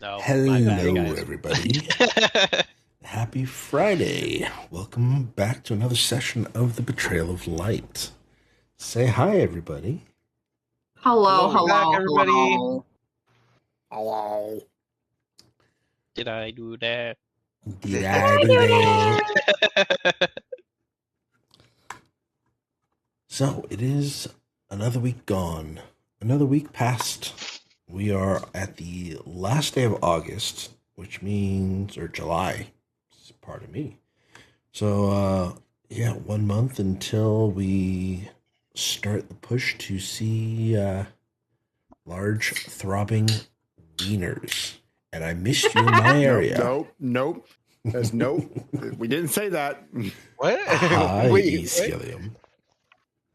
No, my bad, Hello, guys. everybody. Happy Friday. Welcome back to another session of the Betrayal of Light. Say hi, everybody. Hello, Welcome back, hello, everybody. hello. Hello. Did I do that? Did I do that? So, it is another week gone. Another week passed. We are at the last day of August, which means, or July, pardon me. So, 1 month until we start the push to see large throbbing wieners. And I missed you in my area. Nope. There's nope. We didn't say that. What? Hi, Wait, what? Skillium.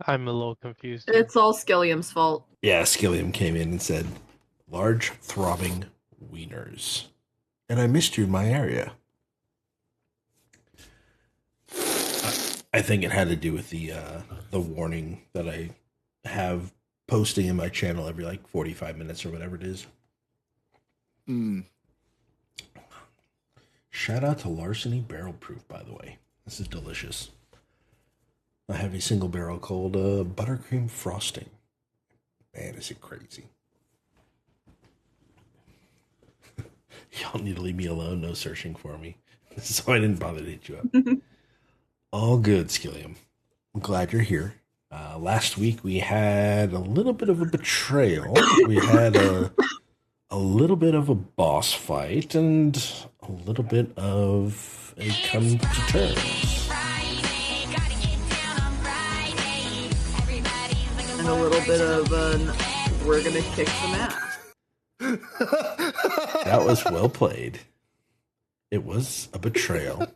I'm a little confused. It's all Skillium's fault. Yeah, Skillium came in and said, large throbbing wieners. And I missed you in my area. I think it had to do with the warning that I have posting in my channel every like 45 minutes or whatever it is. Shout out to Larceny Barrel Proof, by the way. This is delicious. I have a single barrel called Buttercream Frosting. Man, is it crazy. Y'all need to leave me alone. No searching for me. So I didn't bother to hit you up. All good, Skillium. I'm glad you're here. Last week we had a little bit of a betrayal. We had a little bit of a boss fight and a little bit of a come to terms. And a little bit of we're gonna kick some ass. That was well played. It was a betrayal.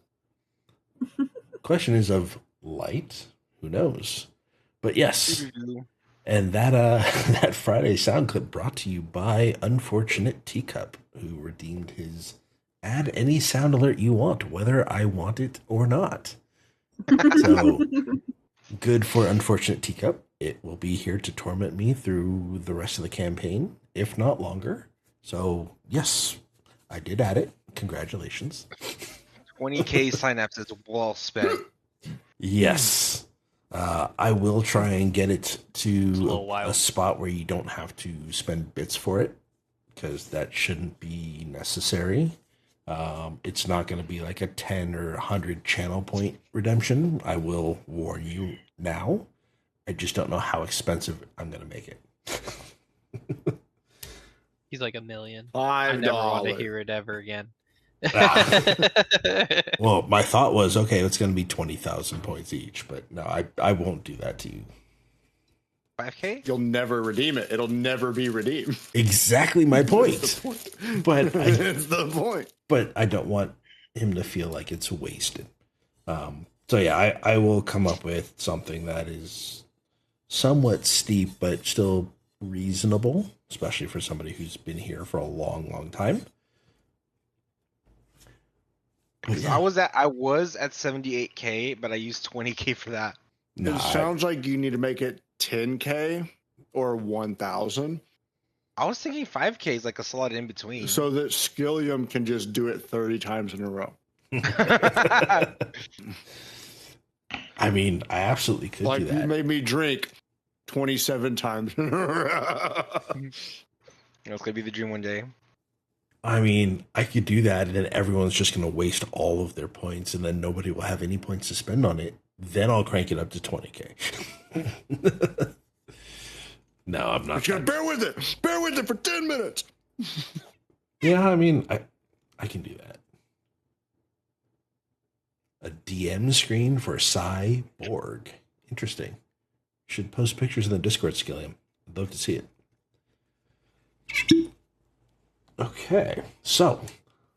Question is of light? Who knows? But yes. And that that Friday sound clip brought to you by Unfortunate Teacup, who redeemed his add any sound alert you want, whether I want it or not. So good for Unfortunate Teacup. It will be here to torment me through the rest of the campaign, if not longer. So yes, I did add it. Congratulations. 20k synapses well spent. Yes. I will try and get it to a a spot where you don't have to spend bits for it, because that shouldn't be necessary. It's not going to be like a 10 or 100 channel point redemption. I will warn you now. I just don't know how expensive I'm going to make it. He's like $1 million. $5. I never want to hear it ever again. Well, my thought was, okay, it's going to be 20,000 points each, but no, I won't do that to you. 5k? You'll never redeem it. It'll never be redeemed. Exactly my point. That's the point. But That's the point. But I don't want him to feel like it's wasted. So yeah, I will come up with something that is somewhat steep, but still reasonable, especially for somebody who's been here for a long, long time. Yeah. I was at 78k, but I used 20k for that. It sounds like you need to make it 10k or 1,000. I was thinking 5k is like a slot in between. So that Skillium can just do it 30 times in a row. I mean, I absolutely could like do that. You made me drink 27 times in a row. It's gonna be the dream one day. I mean, I could do that, and then everyone's just going to waste all of their points, and then nobody will have any points to spend on it. Then I'll crank it up to 20k. No, I'm not. But you gotta bear with it. Bear with it for 10 minutes. Yeah, I mean, I can do that. A DM screen for Cyborg. Interesting. Should post pictures in the Discord, Skillium. I'd love to see it. Okay, so.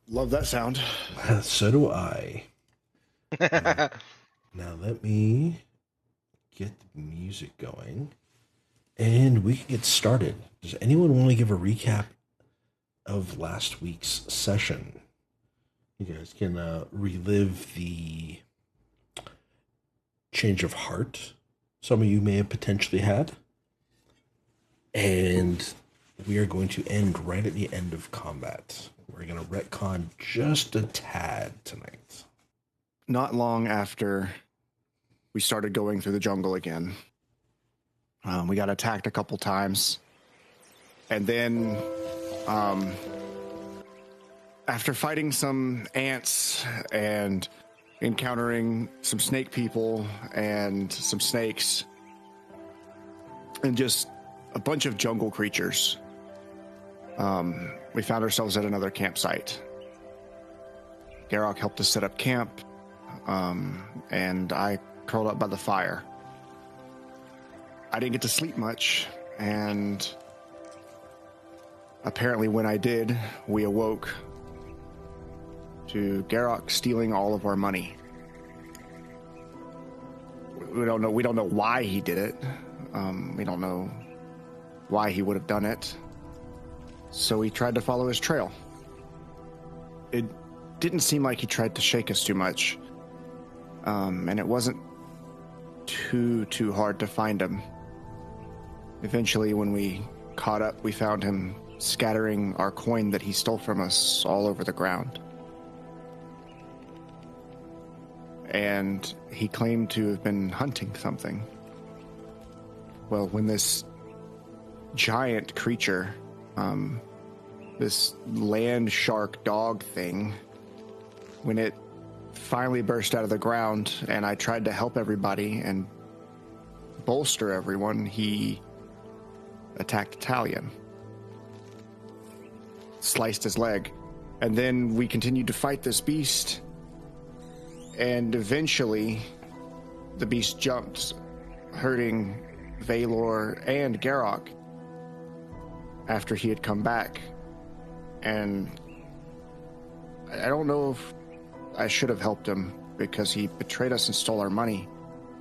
Love that sound. So do I. Now let me get the music going. And we can get started. Does anyone want to give a recap of last week's session? You guys can relive the change of heart some of you may have potentially had. And we are going to end right at the end of combat. We're going to retcon just a tad tonight. Not long after we started going through the jungle again, we got attacked a couple times. And then, after fighting some ants and encountering some snake people and some snakes and just a bunch of jungle creatures, we found ourselves at another campsite. Garrock helped us set up camp, and I curled up by the fire. I didn't get to sleep much, and apparently when I did, we awoke to Garrock stealing all of our money. We don't know why he did it. We don't know why he would have done it. So we tried to follow his trail. It didn't seem like he tried to shake us too much. And it wasn't too hard to find him. Eventually, when we caught up, we found him scattering our coin that he stole from us all over the ground. And he claimed to have been hunting something. Well, when this giant creature, this land shark dog thing, when it finally burst out of the ground and I tried to help everybody and bolster everyone, he attacked Italian, sliced his leg, and then we continued to fight this beast. And eventually, the beast jumped, hurting Valor and Garrock after he had come back. And I don't know if I should have helped him because he betrayed us and stole our money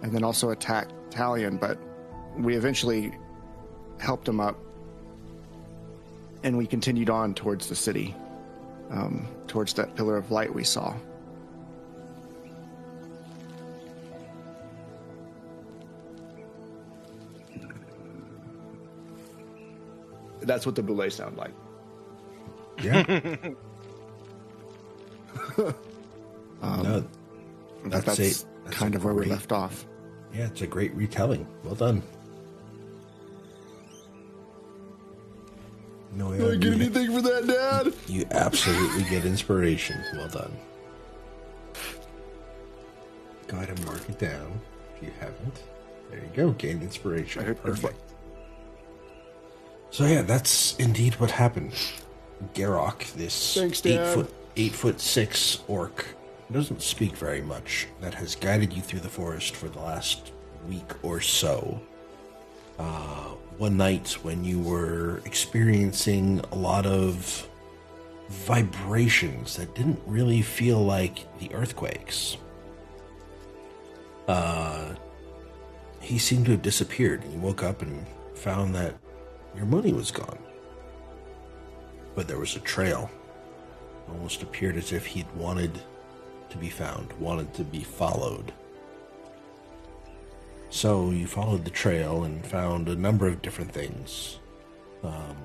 and then also attacked Italian, but we eventually helped him up and we continued on towards the city, towards that pillar of light we saw. That's what the boulets sound like. Yeah. No, that's kind of where we left off. Yeah, it's a great retelling. Well done. No, Do I get anything for that, Dad? You absolutely get inspiration. Well done. Go ahead and mark it down if you haven't. There you go. Gained inspiration. Perfect. So yeah, that's indeed what happened. Garrock, this Thanks, 8'6" orc, doesn't speak very much, that has guided you through the forest for the last week or so. One night when you were experiencing a lot of vibrations that didn't really feel like the earthquakes, he seemed to have disappeared, and you woke up and found that your money was gone. But there was a trail. Almost appeared as if he'd wanted to be found, wanted to be followed. So you followed the trail and found a number of different things.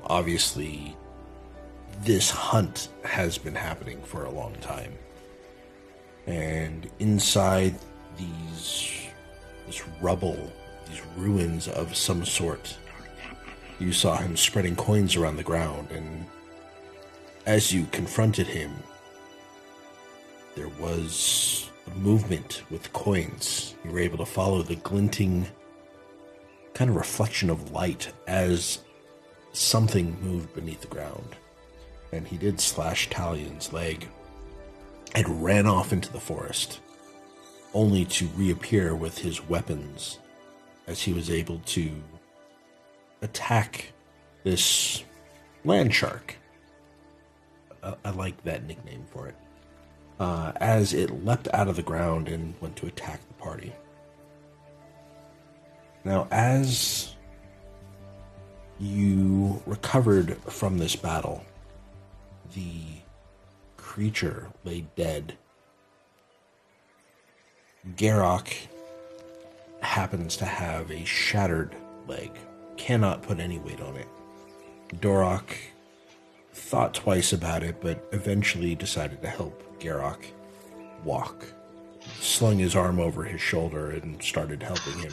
Obviously, this hunt has been happening for a long time. And inside this rubble, these ruins of some sort, you saw him spreading coins around the ground, and as you confronted him, there was a movement with coins. You were able to follow the glinting kind of reflection of light as something moved beneath the ground. And he did slash Talion's leg and ran off into the forest, only to reappear with his weapons as he was able to attack this land shark. I like that nickname for it. As it leapt out of the ground and went to attack the party. Now, as you recovered from this battle, the creature lay dead. Garrock happens to have a shattered leg, cannot put any weight on it. Dorok thought twice about it, but eventually decided to help Garrock walk. Slung his arm over his shoulder and started helping him,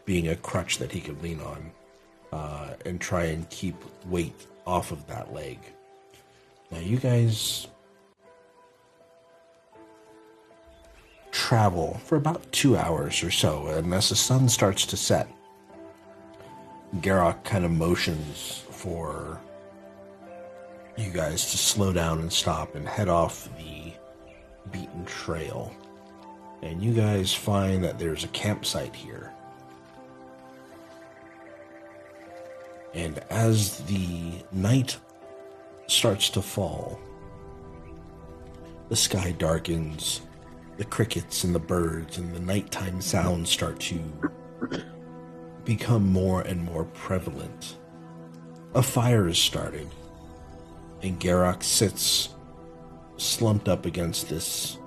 being a crutch that he could lean on, and try and keep weight off of that leg. Now you guys travel for about 2 hours or so, and as the sun starts to set, Garrock kind of motions for you guys to slow down and stop and head off the beaten trail. And you guys find that there's a campsite here. And as the night starts to fall, the sky darkens, the crickets and the birds and the nighttime sounds start to become more and more prevalent. A fire is started, and Garrock sits slumped up against this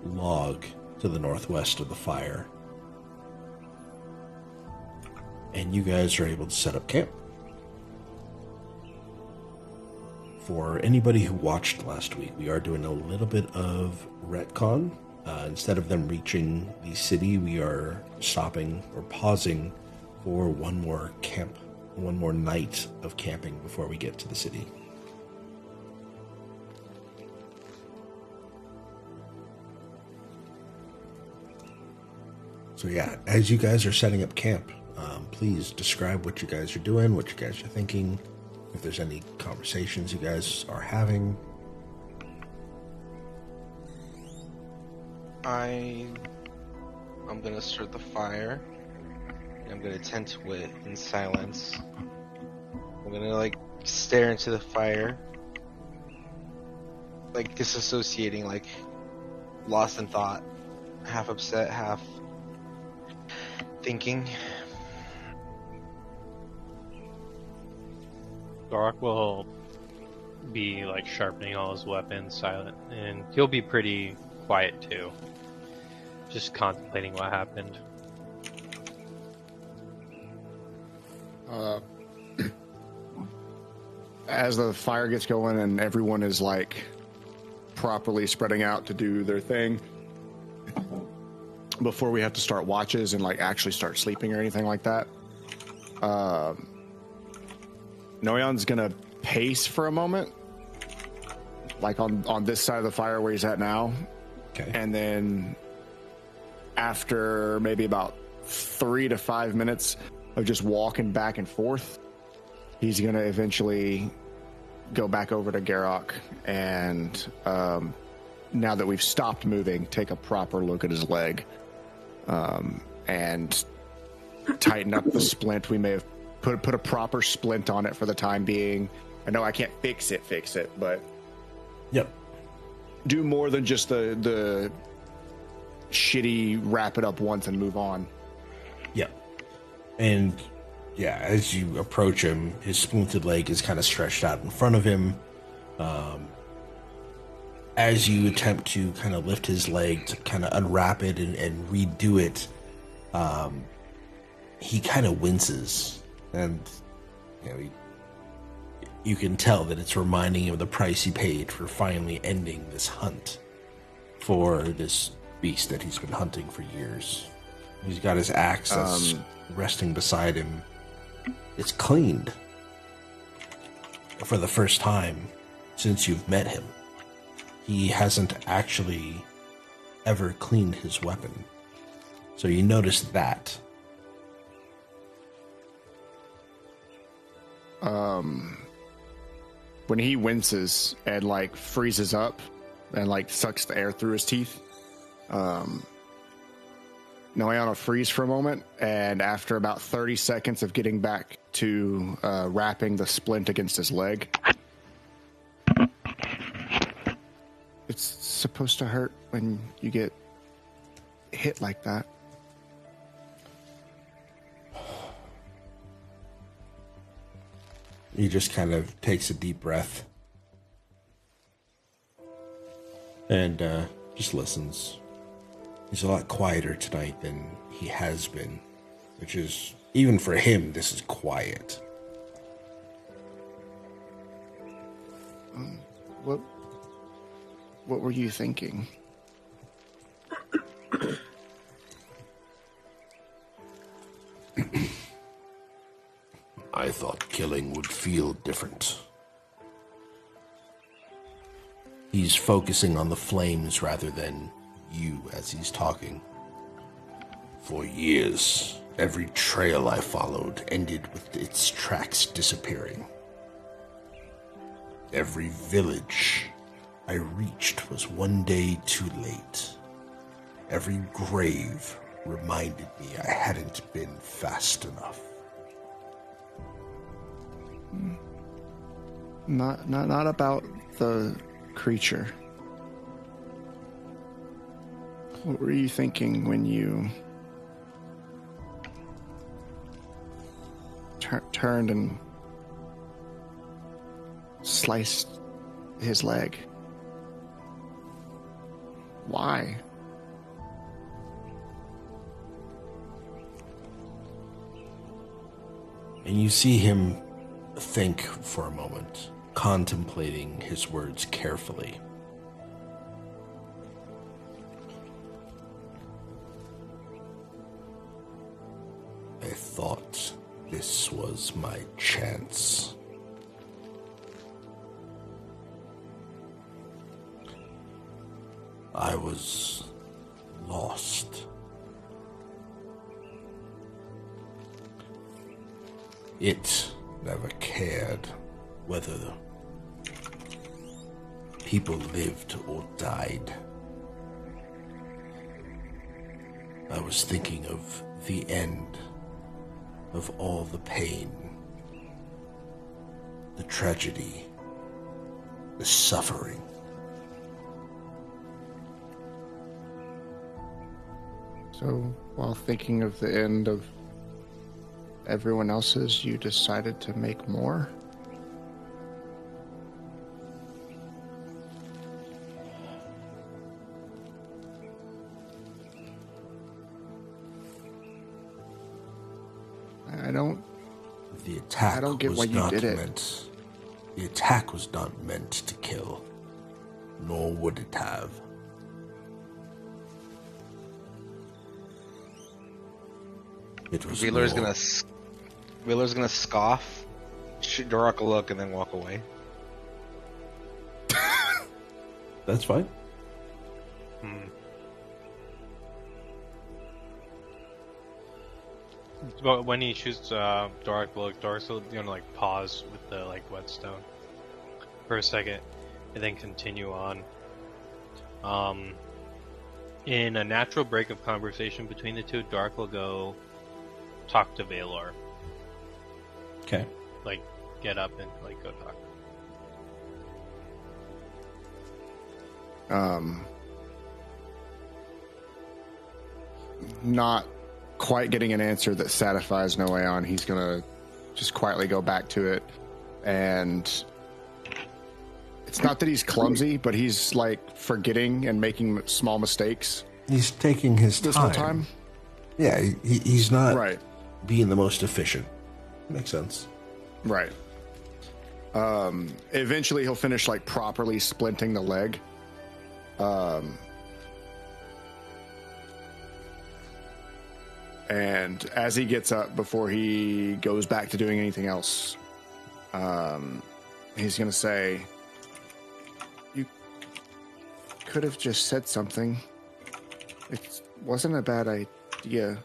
log to the northwest of the fire. And you guys are able to set up camp. For anybody who watched last week, we are doing a little bit of retcon. Instead of them reaching the city, we are stopping or pausing for one more night of camping before we get to the city. So yeah, as you guys are setting up camp, please describe what you guys are doing, what you guys are thinking, if there's any conversations you guys are having. I'm gonna start the fire, and I'm gonna tend to it in silence. I'm gonna stare into the fire, disassociating, lost in thought, half upset, half thinking. Dorok will be sharpening all his weapons, silent, and he'll be pretty quiet too, just contemplating what happened. As the fire gets going and everyone is properly spreading out to do their thing, before we have to start watches and actually start sleeping or anything like that, Noyan's gonna pace for a moment, on this side of the fire where he's at now. Okay. And then after maybe about 3 to 5 minutes of just walking back and forth, he's gonna eventually go back over to Garrock and, now that we've stopped moving, take a proper look at his leg, and tighten up the splint. We may have put a proper splint on it for the time being. I know I can't fix it, but yep, do more than just the shitty wrap it up once and move on. Yep. And yeah, as you approach him, his splinted leg is kind of stretched out in front of him. As you attempt to kind of lift his leg to kind of unwrap it and redo it, he kind of winces, and you can tell that it's reminding him of the price he paid for finally ending this hunt for this beast that he's been hunting for years. He's got his axe that's resting beside him. It's cleaned for the first time since you've met him. He hasn't actually ever cleaned his weapon. So you notice that. When he winces and freezes up and sucks the air through his teeth, Noyan will freeze for a moment, and after about 30 seconds of getting back to wrapping the splint against his leg, it's supposed to hurt when you get hit like that. He just kind of takes a deep breath and just listens. He's a lot quieter tonight than he has been, which is, even for him, this is quiet. What were you thinking? I thought killing would feel different. He's focusing on the flames rather than you as he's talking. For years, every trail I followed ended with its tracks disappearing. Every village I reached was one day too late. Every grave reminded me I hadn't been fast enough. Not about the creature. What were you thinking when you turned and sliced his leg? Why? And you see him think for a moment, contemplating his words carefully. I thought this was my chance. I was lost. It never cared whether people lived or died. I was thinking of the end of all the pain, the tragedy, the suffering. So, while thinking of the end of everyone else's, you decided to make more? The attack I don't get was why you not did it. meant. The attack was not meant to kill, nor would it have. It was Wheeler's more- gonna scoff, shoot Dorak a look, and then walk away. That's fine. But when he shoots Dorak's gonna like pause with the like whetstone for a second, and then continue on. In a natural break of conversation between the two, Dark will go talk to Valor. Okay. Like, get up and like go talk. Not quite getting an answer that satisfies Noeon, he's gonna just quietly go back to it, and it's not that he's clumsy, but he's like forgetting and making small mistakes. He's taking his This time. whole time? Yeah, he's not Right. being the most efficient. Makes sense. Right. Eventually he'll finish like properly splinting the leg. And as he gets up, before he goes back to doing anything else, he's going to say, "You could have just said something. It wasn't a bad idea."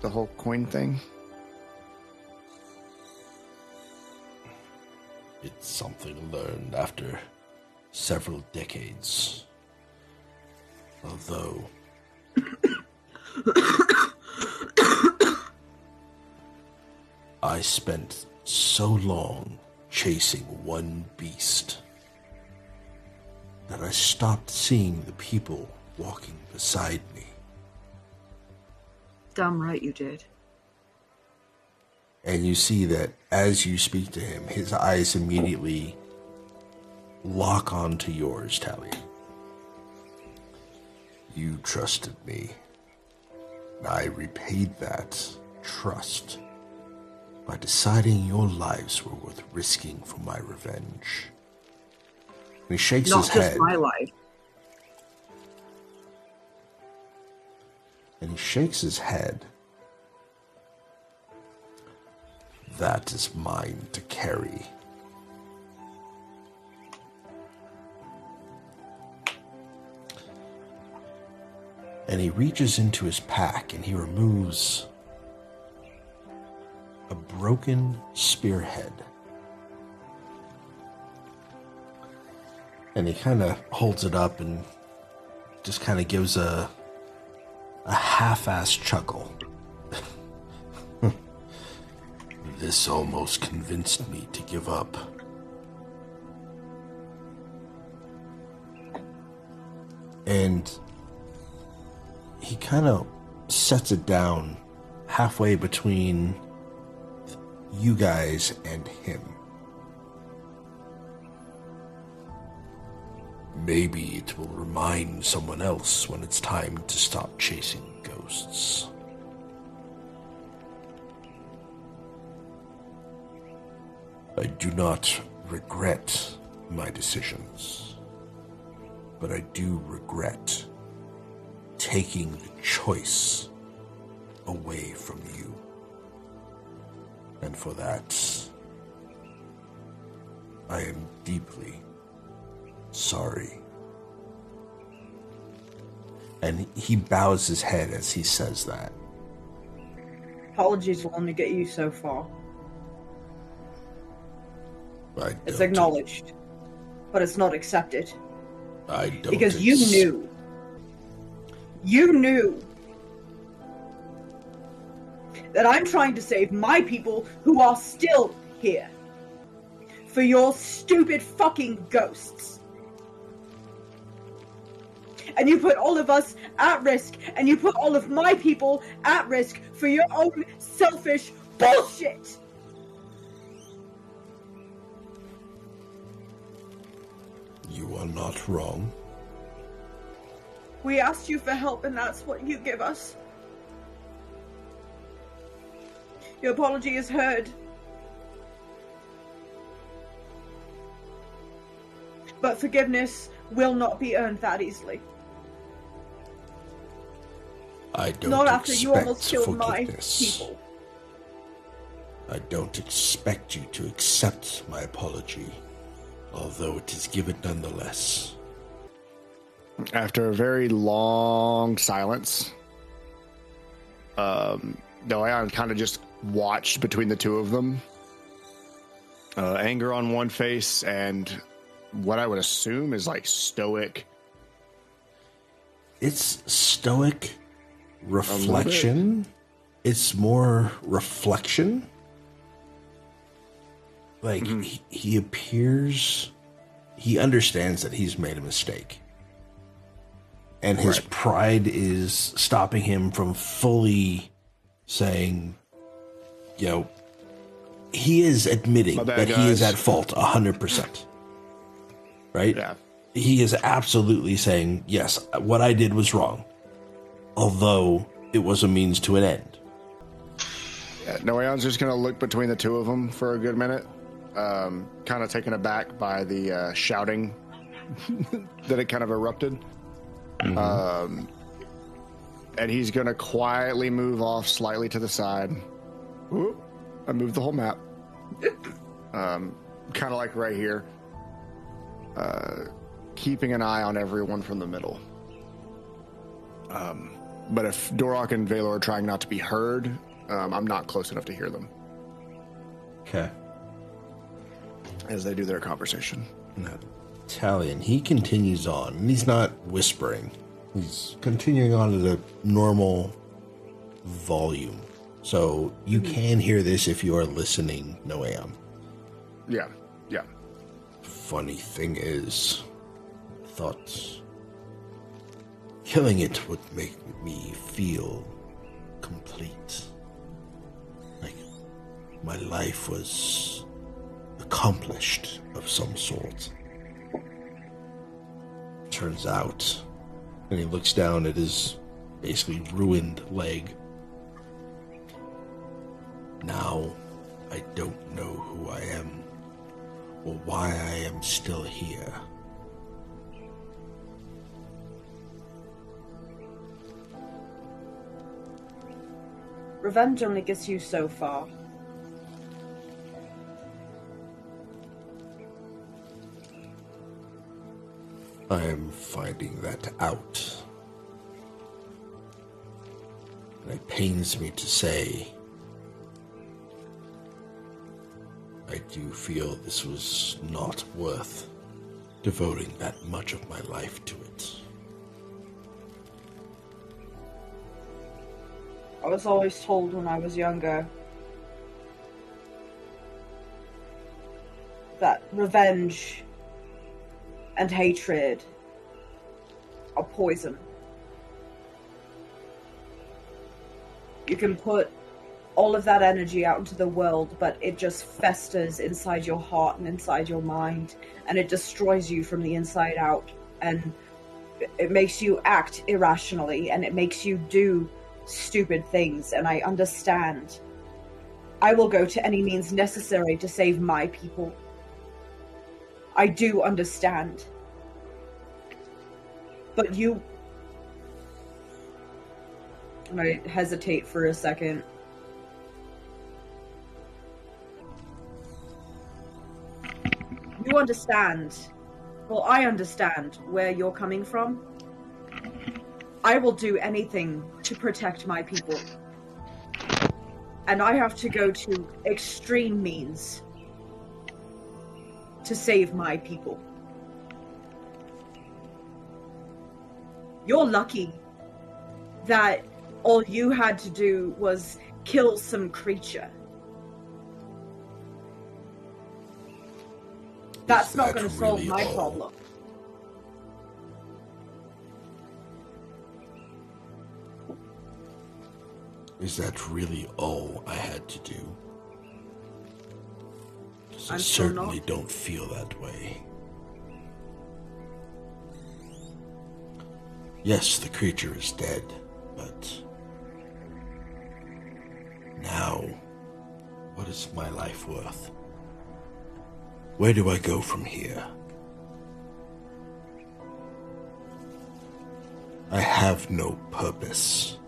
The whole coin thing? It's something learned after several decades. Although I spent so long chasing one beast that I stopped seeing the people walking beside me. Damn right you did. And you see that as you speak to him, his eyes immediately lock onto yours, Talia. You trusted me. I repaid that trust by deciding your lives were worth risking for my revenge. And he shakes Not his just head. my life. And he shakes his head. That is mine to carry. And he reaches into his pack and he removes a broken spearhead. And he kind of holds it up and just kind of gives a half-assed chuckle. This almost convinced me to give up. And he kind of sets it down halfway between you guys and him. Maybe it will remind someone else when it's time to stop chasing ghosts. I do not regret my decisions, but I do regret taking the choice away from you. And for that, I am deeply sorry. And he bows his head as he says that. Apologies will only get you so far. It's don't acknowledged, but it's not accepted. I don't. Because you knew. You knew that I'm trying to save my people who are still here. For your stupid fucking ghosts. And you put all of us at risk, and you put all of my people at risk for your own selfish bullshit! You are not wrong. We asked you for help, and that's what you give us. Your apology is heard. But forgiveness will not be earned that easily. I don't Not after you almost expect killed my forgiveness. people. I don't expect you to accept my apology, although it is given nonetheless. After a very long silence, Diane kind of just watched between the two of them. Anger on one face and what I would assume is like stoic. It's stoic reflection. It's more reflection. Like, he appears... He understands that he's made a mistake. And his pride is stopping him from fully saying, you know, he is admitting that he is at fault 100%. Right? Yeah. He is absolutely saying, yes, what I did was wrong. Although it was a means to an end. Yeah, Noeon's just going to look between the two of them for a good minute. Kind of taken aback by the shouting that it kind of erupted. And he's going to quietly move off slightly to the side. Whoop, I moved the whole map. Kind of like right here. Keeping an eye on everyone from the middle. But if Dorok and Valor are trying not to be heard, I'm not close enough to hear them. Okay. As they do their conversation. Talion, he continues on, and he's not whispering. He's continuing on at a normal volume. So you can hear this if you are listening, Noam. Yeah. Funny thing is, I thought killing it would make me feel complete. Like my life was accomplished of some sort. Turns out, and he looks down at his basically ruined leg. Now I don't know who I am or why I am still here. Revenge only gets you so far. I am finding that out. And it pains me to say, I do feel this was not worth devoting that much of my life to it. I was always told when I was younger that revenge and hatred are poison. You can put all of that energy out into the world, but it just festers inside your heart and inside your mind, and it destroys you from the inside out, and it makes you act irrationally, and it makes you do stupid things, and I understand. I will go to any means necessary to save my people. I do understand. But you... I hesitate for a second. You understand. Well, I understand where you're coming from. I will do anything to protect my people. And I have to go to extreme means to save my people. You're lucky that all you had to do was kill some creature. That's not going to solve my problem. Is that really all I had to do? 'Cause I certainly don't feel that way. Yes, the creature is dead, but now, what is my life worth? Where do I go from here? I have no purpose.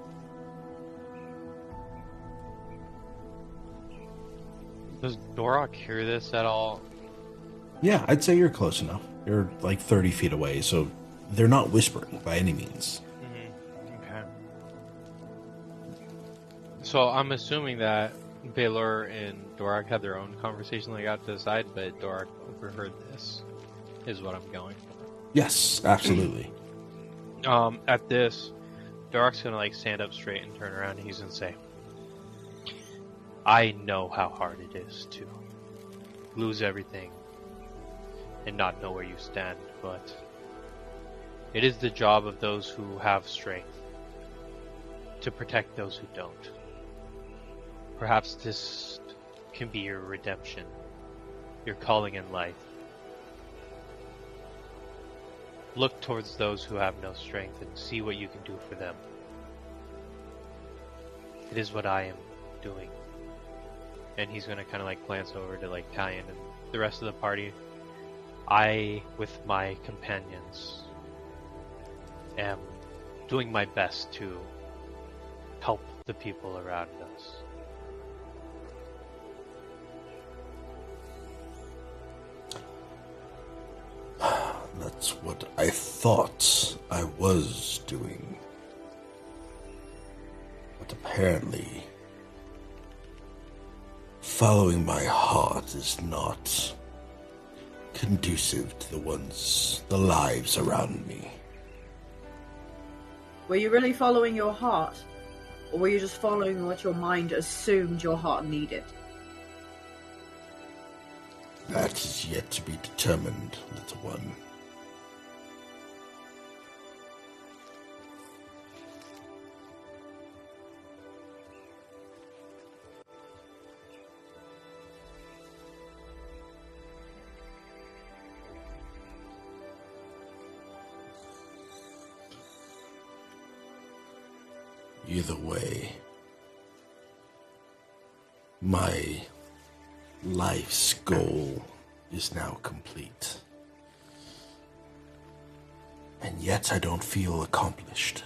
Does Dorok hear this at all? Yeah, I'd say you're close enough. You're like 30 feet away, so they're not whispering by any means. Mm-hmm. Okay. So I'm assuming that Baylor and Dorok had their own conversation they got to the side, but Dorok overheard this, is what I'm going for. Yes, absolutely. At this, Dorok's gonna like stand up straight and turn around, and he's gonna say, I know how hard it is to lose everything and not know where you stand, but it is the job of those who have strength to protect those who don't. Perhaps this can be your redemption, your calling in life. Look towards those who have no strength and see what you can do for them. It is what I am doing. And he's gonna kind of like glance over to like Kalyan and the rest of the party. I, with my companions, am doing my best to help the people around us. That's what I thought I was doing. But apparently, following my heart is not conducive to the lives around me. Were you really following your heart? Or were you just following what your mind assumed your heart needed? That is yet to be determined, little one. Either way, my life's goal is now complete. And yet I don't feel accomplished.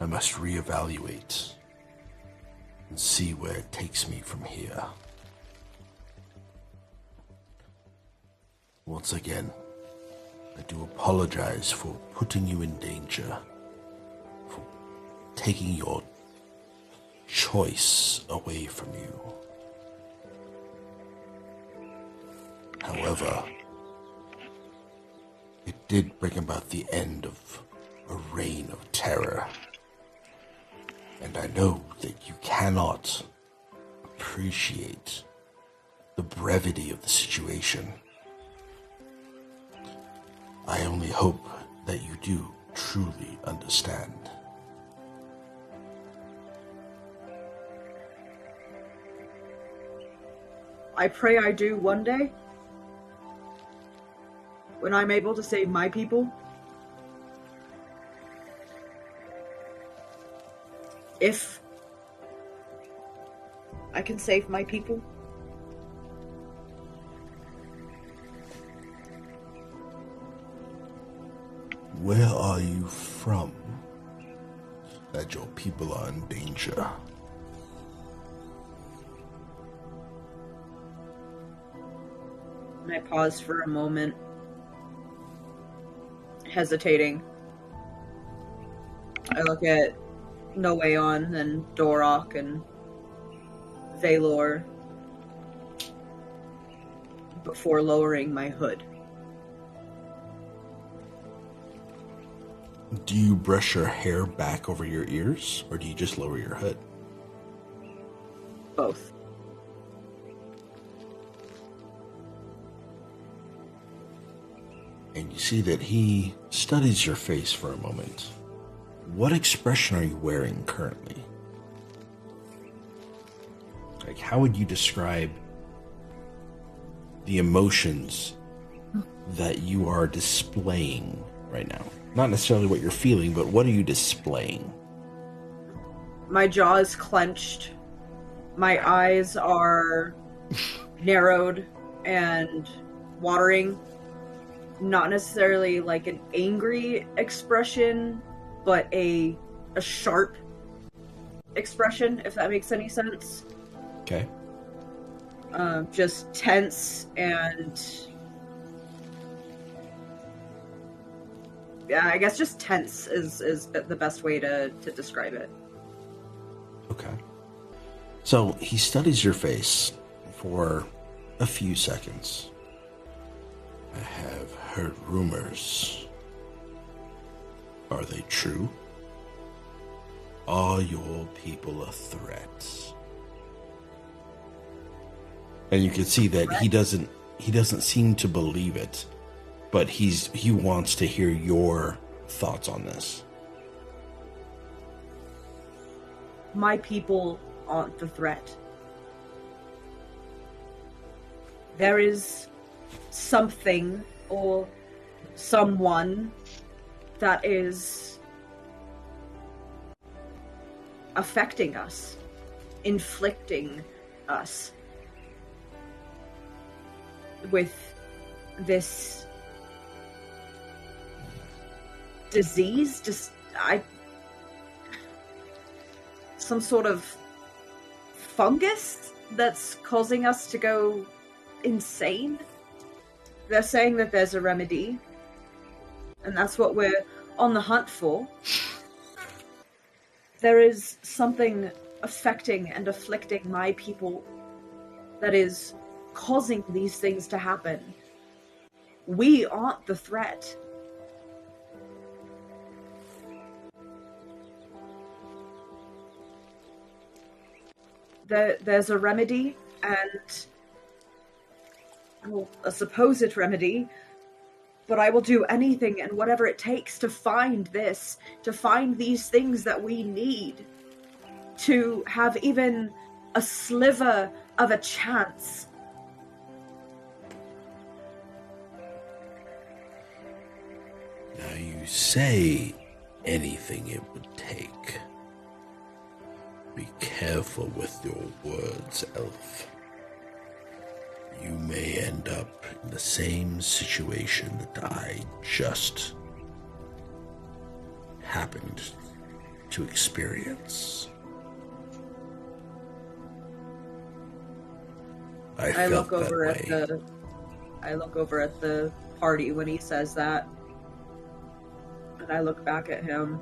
I must reevaluate and see where it takes me from here. Once again, I do apologize for putting you in danger, for taking your choice away from you. However, it did bring about the end of a reign of terror. And I know that you cannot appreciate the brevity of the situation. I only hope that you do truly understand. I pray I do one day. When I'm able to save my people. If I can save my people. Where are you from that your people are in danger? And I pause for a moment, hesitating. I look at Noeon and Dorok and Valor before lowering my hood. Do you brush your hair back over your ears, or do you just lower your hood? Both. And you see that he studies your face for a moment. What expression are you wearing currently? Like, how would you describe the emotions that you are displaying right now? Not necessarily what you're feeling, but what are you displaying? My jaw is clenched. My eyes are narrowed and watering. Not necessarily like an angry expression, but a sharp expression, if that makes any sense. Okay. Just tense and... yeah, I guess just tense is the best way to describe it. Okay. So he studies your face for a few seconds. I have heard rumors. Are they true? Are your people a threat? And you can see that he doesn't seem to believe it, but he wants to hear your thoughts on this. My people aren't the threat. There is something or someone that is affecting us, inflicting us with this disease, some sort of fungus that's causing us to go insane. They're saying that there's a remedy, and that's what we're on the hunt for. There is something affecting and afflicting my people that is causing these things to happen. We aren't the threat. There's a remedy, and well, a supposed remedy, but I will do anything and whatever it takes to find this, to find these things that we need, to have even a sliver of a chance. Now you say anything it would take. Be careful with your words, elf. you may end up in the same situation that I just happened to experience. I look felt over that way. I look over at the party when he says that, and I look back at him.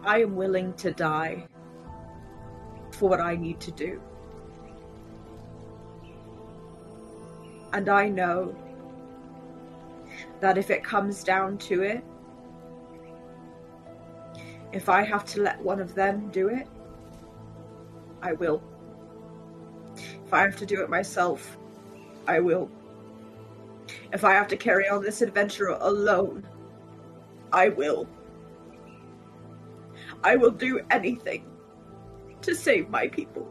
I am willing to die for what I need to do. And I know that if it comes down to it, if I have to let one of them do it, I will. If I have to do it myself, I will. If I have to carry on this adventure alone, I will. I will do anything to save my people.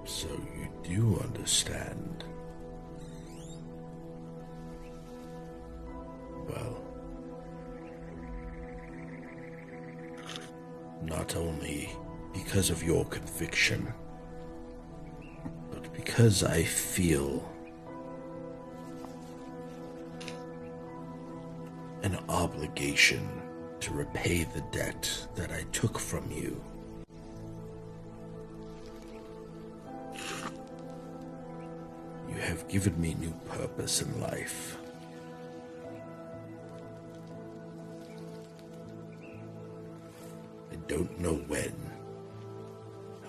So you do understand. Well, not only because of your conviction, but because I feel an obligation to repay the debt that I took from you. You have given me new purpose in life. I don't know when.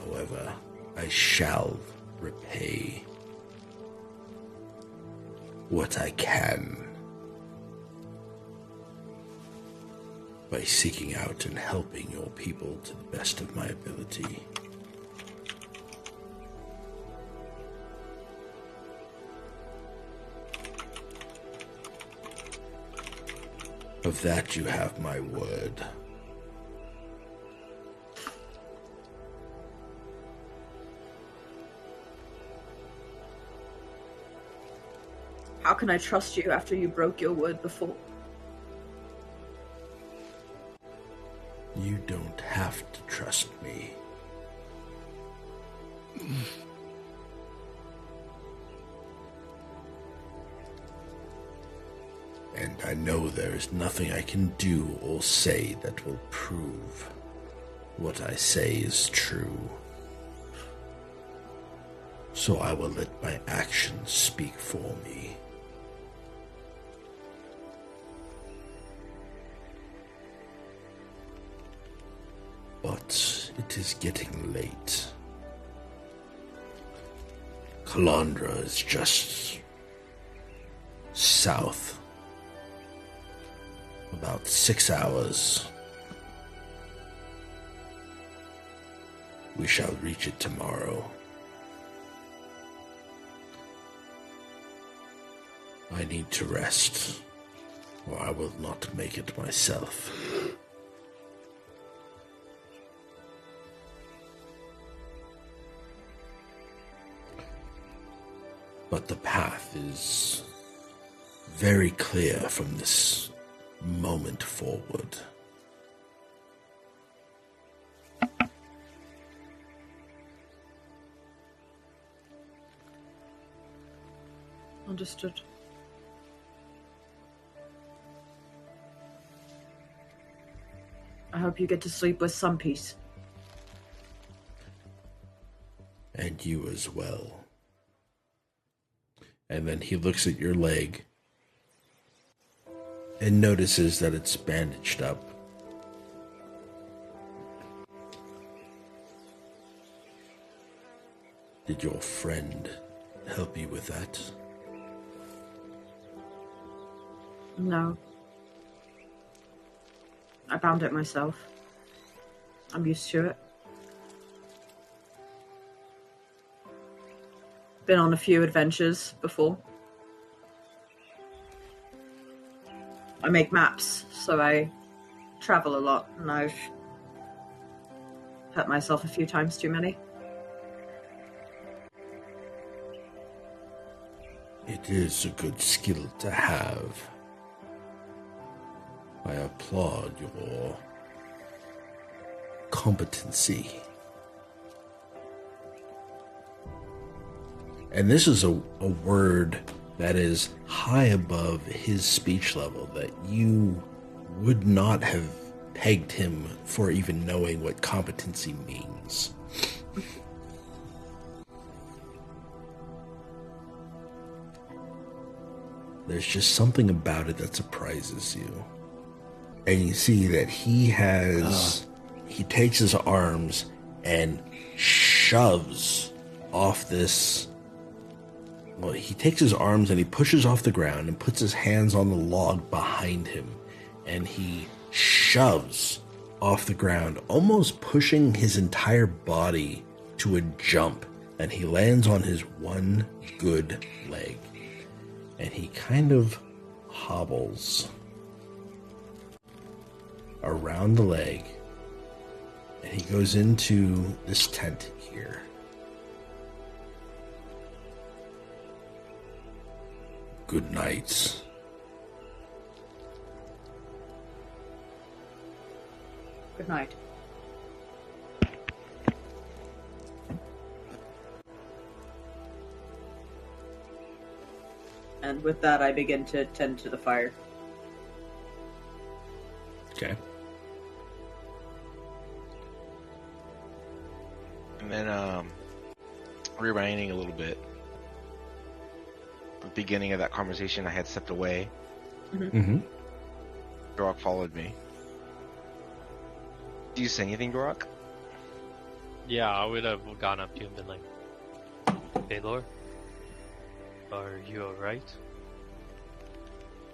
However, I shall repay what I can by seeking out and helping your people to the best of my ability. Of that you have my word. How can I trust you after you broke your word before? You don't have to trust me. And I know there is nothing I can do or say that will prove what I say is true. So I will let my actions speak for me. But it is getting late. Kalandra is just south. About 6 hours. We shall reach it tomorrow. I need to rest, or I will not make it myself. But the path is very clear from this moment forward. Understood. I hope you get to sleep with some peace. And you as well. And then he looks at your leg and notices that it's bandaged up. Did your friend help you with that? No. I bound it myself. I'm used to it. Been on a few adventures before. I make maps, so I travel a lot, and I've hurt myself a few times too many. It is a good skill to have. I applaud your competency. And this is a word that is high above his speech level, that you would not have pegged him for even knowing what competency means. There's just something about it that surprises you. And you see that he takes his arms and shoves off this. Well, he takes his arms and he pushes off the ground and puts his hands on the log behind him. And he shoves off the ground, almost pushing his entire body to a jump. And he lands on his one good leg. And he kind of hobbles around the leg. And he goes into this tent here. Good night. Good night. And with that, I begin to tend to the fire. Okay. And then, rewinding a little bit. The beginning of that conversation, I had stepped away. Mm-hmm. Dorok followed me. Do you say anything, Dorok? Yeah, I would have gone up to him and been like, Baylor? Are you alright?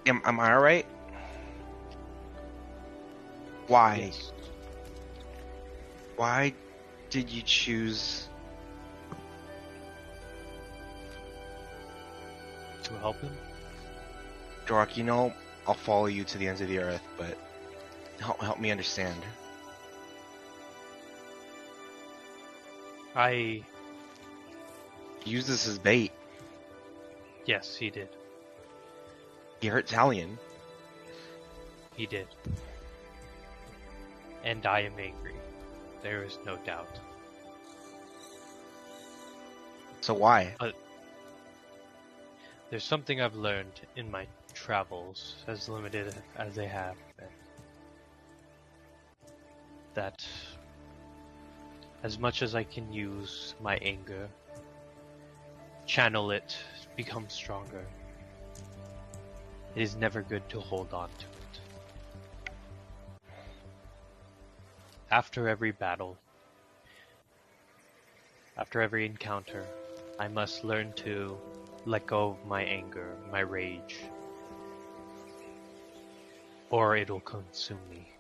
Am I alright? Why? Yes. Why did you choose To help him? Dorok? You know, I'll follow you to the ends of the earth, but help me understand. I... Use this as bait. Yes, he did. He hurt Talion. He did. And I am angry. There is no doubt. So why? There's something I've learned in my travels, as limited as they have been. That as much as I can use my anger, channel it, become stronger, it is never good to hold on to it. After every battle, after every encounter, I must learn to let go of my anger, my rage, or it'll consume me.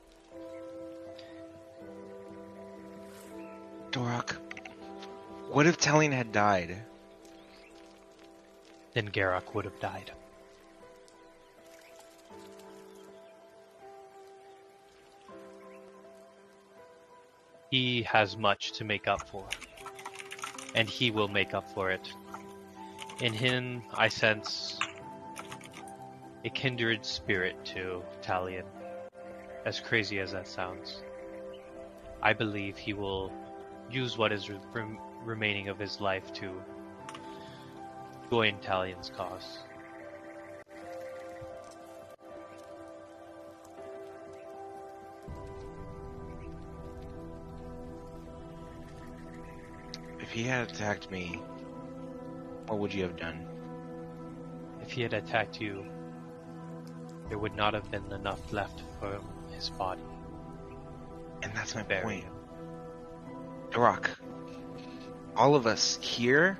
Dorok, what if Talion had died? Then Garrock would have died. He has much to make up for, and he will make up for it. In him, I sense a kindred spirit to Talion, as crazy as that sounds. I believe he will use what is remaining of his life to join Talion's cause. If he had attacked me, what would you have done? If he had attacked you, there would not have been enough left for his body. And that's my Bury point. him. Dorok, all of us here,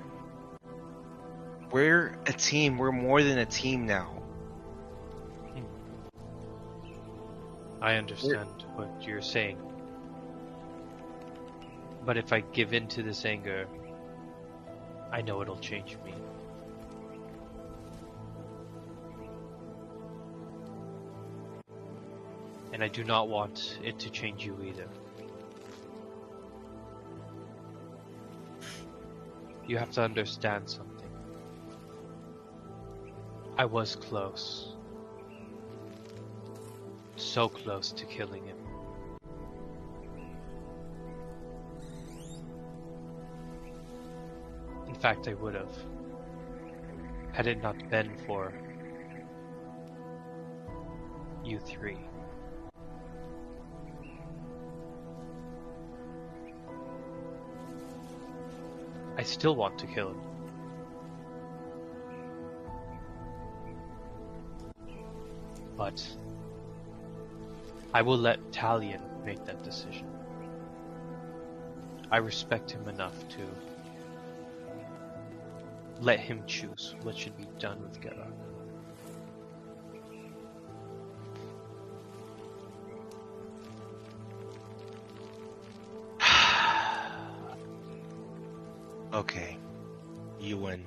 we're a team. We're more than a team now. I understand what you're saying. But if I give in to this anger, I know it'll change me. And I do not want it to change you either. You have to understand something. I was close. So close to killing him. fact, I would have. Had it not been for you three. I still want to kill him. But I will let Talion make that decision. I respect him enough to let him choose what should be done with Gerard. Okay, you win.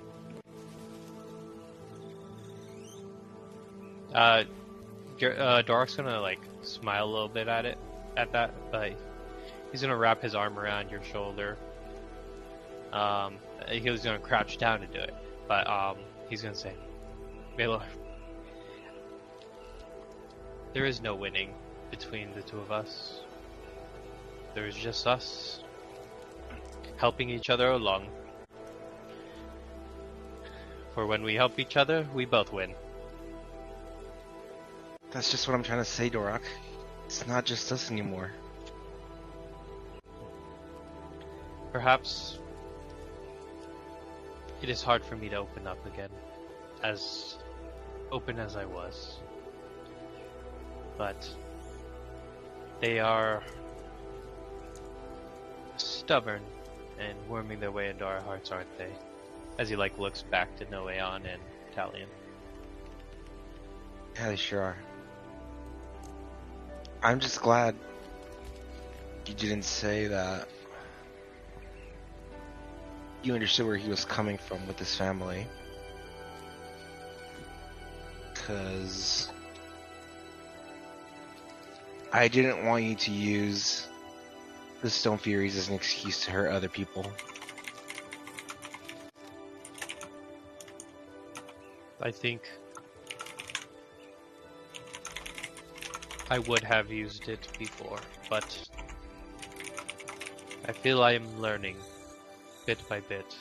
Dork's gonna like smile a little bit at that, but he's gonna wrap his arm around your shoulder. He was gonna crouch down to do it, but he's gonna say, Baylor, there is no winning between the two of us. There's just us helping each other along. For when we help each other, we both win. That's just what I'm trying to say, Dorak. It's not just us anymore. Perhaps it is hard for me to open up again, as open as I was. But they are stubborn and worming their way into our hearts, aren't they? As he like looks back to Noeon and Talion. Yeah, they sure are. I'm just glad you didn't say that you understood where he was coming from with his family. 'Cause I didn't want you to use the Stone Furies as an excuse to hurt other people. I think I would have used it before, but I feel I am learning bit by bit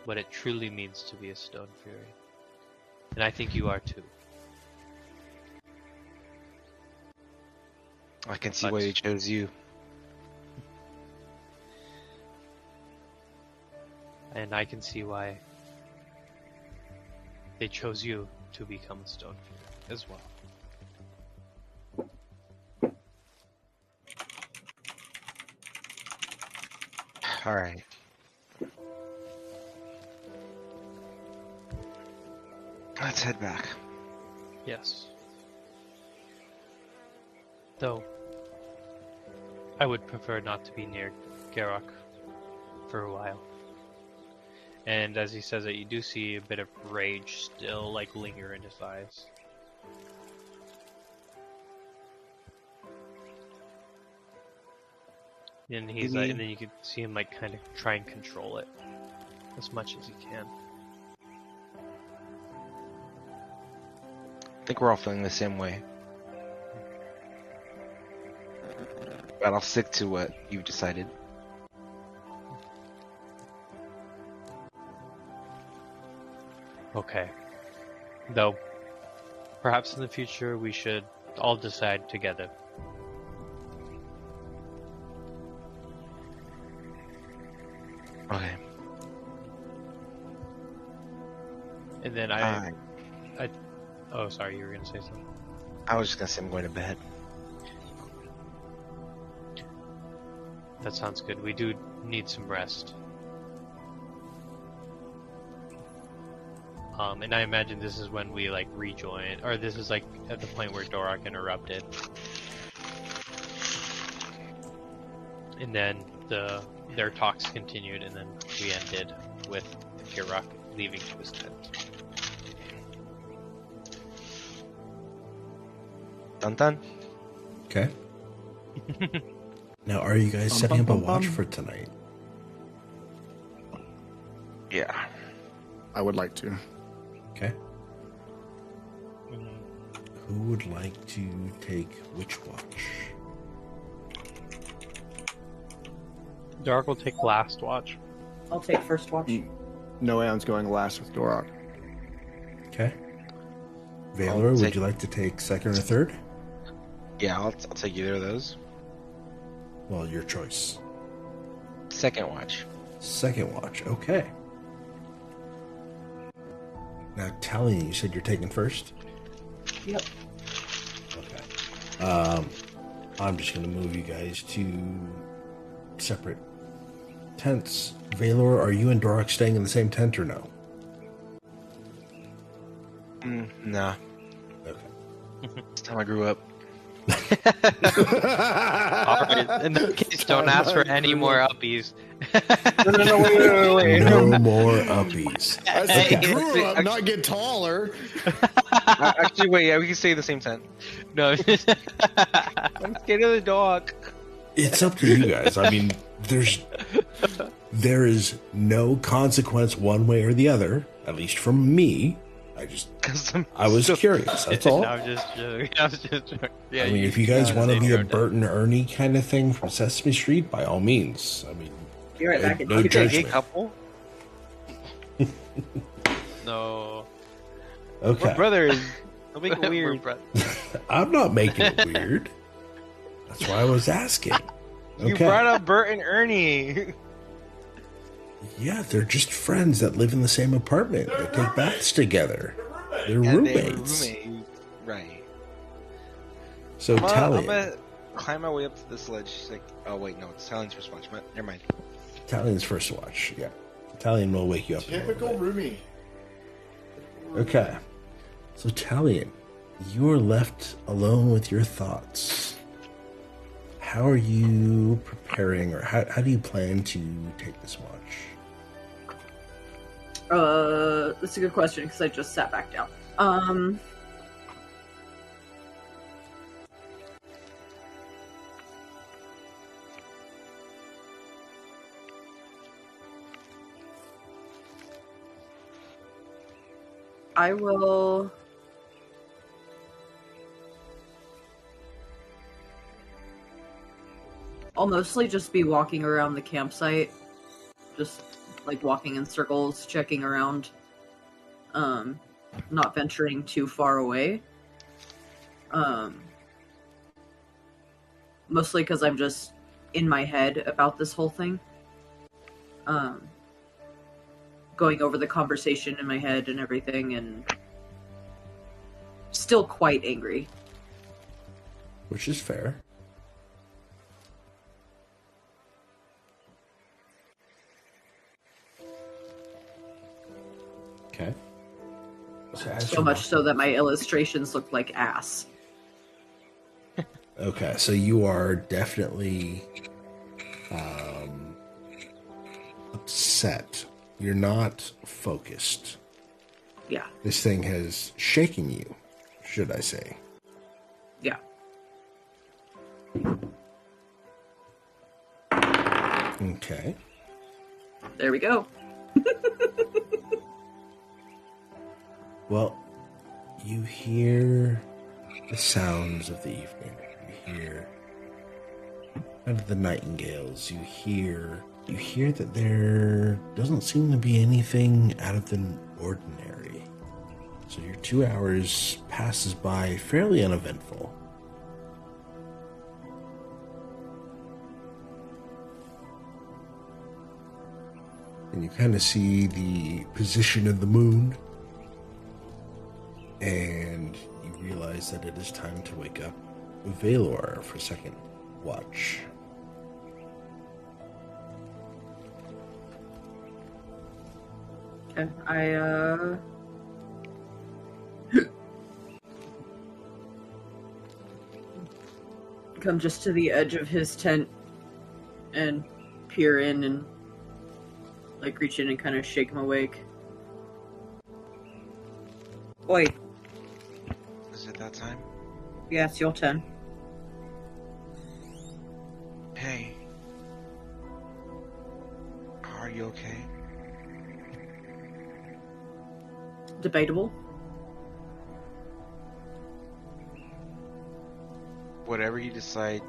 what it truly means to be a Stone Fury. And I think you are too. I can see why they chose you. And I can see why they chose you to become a Stone Fury as well. Alright. Let's head back. Yes. Though, I would prefer not to be near Garok for a while. And as he says it, you do see a bit of rage still like linger in his eyes. And he's like, and then you can see him like kind of try and control it as much as he can. I think we're all feeling the same way. But I'll stick to what you've decided. Okay. Though, perhaps in the future we should all decide together. Okay. And then oh, sorry, you were gonna say something. I was just gonna say I'm going to bed. That sounds good. We do need some rest. And I imagine this is when we like rejoin, or this is like at the point where Dorak interrupted. And then their talks continued, and then we ended with Dorak leaving to his tent. Dun dun. Okay. Now, are you guys setting up a watch for tonight? Yeah. I would like to. Okay. Who would like to take which watch? Dark will take last watch. I'll take first watch. Noan's going last with Dorok. Okay. Valor, would you like to take second or third? Yeah, I'll take either of those. Well, your choice. Second watch. Second watch. Okay. Now, Talion, you said you're taking first? Yep. Okay. I'm just going to move you guys to separate tents. Valor, are you and Dorok staying in the same tent or no? Nah. Okay. It's time I grew up. Alright, in that case, don't ask for any more uppies. No, wait. No more uppies. I said grew up, not get taller. Actually, wait, yeah, we can stay in the same tent. No, I'm scared of the dog. It's up to you guys. I mean, there is no consequence one way or the other, at least from me. I was curious, that's all. I'm just joking. Yeah, I mean, if you guys want to be a Bert and Ernie kind of thing from Sesame Street, by all means. I mean, Be right back. no You can judgment. gay couple? No. Okay. We're brothers. Don't make it weird. I'm not making it weird. That's why I was asking. You Okay. brought up Bert and Ernie. Yeah, they're just friends that live in the same apartment. They take baths together. They're roommates. Right. So I'm Talion. gonna climb my way up to this ledge. She's like, oh wait, no, it's Talion's first watch. Never mind. Talion's first watch. Yeah. Talion will wake you up. in a little Typical bit. roomie. Okay. So Talion, you are left alone with your thoughts. How are you preparing, or how do you plan to take this watch? That's a good question because I just sat back down. I will. I'll mostly just be walking around the campsite, just like walking in circles, checking around, not venturing too far away. Mostly because I'm just in my head about this whole thing. Going over the conversation in my head and everything, and still quite angry. Which is fair. Okay. So much so that my illustrations look like ass. Okay, so you are definitely upset. You're not focused. Yeah. This thing has shaken you, should I say. Yeah. Okay. There we go. Well, you hear the sounds of the evening. You hear kind of the nightingales. You hear that there doesn't seem to be anything out of the ordinary. So your 2 hours passes by fairly uneventful. And you kind of see the position of the moon. And you realize that it is time to wake up Valor for second watch. Okay. I come just to the edge of his tent and peer in and like reach in and kind of shake him awake. Oi. Is it that time? Yeah, it's your turn. Hey. Are you okay? Debatable. Whatever you decide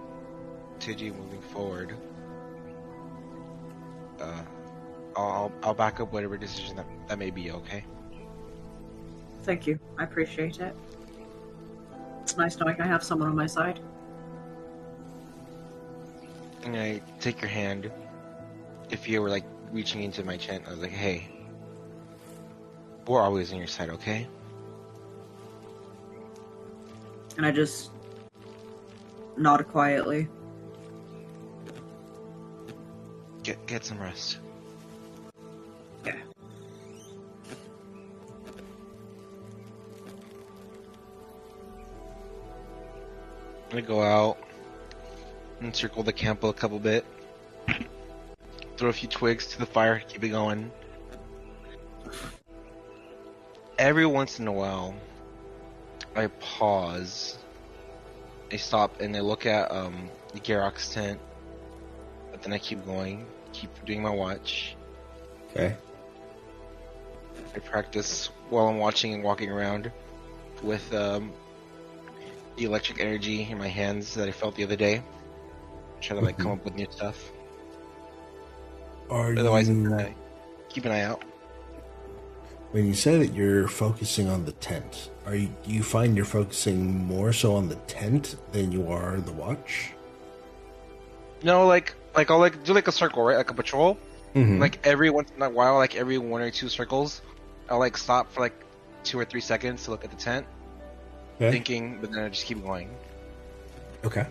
to do moving forward, I'll back up whatever decision that may be. Okay. Thank you. I appreciate it. It's nice knowing I have someone on my side. And I take your hand. If you were like reaching into my tent, I was like, "Hey, we're always on your side, okay?" And I just nod quietly. Get some rest. Yeah. I'm gonna go out and circle the camp a couple bit. Throw a few twigs to the fire, keep it going. Every once in a while, I pause. I stop and I look at the Garrock's tent. But then I keep going, keep doing my watch. Okay. I practice while I'm watching and walking around with the electric energy in my hands that I felt the other day. Try to like come up with new stuff. Otherwise, I'm gonna keep an eye out. When you say that you're focusing on the tent, do you find you're focusing more so on the tent than you are the watch? No, like I'll do like a circle, right? Like a patrol. Mm-hmm. Like every once in a while, like every 1 or 2 circles, I'll like stop for like 2 or 3 seconds to look at the tent, Okay. thinking, but then I just keep going. Okay.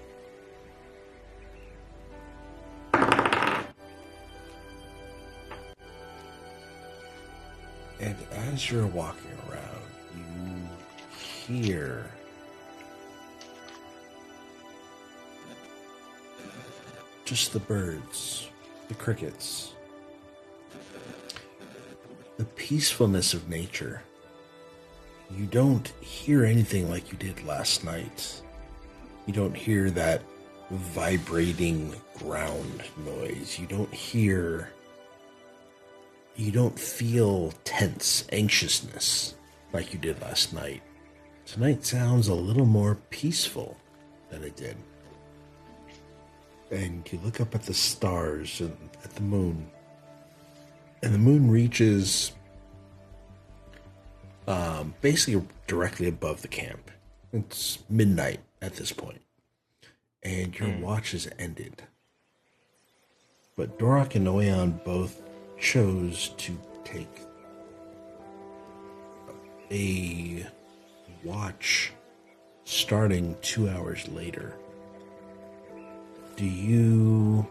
And as you're walking around, you hear just the birds, the crickets, the peacefulness of nature. You don't hear anything like you did last night. You don't hear that vibrating ground noise. You don't feel tense anxiousness like you did last night. Tonight sounds a little more peaceful than it did. And you look up at the stars and at the moon. And the moon reaches basically directly above the camp. It's midnight at this point. And your watch has ended. But Dorak and Oeon both chose to take a watch starting 2 hours later. Do you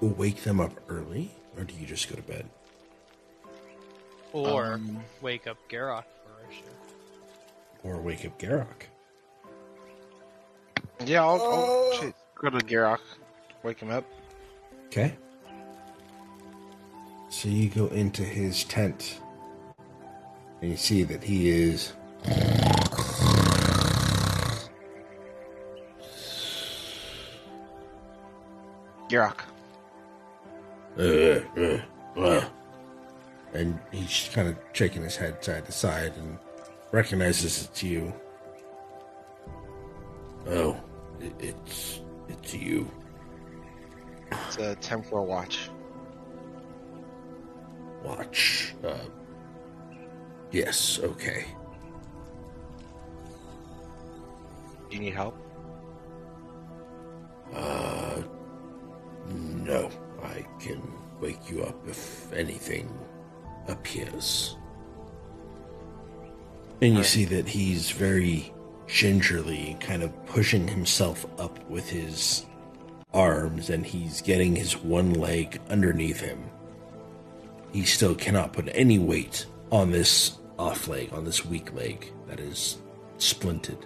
wake them up early, or do you just go to bed? Or wake up Garrock for sure. Or wake up Garrock? Yeah, I'll go to Garrock, wake him up. Okay. So you go into his tent, and you see that he is Garrock. And he's kind of shaking his head side to side and recognizes it's you. Oh, it's you. It's a temporal watch. Watch. Yes, okay. Do you need help? No. I can wake you up if anything appears. And you see that he's very gingerly kind of pushing himself up with his arms, and he's getting his one leg underneath him. He still cannot put any weight on this off leg, on this weak leg that is splinted.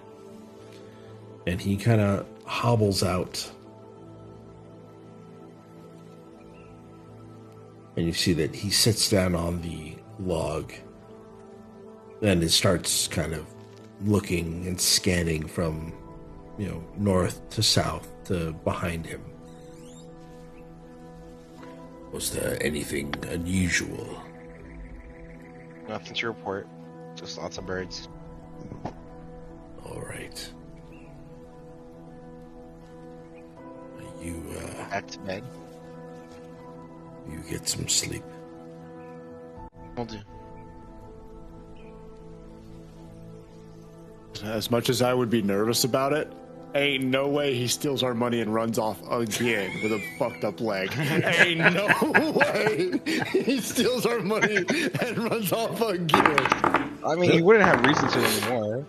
And he kind of hobbles out. And you see that he sits down on the log. And it starts kind of looking and scanning from, north to south to behind him. Was there anything unusual? Nothing to report. Just lots of birds. All right. You, Back to bed. you get some sleep. Will do. As much as I would be nervous about it, ain't no way he steals our money and runs off again with a fucked up leg. Ain't no way he steals our money and runs off again. I mean, you wouldn't have reason to anymore.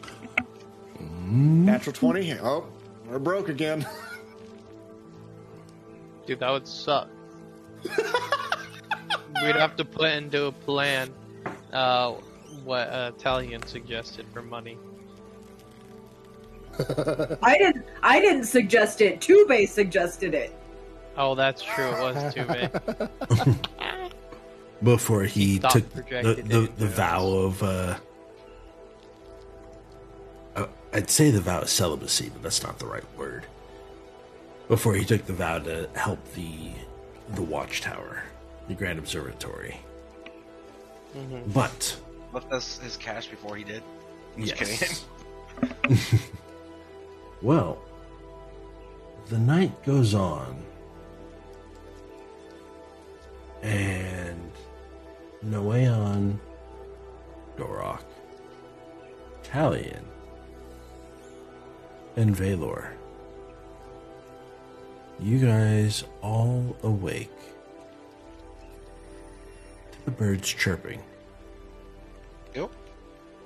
Natural 20. Oh, we're broke again. Dude, that would suck. We'd have to put into a plan what Italian suggested for money. I didn't suggest it. Tube suggested it. Oh, that's true. It was too big. Before he Stop took projected the into vow of, I'd say the vow of celibacy, but that's not the right word. Before he took the vow to help the watchtower, the Grand Observatory. Mm-hmm. But Left us his cash before he did. Just yes. kidding. Well, the night goes on, and Noeon, Dorok, Talion, and Valor, you guys all awake to the birds chirping. Yep.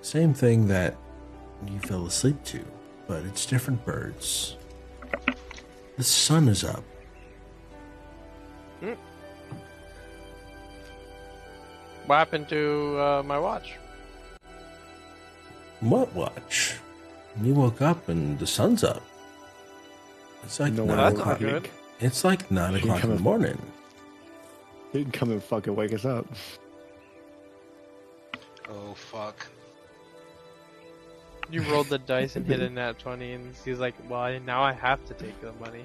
Same thing that you fell asleep to, but it's different birds. The sun is up. What happened to my watch? What watch? You woke up and the sun's up. It's like No, 9 that's o'clock. not good. It's like 9 He o'clock in the come- morning. He can come and fucking wake us up. Oh, fuck. You rolled the dice and hit a nat 20, and he's like, well, now I have to take the money.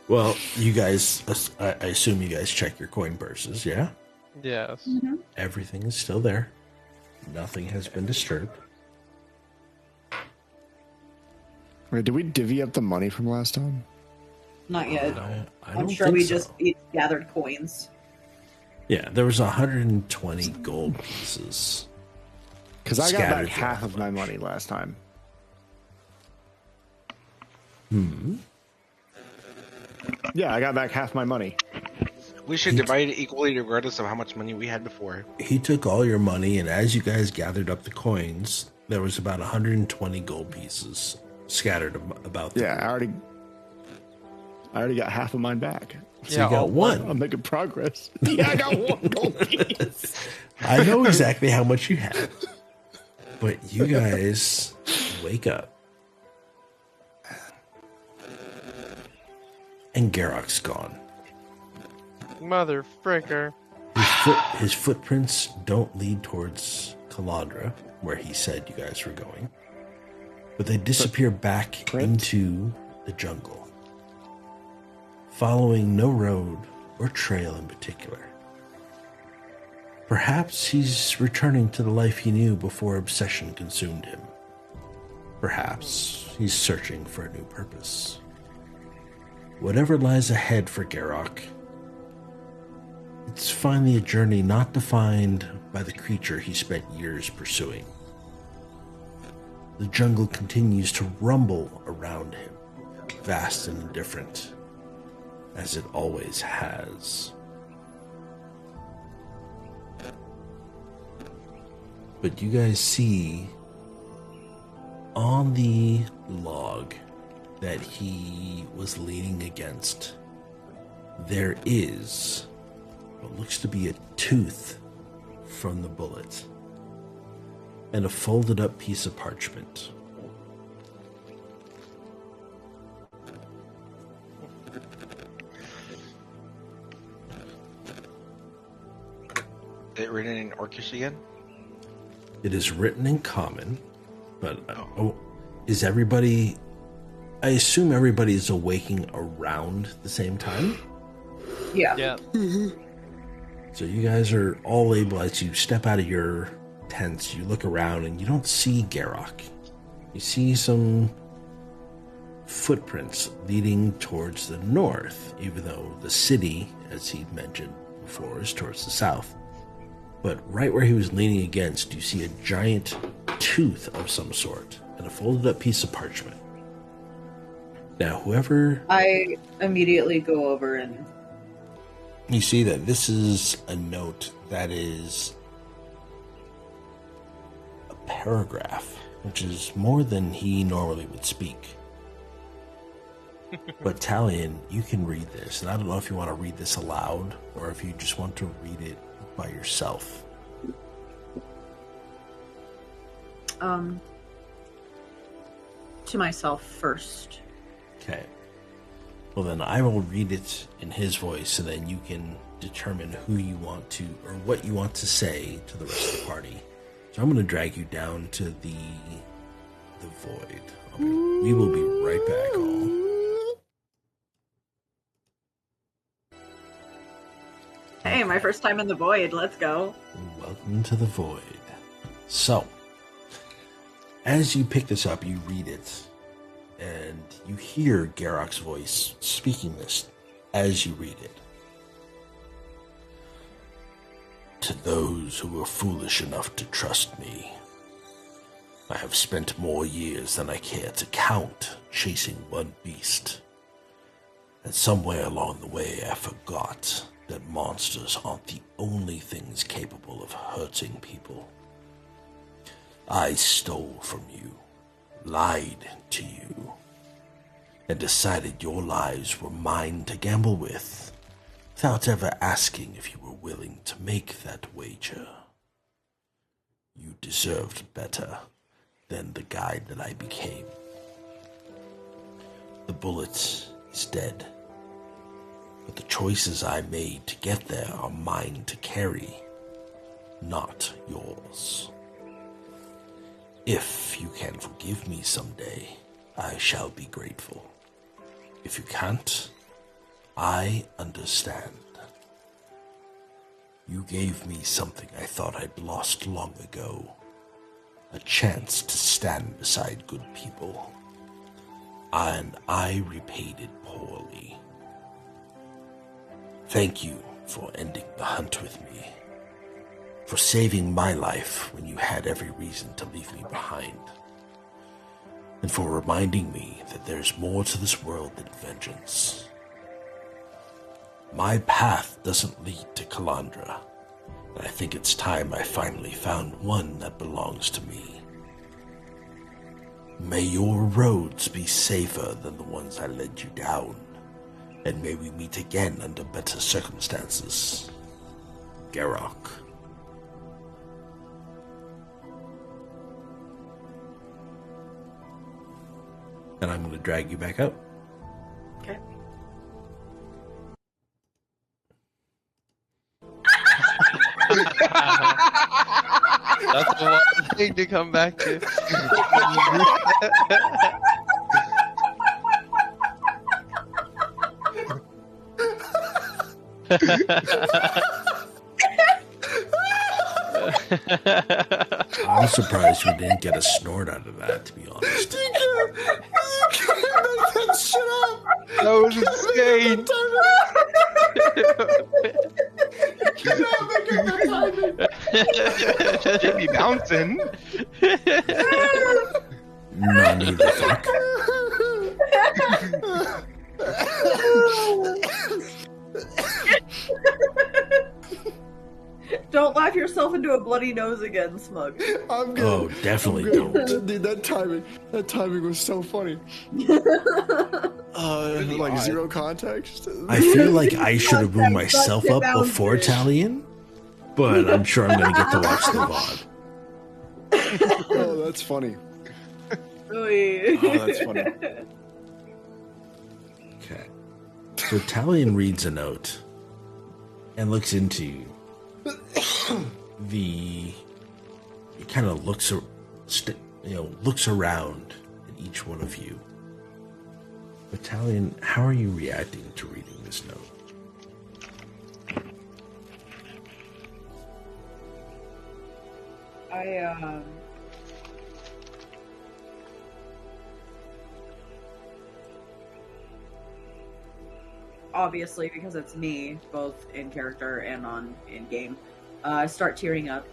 Well, you guys, I assume you guys check your coin purses, yeah? Yes. Everything is still there. Nothing has been disturbed. Wait, did we divvy up the money from last time? Not yet. I I'm don't sure think we so. just each gathered coins. Yeah, there was 120 gold pieces. Because I got Scattered back half throughout of my money last time. Yeah, I got back half my money. We should divide it equally regardless of how much money we had before. He took all your money, and as you guys gathered up the coins, there was about 120 gold pieces scattered about. Yeah, I already got half of mine back. So you got one. I'm making progress. Yeah, I got one gold piece. I know exactly how much you had. But you guys wake up. And Garrock's gone. Mother fricker. His footprints don't lead towards Kalandra, where he said you guys were going. But they disappear back into the jungle, following no road or trail in particular. Perhaps he's returning to the life he knew before obsession consumed him. Perhaps he's searching for a new purpose. Whatever lies ahead for Garrock, it's finally a journey not defined by the creature he spent years pursuing. The jungle continues to rumble around him, vast and indifferent, as it always has. But you guys see on the log that he was leaning against, there is what looks to be a tooth from the bullet and a folded up piece of parchment. Is it written in Orcish again? It is written in common, but is everybody... I assume everybody is awaking around the same time? Yeah. Yeah. So you guys are all able, as you step out of your tents, you look around and you don't see Garrock. You see some footprints leading towards the north, even though the city, as he mentioned, forest towards the south. But right where he was leaning against, you see a giant tooth of some sort and a folded up piece of parchment. Now, whoever... I immediately go over and... You see that this is a note that is a paragraph, which is more than he normally would speak. But Talion, you can read this, and I don't know if you want to read this aloud or if you just want to read it by yourself. To myself first. Okay. Well, then I will read it in his voice, and then you can determine who you want to, or what you want to say to the rest of the party. So I'm going to drag you down to the void. We will be right back, all. Hey, my first time in the void. Let's go. Welcome to the void. So, as you pick this up, you read it, and you hear Garrock's voice speaking this as you read it. To those who were foolish enough to trust me, I have spent more years than I care to count chasing one beast. And somewhere along the way I forgot that monsters aren't the only things capable of hurting people. I stole from you, lied to you, and decided your lives were mine to gamble with, without ever asking if you were willing to make that wager. You deserved better than the guy that I became. The bullet is dead, but the choices I made to get there are mine to carry, not yours. If you can forgive me someday, I shall be grateful. If you can't, I understand. You gave me something I thought I'd lost long ago. A chance to stand beside good people. And I repaid it poorly. Thank you for ending the hunt with me. For saving my life when you had every reason to leave me behind. And for reminding me that there's more to this world than vengeance. My path doesn't lead to Kalandra, and I think it's time I finally found one that belongs to me. May your roads be safer than the ones I led you down, and may we meet again under better circumstances. Garrock. And I'm going to drag you back out. Okay. That's the one thing to come back to. I'm surprised we didn't get a snort out of that, to be honest. You can't make that shit up. That was insane. You cannot make up that timing. Should be bouncing. None of the fuck. Don't laugh yourself into a bloody nose again, Smug. I'm good. Oh, definitely I'm good. don't. Dude, that timing was so funny. Like odd. zero context. I feel like I should have moved myself up before Talion, but I'm sure I'm going to get to watch the VOD. Oh, that's funny. Oy. Oh, that's funny. Okay. So Talion reads a note and looks into it kind of looks around at each one of you. Battalion, how are you reacting to reading this note? obviously, because it's me, both in character and in game, I start tearing up.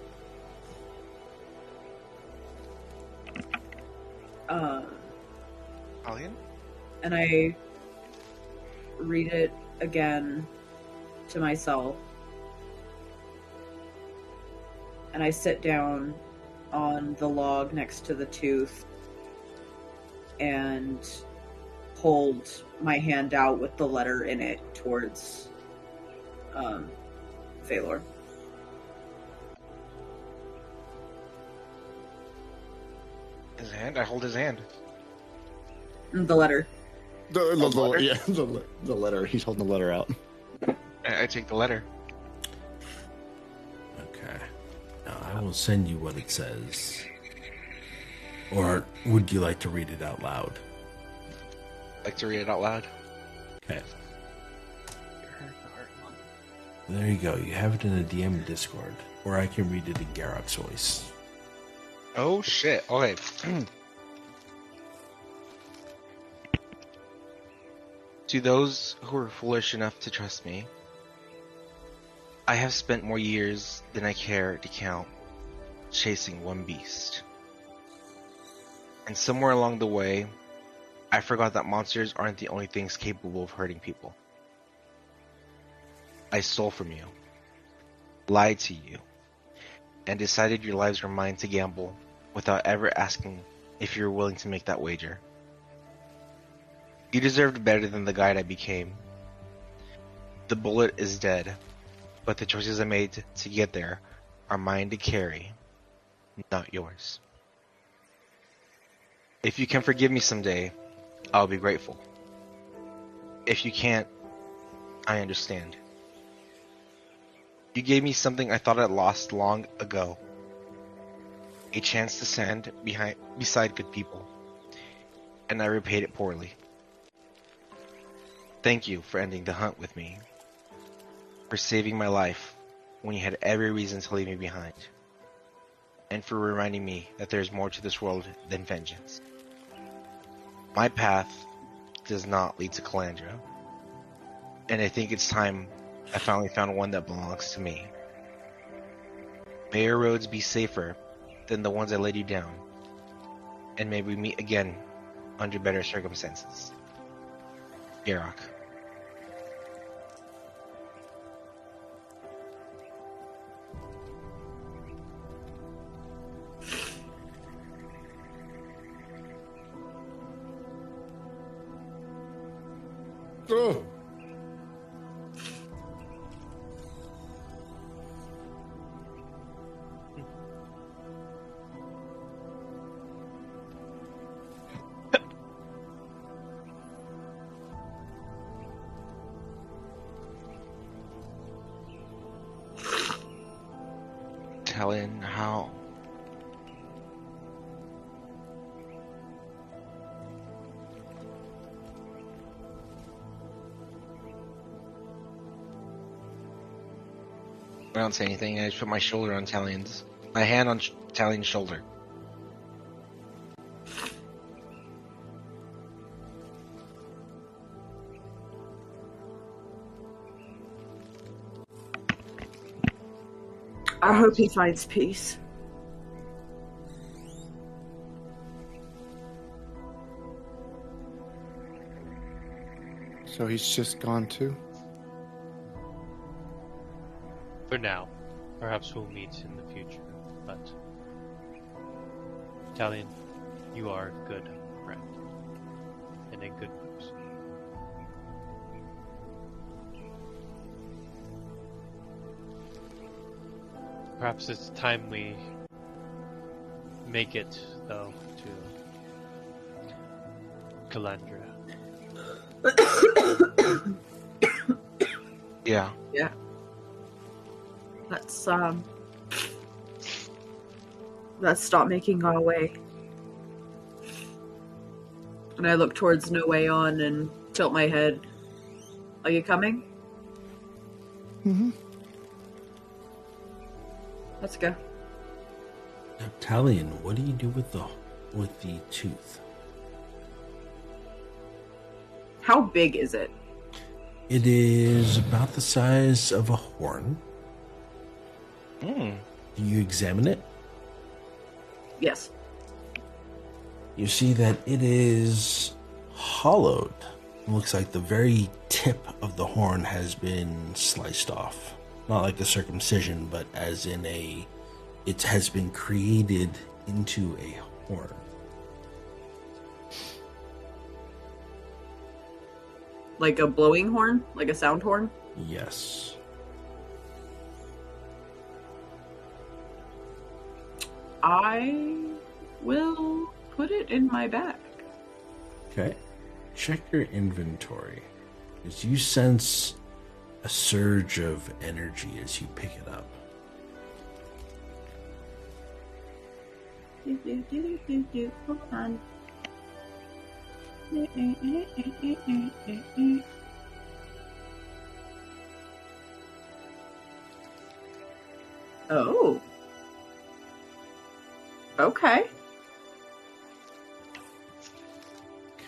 Alien? And I read it again to myself. And I sit down on the log next to the tooth and hold my hand out with the letter in it towards Valor. His hand? I hold his hand. The letter. The letter? Yeah, the letter. He's holding the letter out. I take the letter. Okay. Now I will send you what it says. Or would you like to read it out loud? Like to read it out loud? Okay. There you go. You have it in a DM Discord. Or I can read it in Garrock's voice. Oh shit. Okay. To those who are foolish enough to trust me, I have spent more years than I care to count chasing one beast. And somewhere along the way, I forgot that monsters aren't the only things capable of hurting people. I stole from you, lied to you, and decided your lives were mine to gamble without ever asking if you were willing to make that wager. You deserved better than the guide I became. The bullet is dead, but the choices I made to get there are mine to carry, not yours. If you can forgive me someday, I'll be grateful. If you can't, I understand. You gave me something I thought I'd lost long ago. A chance to stand beside good people. And I repaid it poorly. Thank you for ending the hunt with me. For saving my life when you had every reason to leave me behind. And for reminding me that there is more to this world than vengeance. My path does not lead to Kalandra. And I think it's time I finally found one that belongs to me. May your roads be safer than the ones I led you down. And may we meet again under better circumstances. Garrock. Oh. Telling how I don't say anything. I just put my shoulder on Talion's. My hand on Talion's shoulder. I hope he finds peace. So he's just gone too? For now. Perhaps we'll meet in the future, but... Talion, you are a good friend. And a good person. Perhaps it's time we make it, though, to Kalandra. Yeah. Yeah. Let's stop making our way. And I look towards No Way On and tilt my head. Are you coming? Mm-hmm. Let's go. Now, Talion, what do you do with the tooth? How big is it? It is about the size of a horn. Hmm. Do you examine it? Yes. You see that it is hollowed. It looks like the very tip of the horn has been sliced off. Not like a circumcision, but as in it has been created into a horn. Like a blowing horn? Like a sound horn? Yes. I will put it in my bag. Okay. Check your inventory. As you sense a surge of energy as you pick it up. Hold on. Oh. Okay.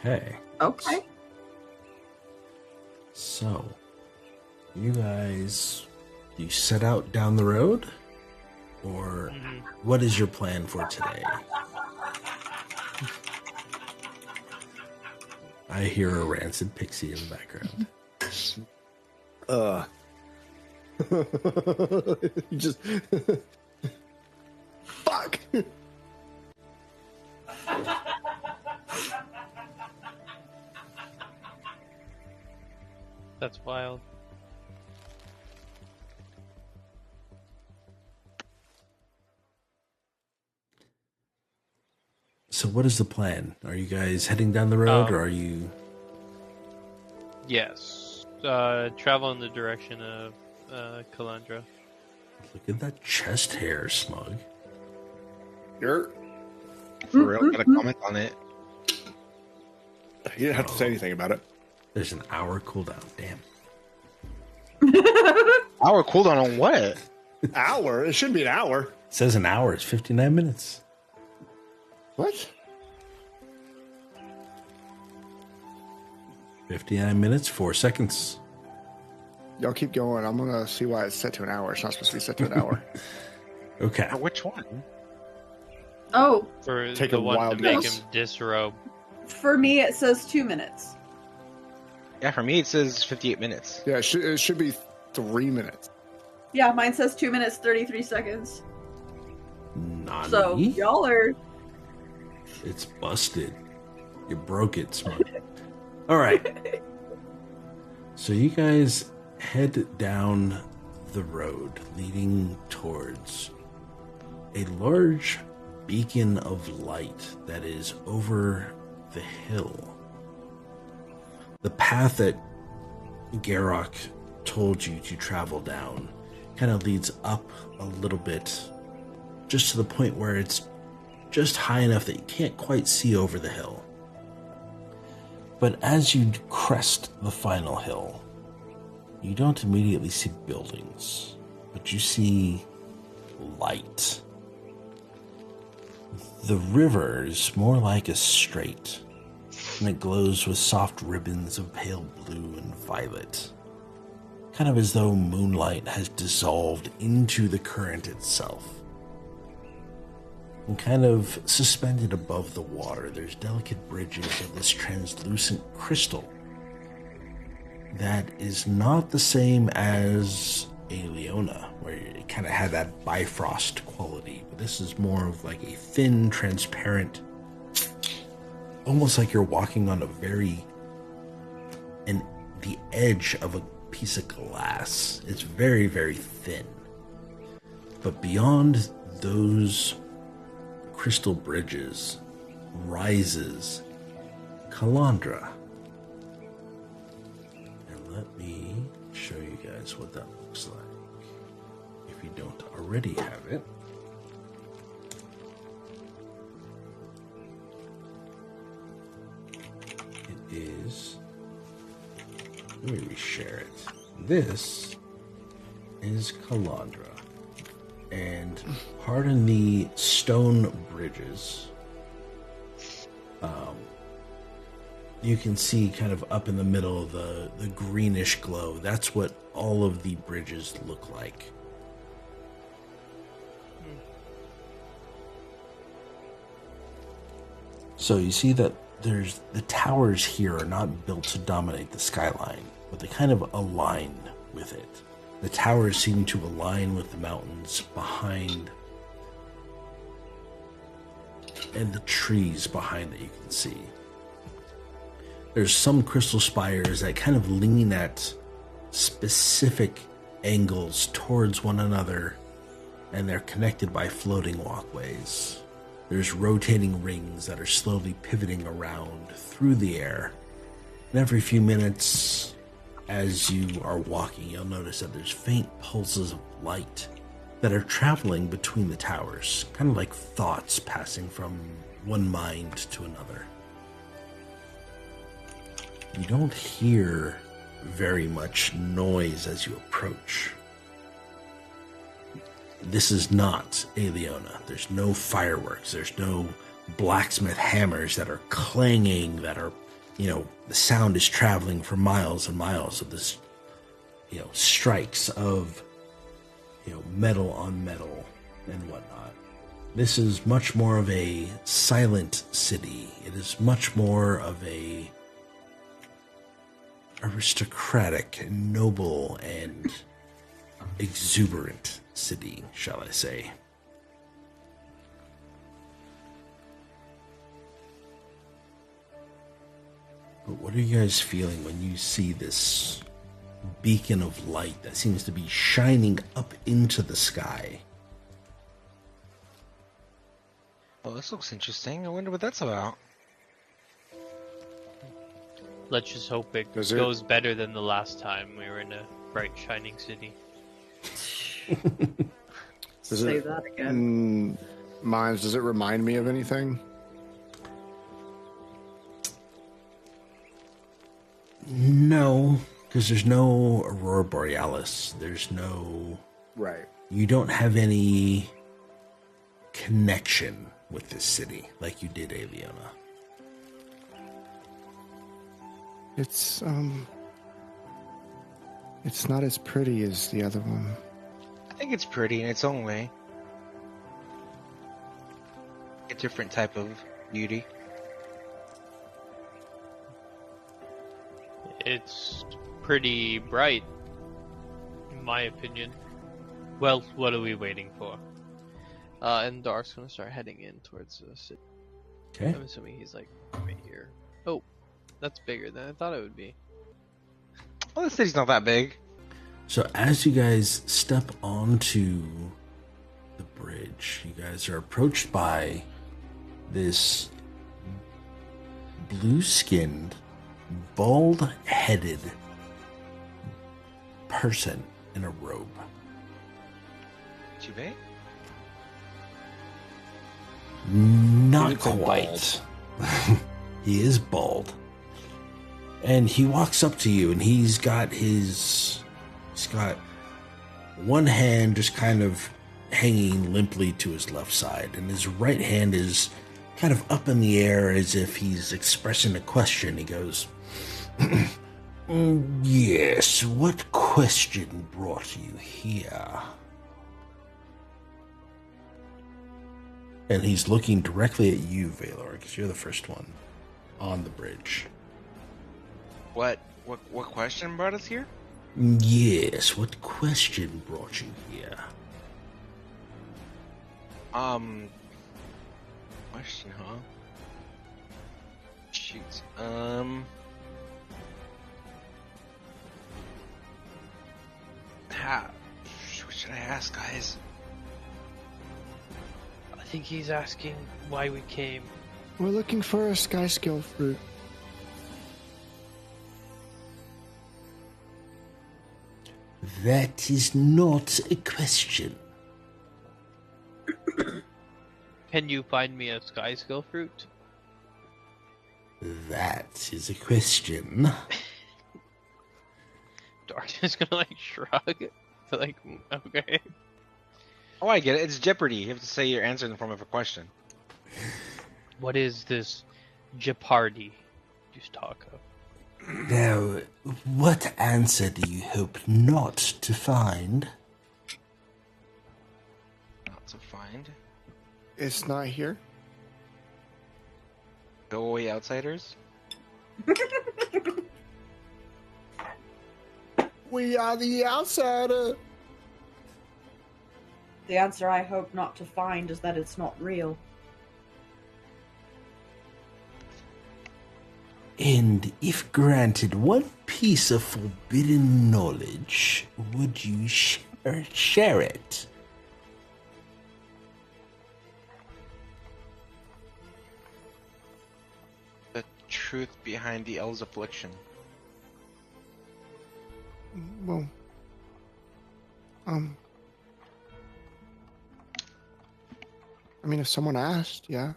Okay. Okay. So, you guys, you set out down the road? Or what is your plan for today? I hear a rancid pixie in the background. You just fuck. That's wild. So what is the plan? Are you guys heading down the road or are you... Yes. Travel in the direction of Kalandra. Look at that chest hair, Smug. You're... For real, got a comment on it. You didn't have to say anything about it. There's an hour cooldown. Damn. Hour cooldown on what? Hour? It should be an hour. It says an hour. It's 59 minutes. What? 59 minutes, 4 seconds. Y'all keep going. I'm gonna see why it's set to an hour. It's not supposed to be set to an hour. Okay. Which one? Oh, For Take the a one wild to make guess. him disrobe. for me it says 2 minutes. Yeah, for me it says 58 minutes. Yeah, it should be 3 minutes. Yeah, mine says 2 minutes 33 seconds. Nani? So y'all are. It's busted. You broke it, Smug. All right. So you guys head down the road leading towards a large beacon of light that is over the hill. The path that Garrock told you to travel down kind of leads up a little bit, just to the point where it's just high enough that you can't quite see over the hill. But as you crest the final hill, you don't immediately see buildings, but you see light. The river is more like a strait, and it glows with soft ribbons of pale blue and violet, kind of as though moonlight has dissolved into the current itself. And kind of suspended above the water, there's delicate bridges of this translucent crystal that is not the same as a Leona, where it kind of had that bifrost quality, but this is more of like a thin, transparent, almost like you're walking on the edge of a piece of glass. It's very, very thin. But beyond those crystal bridges rises Kalandra. And let me show you guys what that looks like, if you don't already have it. It is... Let me reshare it. This is Kalandra. And pardon the stone bridges. you can see kind of up in the middle the greenish glow. That's what all of the bridges look like. So you see that there's the towers here are not built to dominate the skyline, but they kind of align with it. The towers seem to align with the mountains behind and the trees behind that you can see. There's some crystal spires that kind of lean at specific angles towards one another, and they're connected by floating walkways. There's rotating rings that are slowly pivoting around through the air. And every few minutes, as you are walking, you'll notice that there's faint pulses of light that are traveling between the towers, kind of like thoughts passing from one mind to another. You don't hear very much noise as you approach. This is not Aliona. There's no fireworks. There's no blacksmith hammers that are clanging, that are, the sound is traveling for miles and miles of this, strikes of, metal on metal and whatnot. This is much more of a silent city. It is much more of a aristocratic, noble, and exuberant city, shall I say. But what are you guys feeling when you see this beacon of light that seems to be shining up into the sky? Well, this looks interesting. I wonder what that's about. Let's just hope it goes better than the last time we were in a bright, shining city. Say that again. Mindz, does it remind me of anything? No, because there's no Aurora Borealis. There's no... Right. You don't have any connection with this city like you did Aliona. It's not as pretty as the other one. I think it's pretty in its own way. A different type of beauty. It's pretty bright, in my opinion. Well, what are we waiting for? And Dark's gonna start heading in towards the city. Okay. I'm assuming he's like right here. Oh, that's bigger than I thought it would be. Well, the city's not that big. So as you guys step onto the bridge, you guys are approached by this blue-skinned, bald-headed person in a robe. Juve? Not quite. He is bald. And he walks up to you, and he's got one hand just kind of hanging limply to his left side, and his right hand is kind of up in the air as if he's expressing a question. He goes, "Yes, what question brought you here?" And he's looking directly at you, Valor, because you're the first one on the bridge. What question brought us here? Yes, what question brought you here? Question, huh? Shoot. What should I ask, guys? I think he's asking why we came. We're looking for a Skyscale fruit. That is not a question. Can you find me a Skyscale fruit? That is a question. Dark's just gonna shrug. But okay. Oh, I get it. It's Jeopardy. You have to say your answer in the form of a question. What is this Jeopardy? you talk of? Now, what answer do you hope not to find? Not to find. It's not here. Go away, outsiders. We are the outsider. The answer I hope not to find is that it's not real. And if granted one piece of forbidden knowledge, would you share it? The truth behind the El's affliction. Well, I mean, if someone asked, yeah.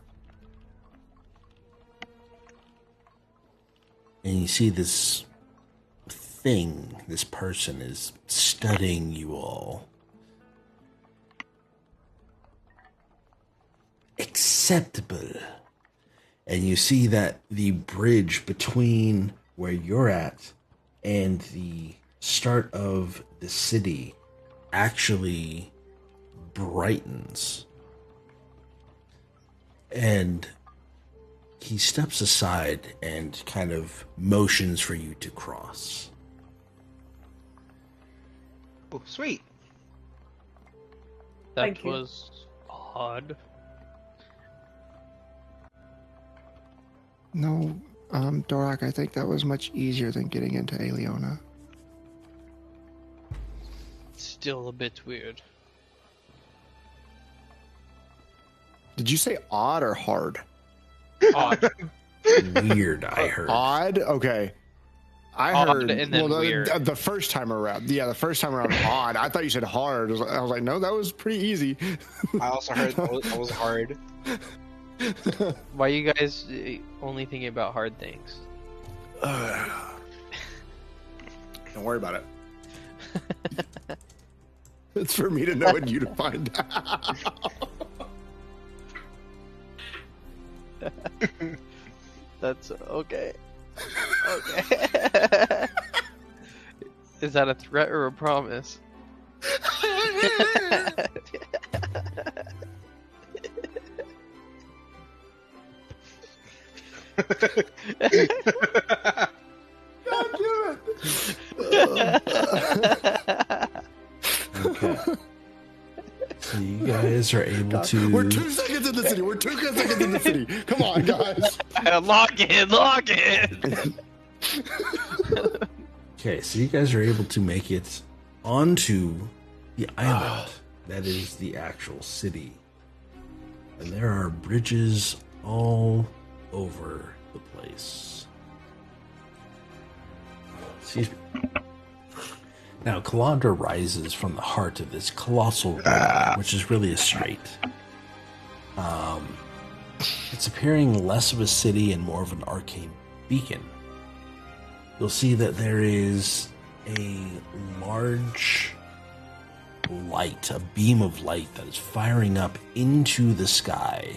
And you see this thing, this person is studying you all. Acceptable. And you see that the bridge between where you're at and the start of the city actually brightens. And he steps aside and kind of motions for you to cross. Oh, sweet. That Thank you. was odd. No, Dorak, I think that was much easier than getting into Aliona. Still a bit weird. Did you say odd or hard? Odd. Weird, I heard. Odd? Okay. I Odd heard and then weird. The first time around. Yeah, the first time around, odd. I thought you said hard. I was like, no, that was pretty easy. I also heard that was hard. Why are you guys only thinking about hard things? Don't worry about it. It's for me to know and you to find out. That's okay. Okay. Is that a threat or a promise? God damn Okay. So you guys are able to... We're 2 seconds in the city. We're 2 seconds in the city. Come on, guys. Lock it! Lock it! Okay, so you guys are able to make it onto the island that is the actual city. And there are bridges all over the place. Excuse me. Now, Kalandra rises from the heart of this colossal river, which is really a strait. It's appearing less of a city and more of an arcane beacon. You'll see that there is a large light, a beam of light that is firing up into the sky.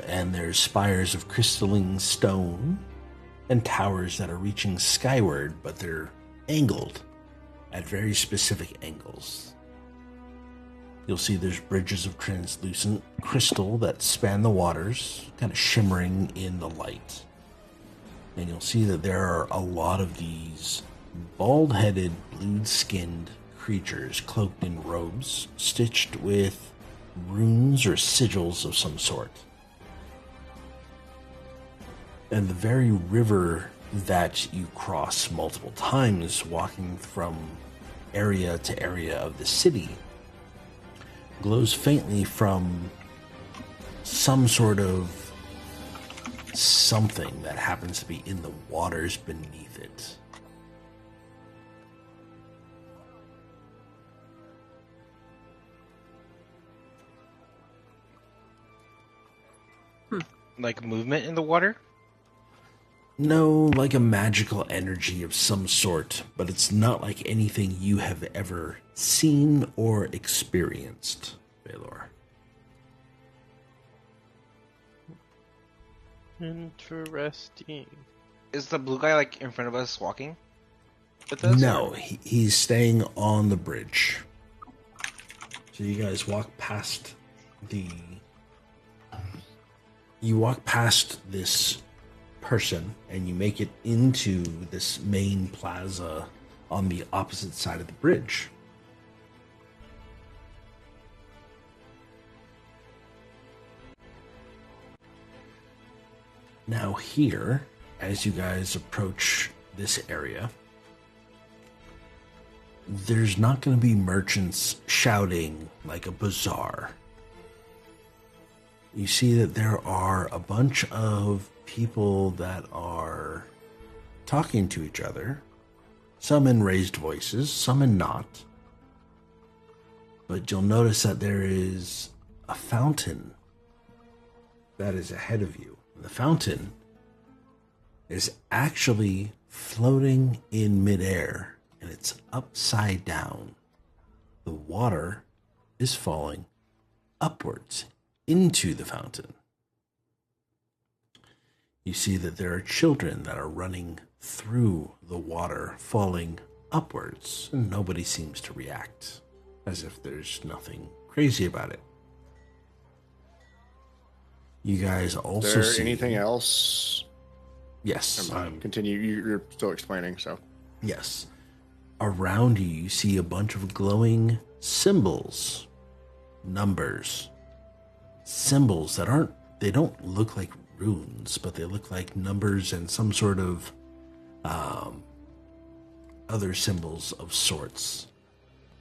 And there's spires of crystalline stone and towers that are reaching skyward, but they're angled at very specific angles. You'll see there's bridges of translucent crystal that span the waters, kind of shimmering in the light. And you'll see that there are a lot of these bald-headed, blue-skinned creatures cloaked in robes, stitched with runes or sigils of some sort. And the very river that you cross multiple times, walking from area to area of the city, glows faintly from some sort of something that happens to be in the waters beneath it. Like movement in the water? No, like a magical energy of some sort, but it's not like anything you have ever seen or experienced, Valor. Interesting. Is the blue guy like in front of us walking with us? No, or- he's staying on the bridge. So you guys walk past the... You walk past this person and you make it into this main plaza on the opposite side of the bridge. Now here, as you guys approach this area, there's not going to be merchants shouting like a bazaar. You see that there are a bunch of people that are talking to each other, some in raised voices, some in not. But you'll notice that there is a fountain that is ahead of you. The fountain is actually floating in midair, and it's upside down. The water is falling upwards into the fountain. You see that there are children that are running through the water, falling upwards, and nobody seems to react, as if there's nothing crazy about it. You guys also Is there see... anything else? Yes. Continue. You're still explaining, so. Yes. Around you, you see a bunch of glowing symbols, numbers, symbols that aren't... They don't look like runes, but they look like numbers and some sort of other symbols of sorts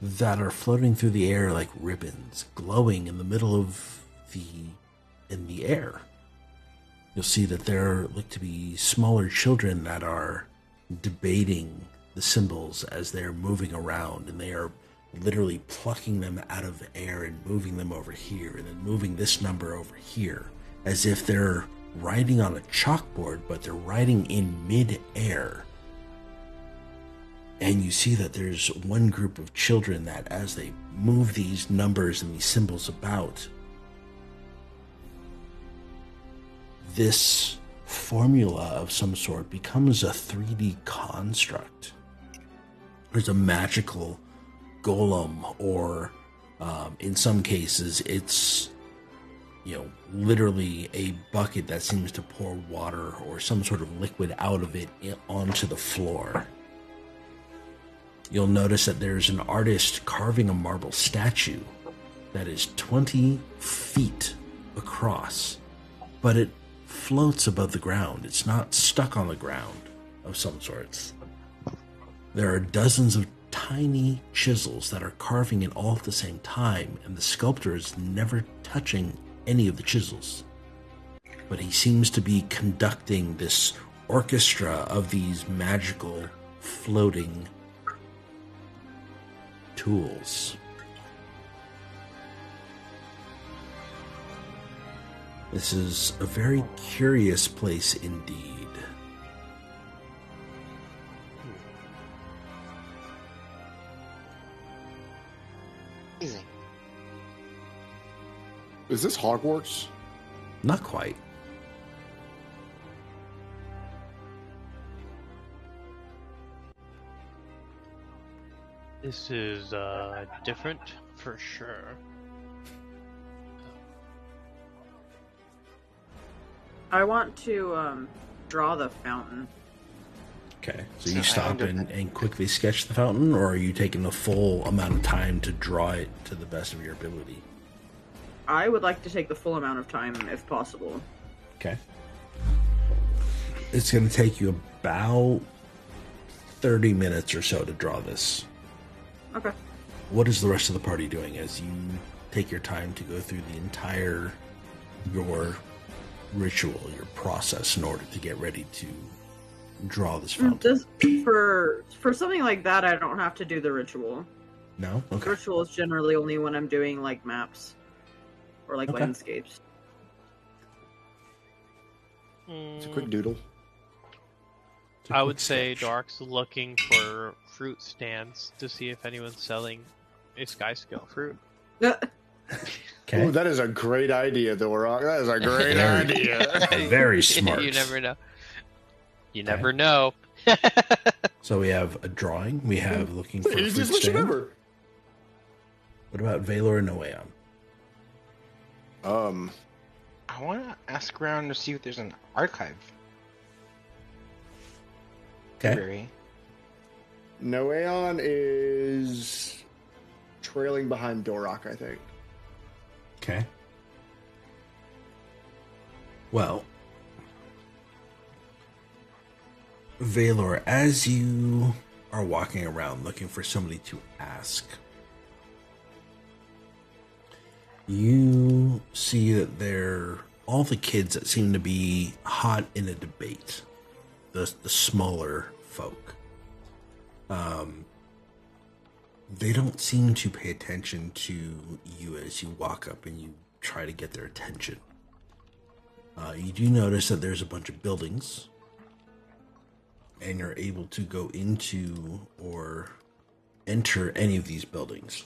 that are floating through the air like ribbons, glowing in the middle of in the air. You'll see that there look to be smaller children that are debating the symbols as they're moving around, and they are literally plucking them out of the air and moving them over here, and then moving this number over here, as if they're writing on a chalkboard, but they're writing in mid-air. And you see that there's one group of children that, as they move these numbers and these symbols about, this formula of some sort becomes a 3D construct. There's a magical golem, or in some cases it's, literally a bucket that seems to pour water or some sort of liquid out of it onto the floor. You'll notice that there's an artist carving a marble statue that is 20 feet across, but it floats above the ground. It's not stuck on the ground of some sorts. There are dozens of tiny chisels that are carving it all at the same time, and the sculptor is never touching any of the chisels. But he seems to be conducting this orchestra of these magical floating tools. This is a very curious place indeed. Amazing. Is this Hogwarts? Not quite. This is different for sure. I want to draw the fountain. Okay, so you stop and quickly sketch the fountain, or are you taking the full amount of time to draw it to the best of your ability? I would like to take the full amount of time, if possible. Okay. It's going to take you about 30 minutes or so to draw this. Okay. What is the rest of the party doing as you take your time to go through the entire, your ritual, your process in order to get ready to draw this fountain? For something like that, I don't have to do the ritual. No? Okay. The ritual is generally only when I'm doing, like, maps. Or, like, Okay. landscapes. It's a quick doodle. I would say Dark's looking for fruit stands to see if anyone's selling a Skyscale fruit. Okay. Okay. Oh, that is a great idea, though, Rock. That is a great idea. Very smart. You never know. You never know. So we have a drawing. We have looking for a fruit Easiest mission stand. ever. What about Valor and Noeon? I want to ask around to see if there's an archive. Okay. Library. Noeon is trailing behind Dorok, I think. Okay. Well, Valor, as you are walking around looking for somebody to ask, you see that all the kids that seem to be hot in a debate, the smaller folk, they don't seem to pay attention to you as you walk up and you try to get their attention. You do notice that there's a bunch of buildings, and you're able to go into or enter any of these buildings.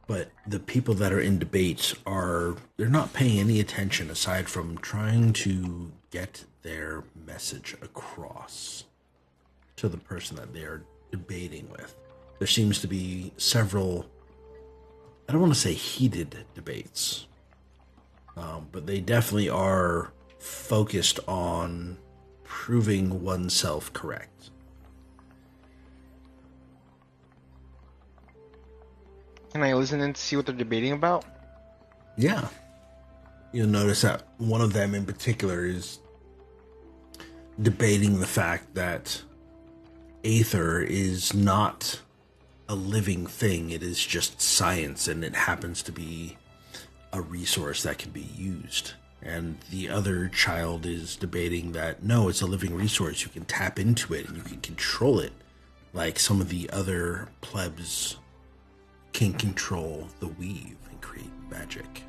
But the people that are in debate they're not paying any attention aside from trying to get their message across to the person that they are debating with. There seems to be several, I don't want to say heated debates, but they definitely are focused on proving oneself correct. Can I listen in to see what they're debating about? Yeah. You'll notice that one of them in particular is debating the fact that Aether is not a living thing. It is just science, and it happens to be a resource that can be used. And the other child is debating that, no, it's a living resource. You can tap into it and you can control it, like some of the other plebs can control the weave and create magic.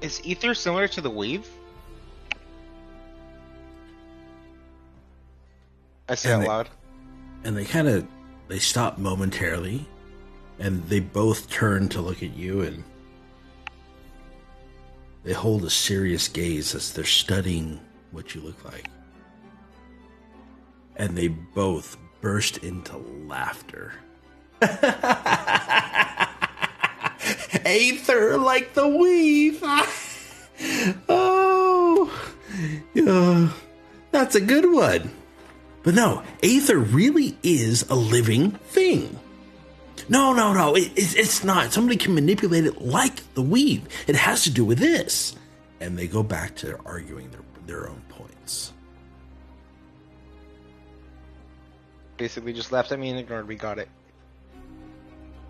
Is ether similar to the wave? I say out loud. And they stop momentarily, and they both turn to look at you, and they hold a serious gaze as they're studying what you look like. And they both burst into laughter. Aether like the weave. Oh, yeah, that's a good one. But no, Aether really is a living thing. No, it's not. Somebody can manipulate it like the weave. It has to do with this. And they go back to arguing their own points. Basically just laughed at me and ignored me. Got it.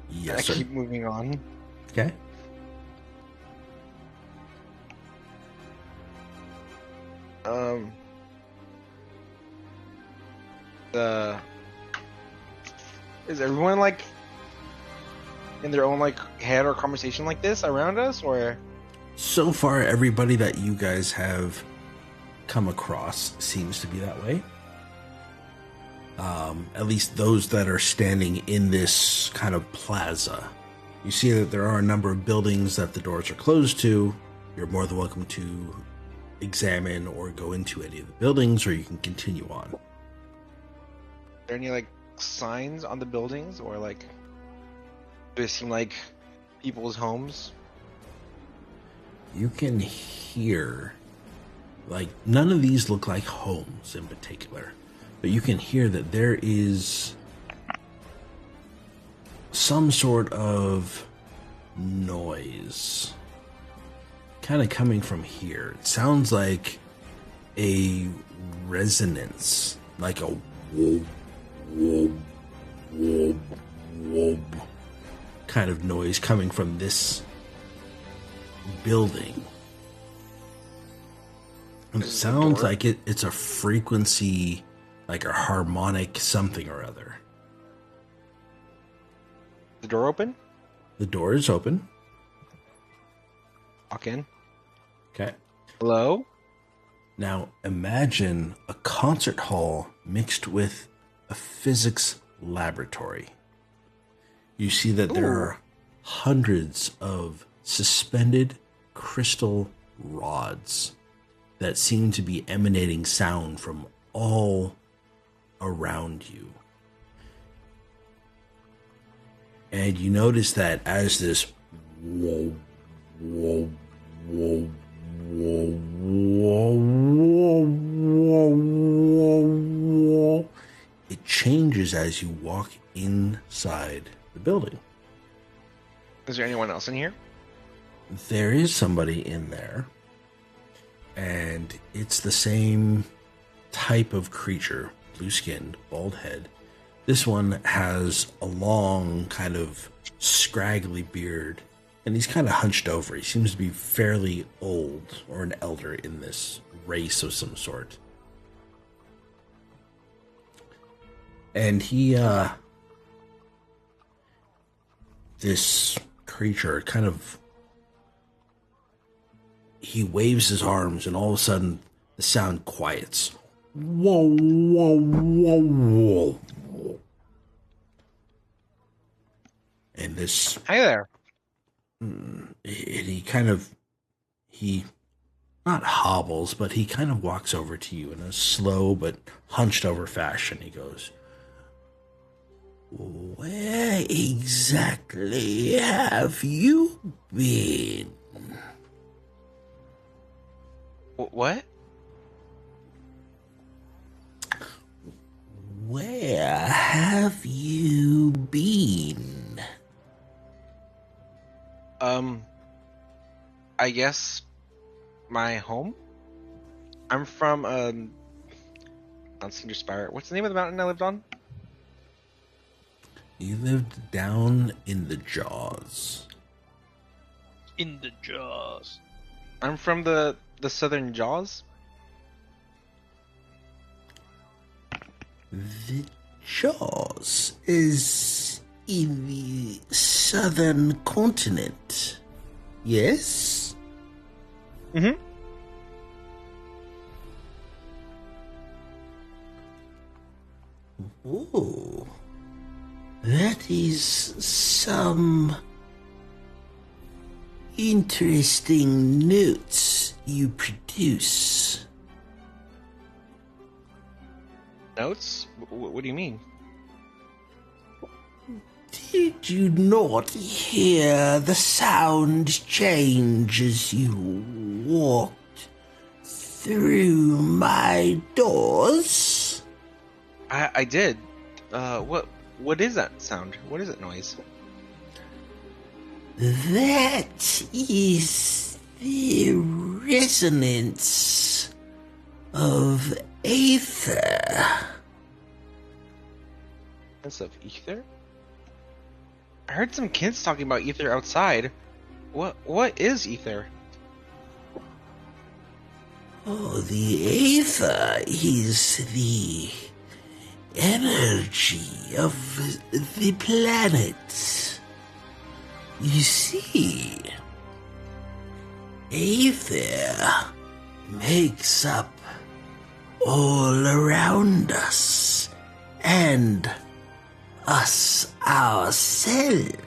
Yes, I sir. keep moving on. Okay. Is everyone like in their own like head or conversation like this around us, or? So far, everybody that you guys have come across seems to be that way. At least those that are standing in this kind of plaza. You see that there are a number of buildings that the doors are closed to. You're more than welcome to examine or go into any of the buildings, or you can continue on. Are there any like signs on the buildings, or like do they seem like people's homes? You can hear, like, none of these look like homes in particular, but you can hear that there is some sort of noise kind of coming from here. It sounds like a resonance, like a whoop, whoop, whoop, whoop kind of noise coming from this building. And it sounds like it's a frequency, like a harmonic something or other. The door open? The door is open. Walk in. Okay. Hello? Now imagine a concert hall mixed with a physics laboratory. You see that there are hundreds of suspended crystal rods that seem to be emanating sound from all around you. And you notice that as this whoa, whoa, whoa, whoa, whoa, whoa, whoa, whoa, whoa, it changes as you walk inside the building. Is there anyone else in here? There is somebody in there, and it's the same type of creature, blue-skinned, bald head. This one has a long, kind of scraggly beard, and he's kind of hunched over. He seems to be fairly old, or an elder in this race of some sort. And he, this creature kind of, he waves his arms, and all of a sudden the sound quiets. Whoa, whoa, whoa, whoa. And this... Hi there. And he kind of... He not hobbles, but he kind of walks over to you in a slow but hunched over fashion. He goes, "Where exactly have you been?" What? Where have you been? I guess my home? I'm from, on Cinder Spire. What's the name of the mountain I lived on? You lived down in the Jaws. In the jaws. I'm from the Southern Jaws. The Jaws is in the southern continent. Yes? Mm-hmm. Oh, that is some interesting notes you produce. Notes? What do you mean? Did you not hear the sound change as you walked through my doors? I did. What is that sound? What is that noise? That is the resonance of aether. Sense of ether? I heard some kids talking about ether outside. What is ether? Oh, the aether is the energy of the planet. You see, aether makes up all around us and us ourselves.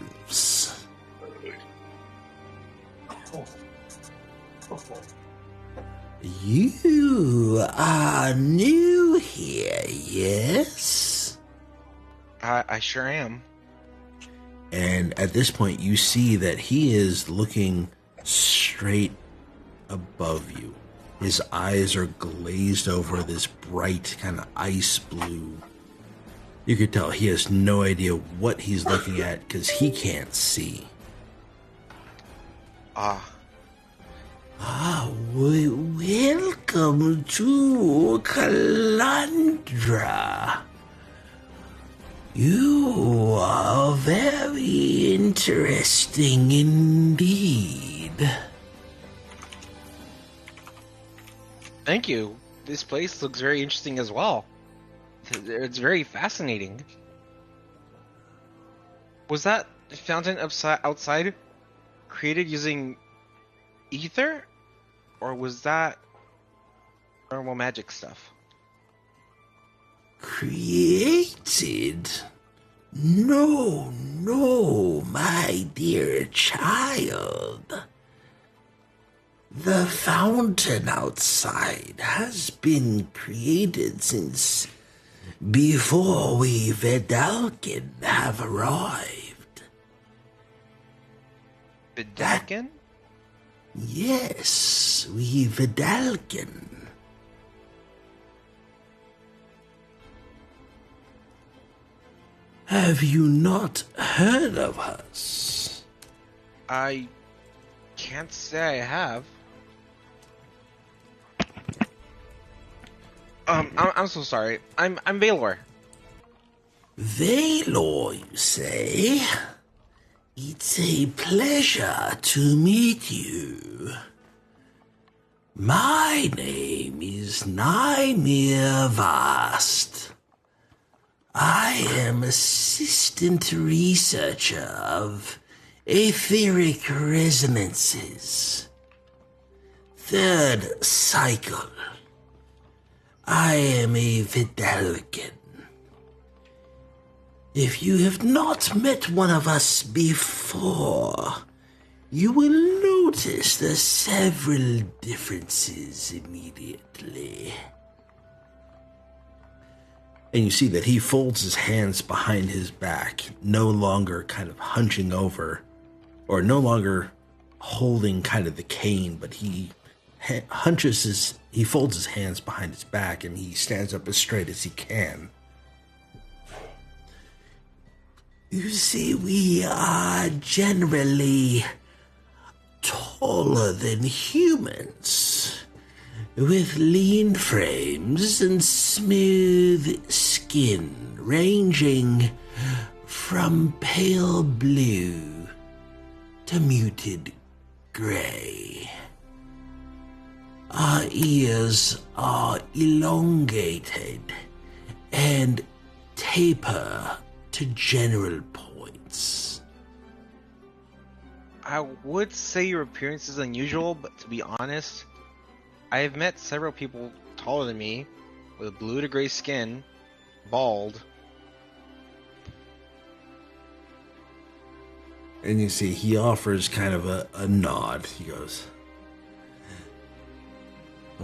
You are new here, yes? I sure am. And at this point, you see that he is looking straight above you. His eyes are glazed over this bright kind of ice blue. You could tell he has no idea what he's looking at because he can't see. Welcome to Kalandra. You are very interesting indeed. Thank you. This place looks very interesting as well. It's very fascinating. Was that fountain outside created using ether? Or was that normal magic stuff? Created? No, no, my dear child. The fountain outside has been created since before we Vedalken have arrived. Vidalkin? Yes, we Vidalken. Have you not heard of us? I can't say I have. I'm so sorry. I'm Valor. Valor, you say? It's a pleasure to meet you. My name is Nymir Vast. I am assistant researcher of etheric resonances. Third cycle. I am a Vidalkin. If you have not met one of us before, you will notice the several differences immediately. And you see that he folds his hands behind his back, no longer kind of hunching over, or no longer holding kind of the cane, but he folds his hands behind his back and he stands up as straight as he can. You see, we are generally taller than humans, with lean frames and smooth skin ranging from pale blue to muted gray. Our ears are elongated and taper to general points. I would say your appearance is unusual, but to be honest, I have met several people taller than me, with blue to gray skin, bald. And you see, he offers kind of a nod. He goes,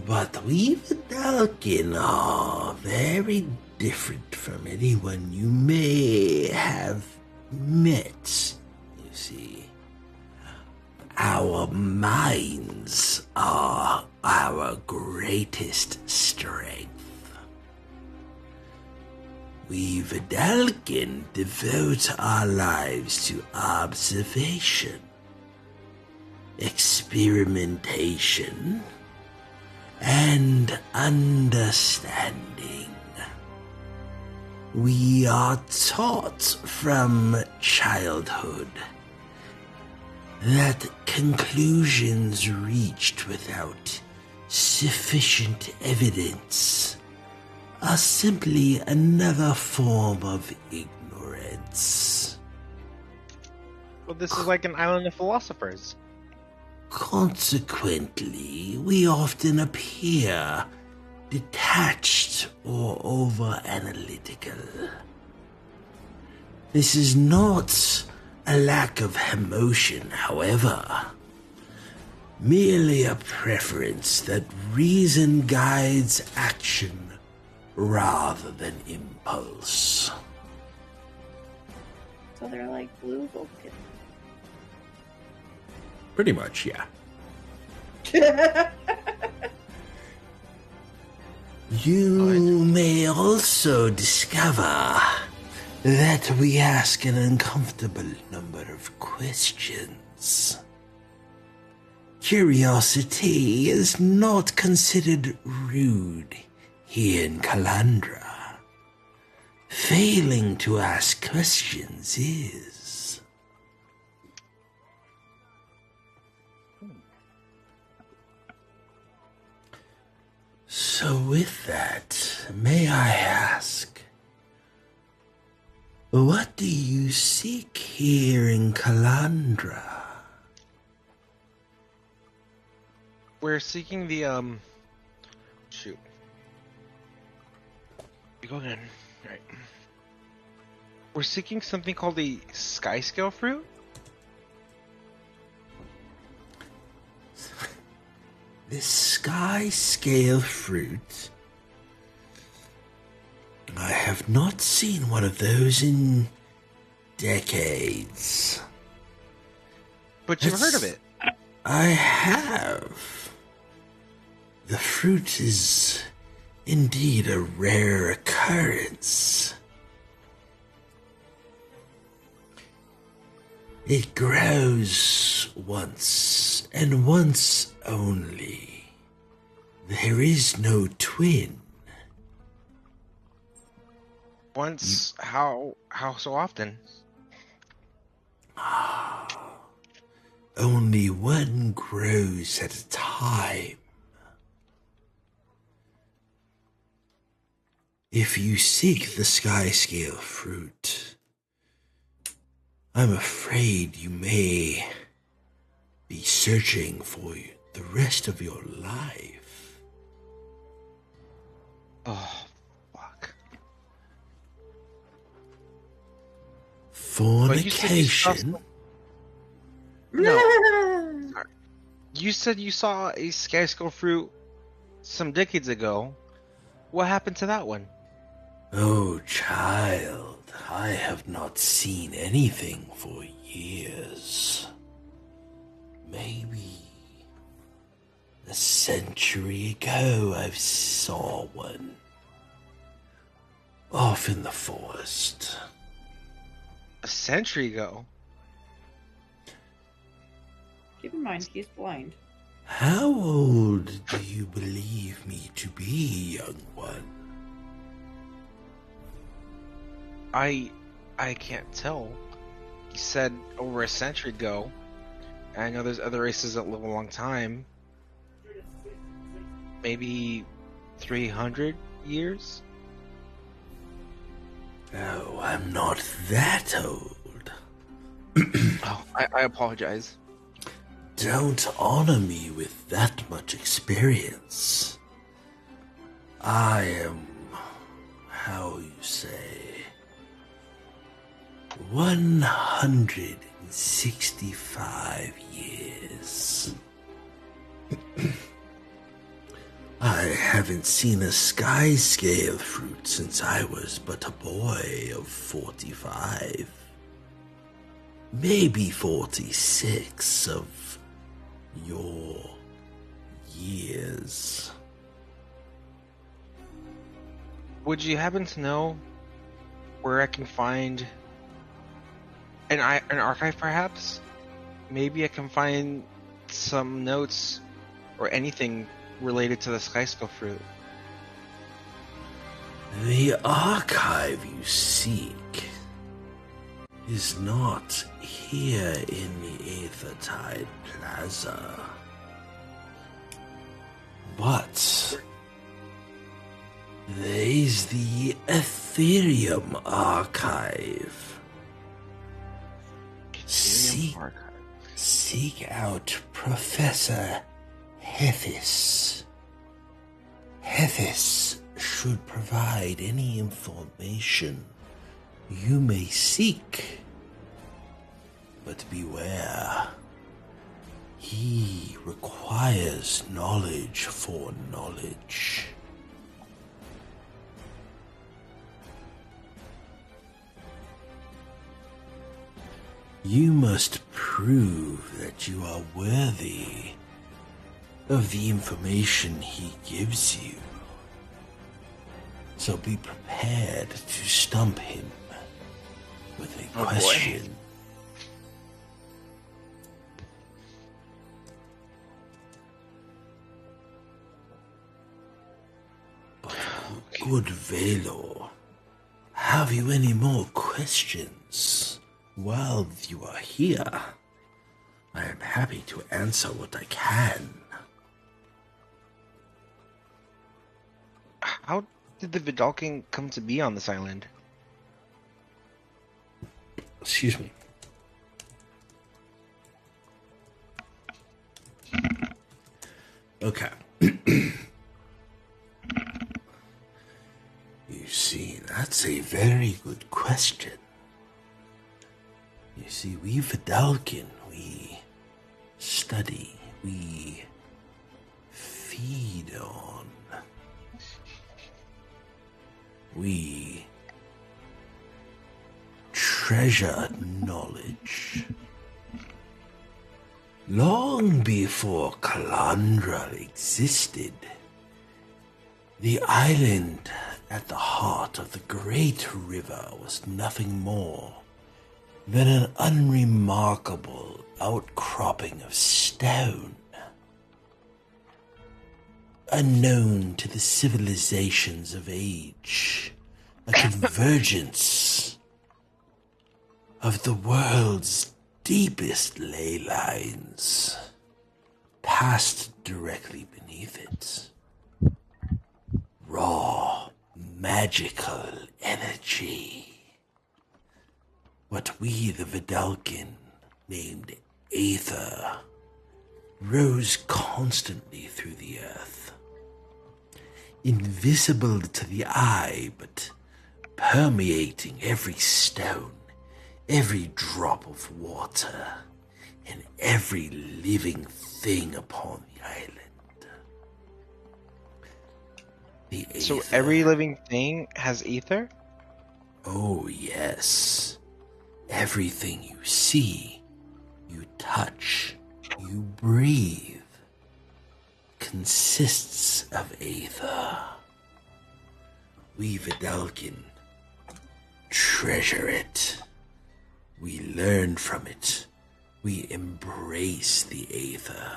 but we Vidalkin are very different from anyone you may have met, you see. Our minds are our greatest strength. We Vidalkin devote our lives to observation, experimentation, and understanding. We are taught from childhood that conclusions reached without sufficient evidence are simply another form of ignorance. Well, this is like an island of philosophers. Consequently, we often appear detached or over-analytical. This is not a lack of emotion, however, merely a preference that reason guides action rather than impulse. So they're like blue Vulcan. Pretty much, yeah. You may also discover that we ask an uncomfortable number of questions. Curiosity is not considered rude here in Kalandra. Failing to ask questions is. So with that, may I ask, what do you seek here in Kalandra? We're seeking the, shoot. You go again. Right. We're seeking something called a Skyscale fruit? This Skyscale fruit. I have not seen one of those in decades. But you've heard of it. I have. The fruit is indeed a rare occurrence. It grows once, and once only. There is no twin. Once, how so often? Only one grows at a time. If you seek the Skyscale fruit, I'm afraid you may be searching for the rest of your life. Oh, fuck. Fornication? No. Sorry. You said you saw a Skyscale fruit some decades ago. What happened to that one? Oh, child, I have not seen anything for years. Maybe a century ago I saw one. Off in the forest. A century ago? Keep in mind, he's blind. How old do you believe me to be, young one? I can't tell. You said over a century ago. And I know there's other races that live a long time. Maybe 300 years? Oh, I'm not that old. Oh, I apologize. Don't honor me with that much experience. I am, how you say, 165 years. I haven't seen a Skyscale fruit since I was but a boy of 45. Maybe 46 of your years. Would you happen to know where I can find an archive, perhaps? Maybe I can find some notes or anything related to the Skyscale fruit. The archive you seek is not here in the Aethertide Plaza, but there is the Ethereum Archive. Seek out Professor Hethys. Hethys should provide any information you may seek. But beware, he requires knowledge for knowledge. You must prove that you are worthy of the information he gives you. So be prepared to stump him with a question. But good Valor, have you any more questions? While you are here, I am happy to answer what I can. How did the Vidalking come to be on this island? Excuse me. Okay. You see, that's a very good question. You see, we Vidalcan, we study, we feed on. We treasure knowledge. Long before Kalandra existed, the island at the heart of the great river was nothing more than an unremarkable outcropping of stone, unknown to the civilizations of age, a convergence of the world's deepest ley lines passed directly beneath it. Raw, magical energy. What we, the Vidalcan, named Aether, rose constantly through the earth. Invisible to the eye, but permeating every stone, every drop of water, and every living thing upon the island. The Aether. So every living thing has ether? Oh, yes. Everything you see, you touch, you breathe, consists of Aether. We Vidalcan treasure it. We learn from it. We embrace the Aether.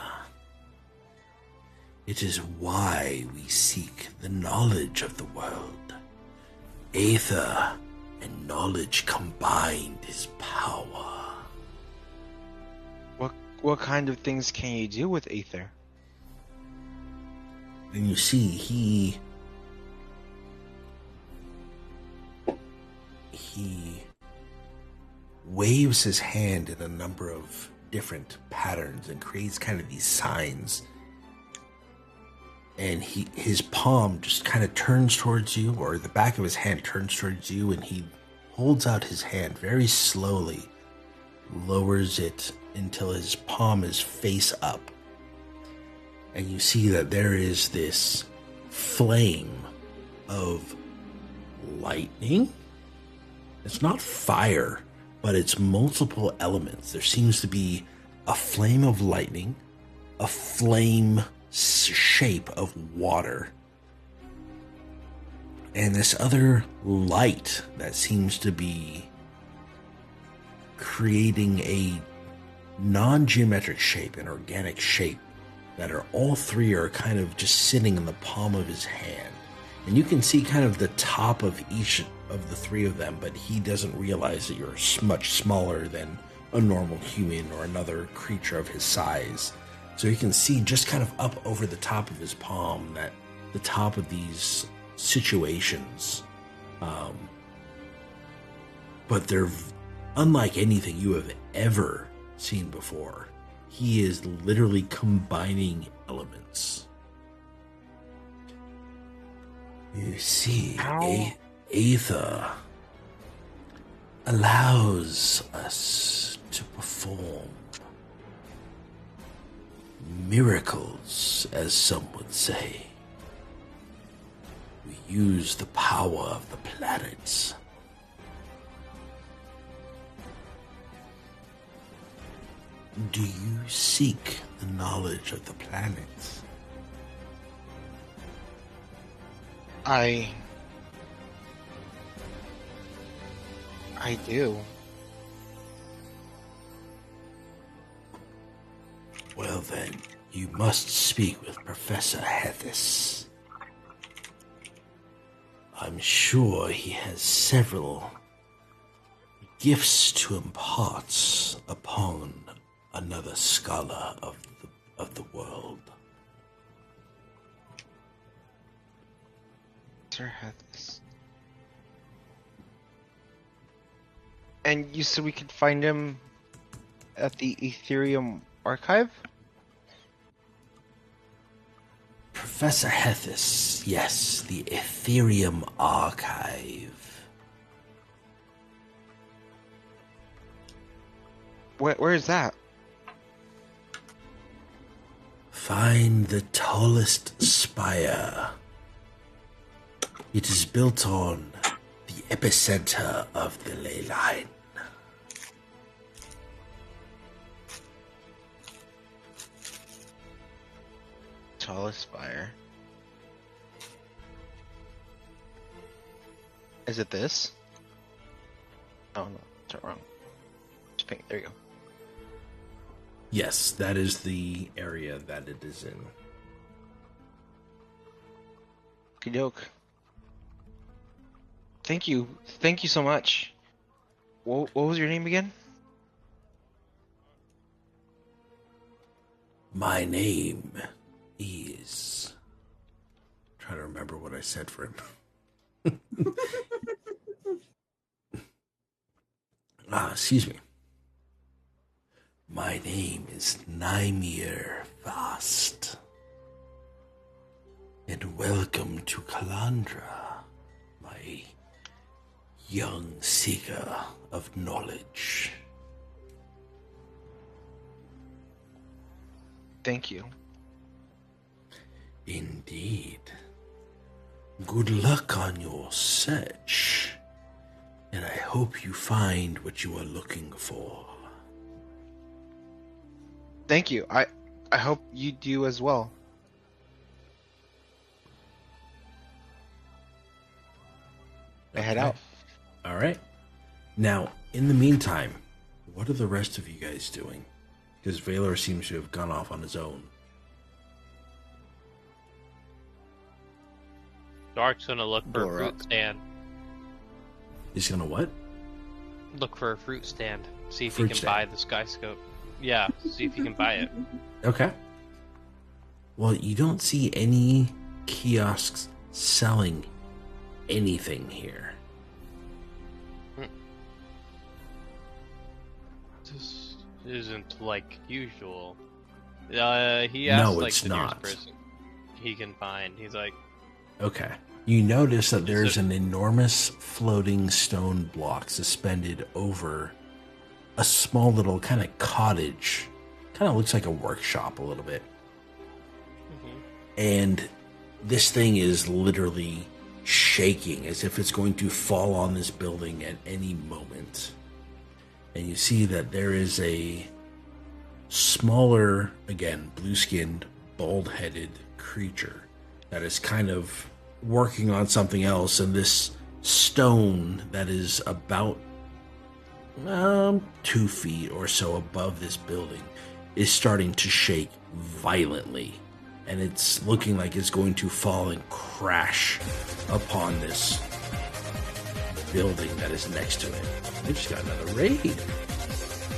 It is why we seek the knowledge of the world. Aether and knowledge combined is power. What kind of things can you do with ether? And you see, he waves his hand in a number of different patterns and creates kind of these signs. And his palm just kind of turns towards you, or the back of his hand turns towards you, and he holds out his hand very slowly, lowers it until his palm is face up. And you see that there is this flame of lightning. It's not fire, but it's multiple elements. There seems to be a flame of lightning, a flame shape of water, and this other light that seems to be creating a non-geometric shape, an organic shape, that are all three are kind of just sitting in the palm of his hand. And you can see kind of the top of each of the three of them, but he doesn't realize that you're much smaller than a normal human or another creature of his size. So you can see just kind of up over the top of his palm that the top of these situations, but they're unlike anything you have ever seen before. He is literally combining elements. You see, Aether allows us to perform miracles, as some would say. We use the power of the planets. Do you seek the knowledge of the planets? I do. Well then, you must speak with Professor Hethys. I'm sure he has several gifts to impart upon another scholar of the world. Sir Hethys. And you said we could find him at the Ethereum archive? Professor Hethys, yes, the Ethereum archive. Where is that? Find the tallest spire. It is built on the epicenter of the ley line. Tallest spire. Is it this? Oh no, it's wrong. It's pink. There you go. Yes, that is the area that it is in. Okey doke. Thank you. Thank you so much. What was your name again? My name is... I'm trying to remember what I said for him. Excuse me. My name is Nymir Vast. And welcome to Kalandra, my young seeker of knowledge. Thank you. Indeed. Good luck on your search, and I hope you find what you are looking for. Thank you. I hope you do as well. I head out. All right. Now, in the meantime, what are the rest of you guys doing? Because Valor seems to have gone off on his own. Dark's gonna look for a fruit stand. He's gonna what? Look for a fruit stand. See if Fruit he can stand. buy the Skyscope. Yeah, see if he can buy it. Okay. Well, you don't see any kiosks selling anything here. This isn't like usual. He asked like it's the not. nearest person he can find. He's like, Okay. You notice that there's it- an enormous floating stone block suspended over a small little kind of cottage. Kind of looks like a workshop a little bit. And this thing is literally shaking as if it's going to fall on this building at any moment. And you see that there is a smaller, again, blue-skinned, bald-headed creature that is kind of working on something else, and this stone that is about 2 feet or so above this building is starting to shake violently, and it's looking like it's going to fall and crash upon this building that is next to it. We just got another raid.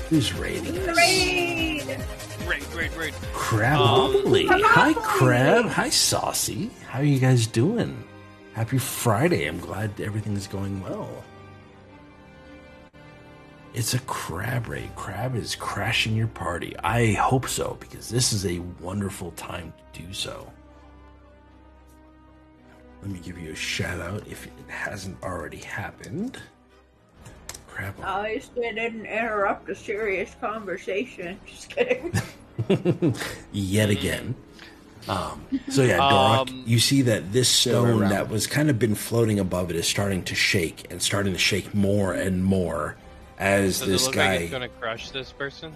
Who's raiding us? Raid! Raid. Crabopoly. Hi, Crab. Hi, Saucy. How are you guys doing? Happy Friday. I'm glad everything's going well. It's a crab raid. Crab is crashing your party. I hope so, because this is a wonderful time to do so. Let me give you a shout out if it hasn't already happened. Crab. I didn't interrupt a serious conversation. Just kidding. Yet again. So yeah, Dorak, you see that this stone that was kind of been floating above it is starting to shake and starting to shake more and more as Does this it look guy. like it's gonna crush this person?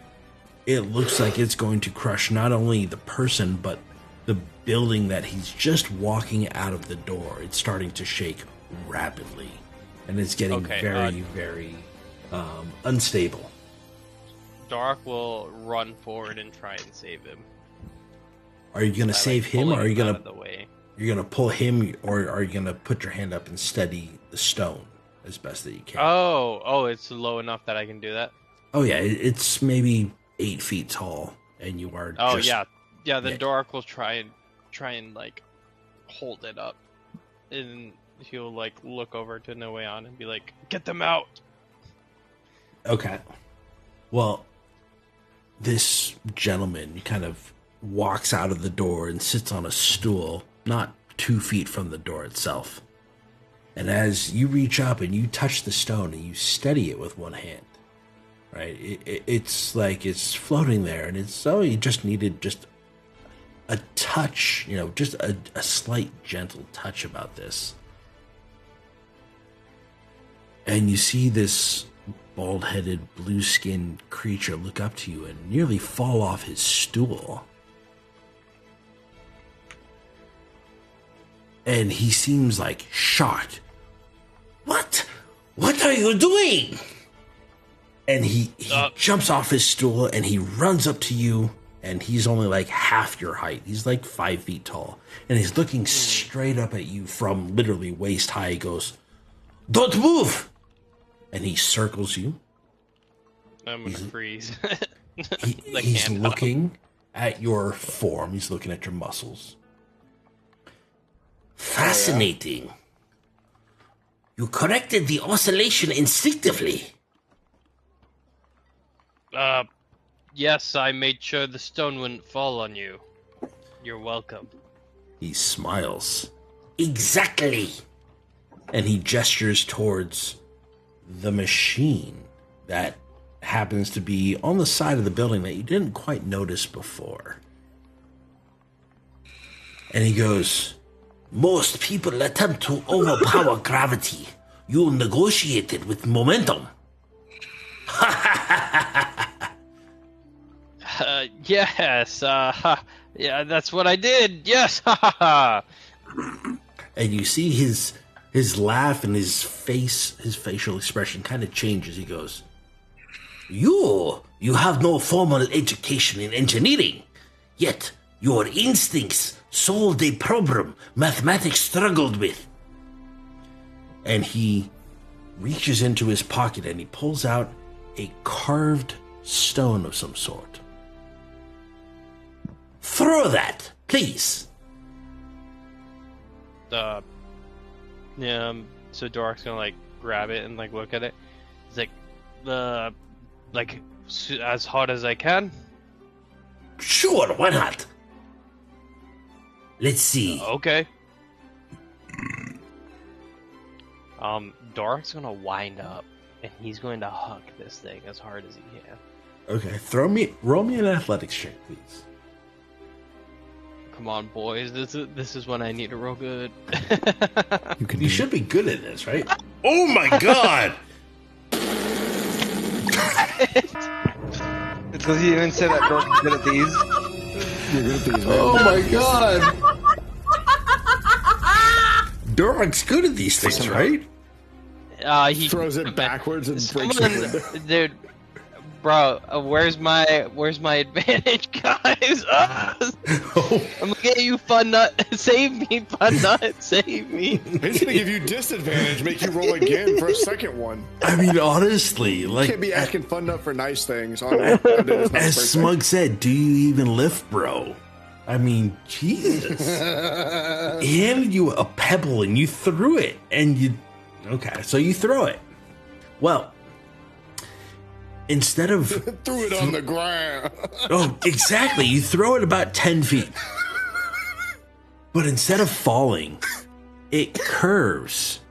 It looks like it's going to crush not only the person but the building that he's just walking out of the door. It's starting to shake rapidly, and it's getting very unstable. Dark will run forward and try and save him. Are you gonna save him, or are you out gonna of the way? you're gonna pull him, or are you gonna put your hand up and steady the stone as best that you can? Oh, it's low enough that I can do that. Oh yeah, it's maybe 8 feet tall, and you are. Oh just, yeah. Then Dark will try and like hold it up, and he'll like look over to Noeon and be like, "Get them out!" Okay. Well, this gentleman kind of walks out of the door and sits on a stool, not 2 feet from the door itself. And as you reach up and you touch the stone and you steady it with one hand, right? It's like it's floating there, and it's so you just needed just a touch, just a slight gentle touch about this. And you see this bald-headed, blue-skinned creature look up to you and nearly fall off his stool. And he seems like shocked. What? What are you doing? And he jumps off his stool and he runs up to you, and he's only like half your height. He's like 5 feet tall. And he's looking straight up at you from literally waist high. He goes, "Don't move!" And he circles you. I'm gonna freeze. He's looking at your form. He's looking at your muscles. Fascinating. Oh, yeah. You corrected the oscillation instinctively. Yes, I made sure the stone wouldn't fall on you. You're welcome. He smiles. Exactly. And he gestures towards the machine that happens to be on the side of the building that you didn't quite notice before. And he goes, "Most people attempt to overpower gravity. You negotiated with momentum." Yes, yeah, that's what I did. Yes, And you see his laugh and his facial expression kind of changes. He goes, You have no formal education in engineering, yet your instincts solved a problem mathematics struggled with. And he reaches into his pocket and he pulls out a carved stone of some sort. Throw that, please. Yeah. So Dork's gonna like grab it and like look at it. He's like, as hard as I can. Sure, why not? Let's see. Okay. Dork's gonna wind up and he's going to huck this thing as hard as he can. Okay, roll me an athletics check, please. Come on, boys. This is when I need to roll good. You should be good at this, right? Oh my god! It's because you even said that Dork's good at these. You're good at these, man. Oh my god! Dork's good at these things, right? He throws it backwards and breaks it. Dude, bro, where's my advantage, guys? I'm looking at you, Fun Nut. Save me, Fun Nut. Save me. He's gonna give you disadvantage, make you roll again for a second one. I mean, honestly, like, you can't be asking Fun Nut for nice things. As Smug said, do you even lift, bro? I mean, Jesus. He handed you a pebble and you threw it, and you... Okay, so you throw it. Well, instead of... threw it on the ground. Oh, exactly. You throw it about 10 feet. But instead of falling, it curves.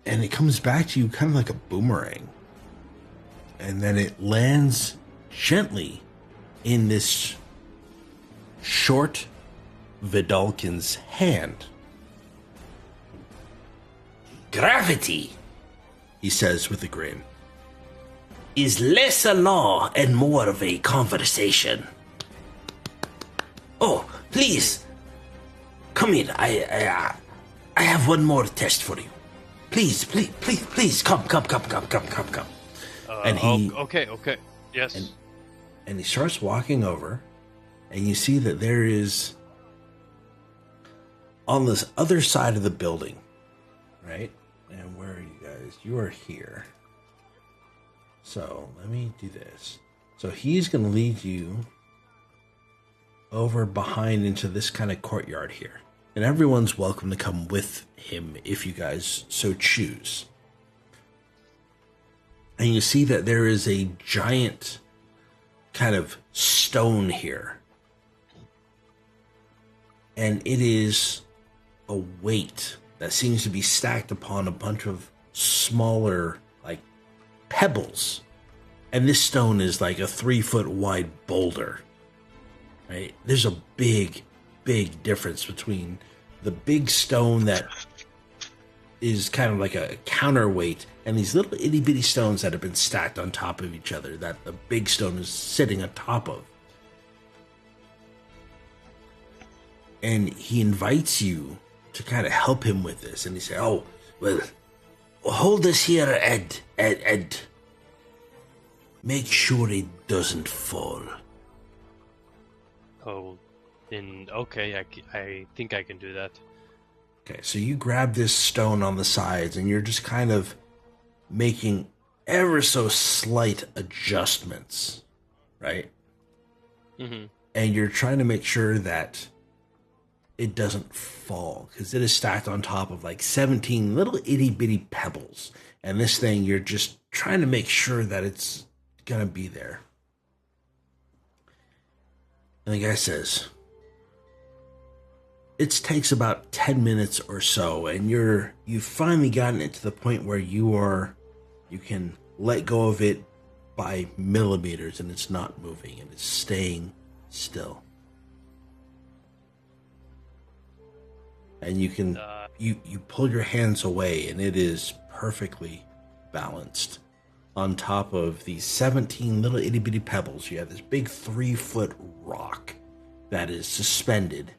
And it comes back to you kind of like a boomerang. And then it lands gently in this short Vidalkin's hand. Gravity, he says with a grin, is less a law and more of a conversation. Oh, please, come in. I have one more test for you. Please, come. And he... Okay, yes. And he starts walking over, and you see that there is, on this other side of the building, right? And where are you guys? You are here. So let me do this. So he's going to lead you over behind into this kind of courtyard here. And everyone's welcome to come with him if you guys so choose. And you see that there is a giant kind of stone here. And it is a weight that seems to be stacked upon a bunch of smaller, like, pebbles And this stone is like a 3-foot wide boulder. Right? There's a big, big difference between the big stone that is kind of like a counterweight and these little itty bitty stones that have been stacked on top of each other that the big stone is sitting on top of. And he invites you to kind of help him with this. And he said, oh, well, hold this here, Ed. Make sure it doesn't fall. Oh, then okay, I think I can do that. Okay, so you grab this stone on the sides and you're just kind of making ever so slight adjustments, right? Mm-hmm. And you're trying to make sure that it doesn't fall because it is stacked on top of like 17 little itty bitty pebbles. And this thing, you're just trying to make sure that it's gonna be there. And the guy says, it takes about 10 minutes or so, and you've finally gotten it to the point where you can let go of it by millimeters, and it's not moving, and it's staying still. And you can you pull your hands away, and it is perfectly balanced on top of these 17 little itty bitty pebbles. You have this big 3-foot rock that is suspended.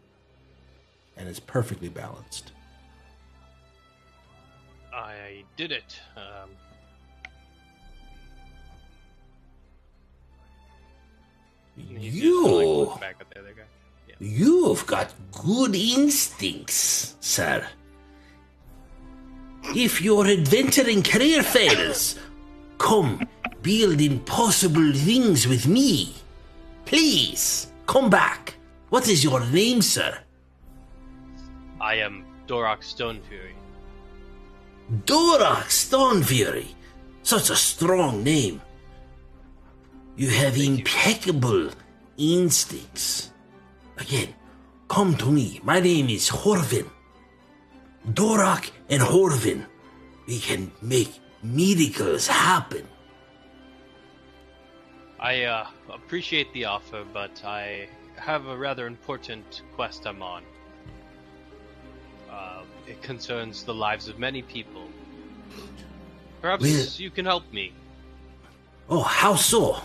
And it's perfectly balanced. I did it. You, back at the other guy. Yeah. You've got good instincts, sir. If your adventuring career fails, come build impossible things with me. Please, come back. What is your name, sir? I am Dorak Stonefury. Dorak Stonefury. Such a strong name. You have impeccable instincts. Again, come to me. My name is Horvin. Dorak and Horvin. We can make miracles happen. I appreciate the offer, but I have a rather important quest I'm on. It concerns the lives of many people. Perhaps you can help me. Oh, how so?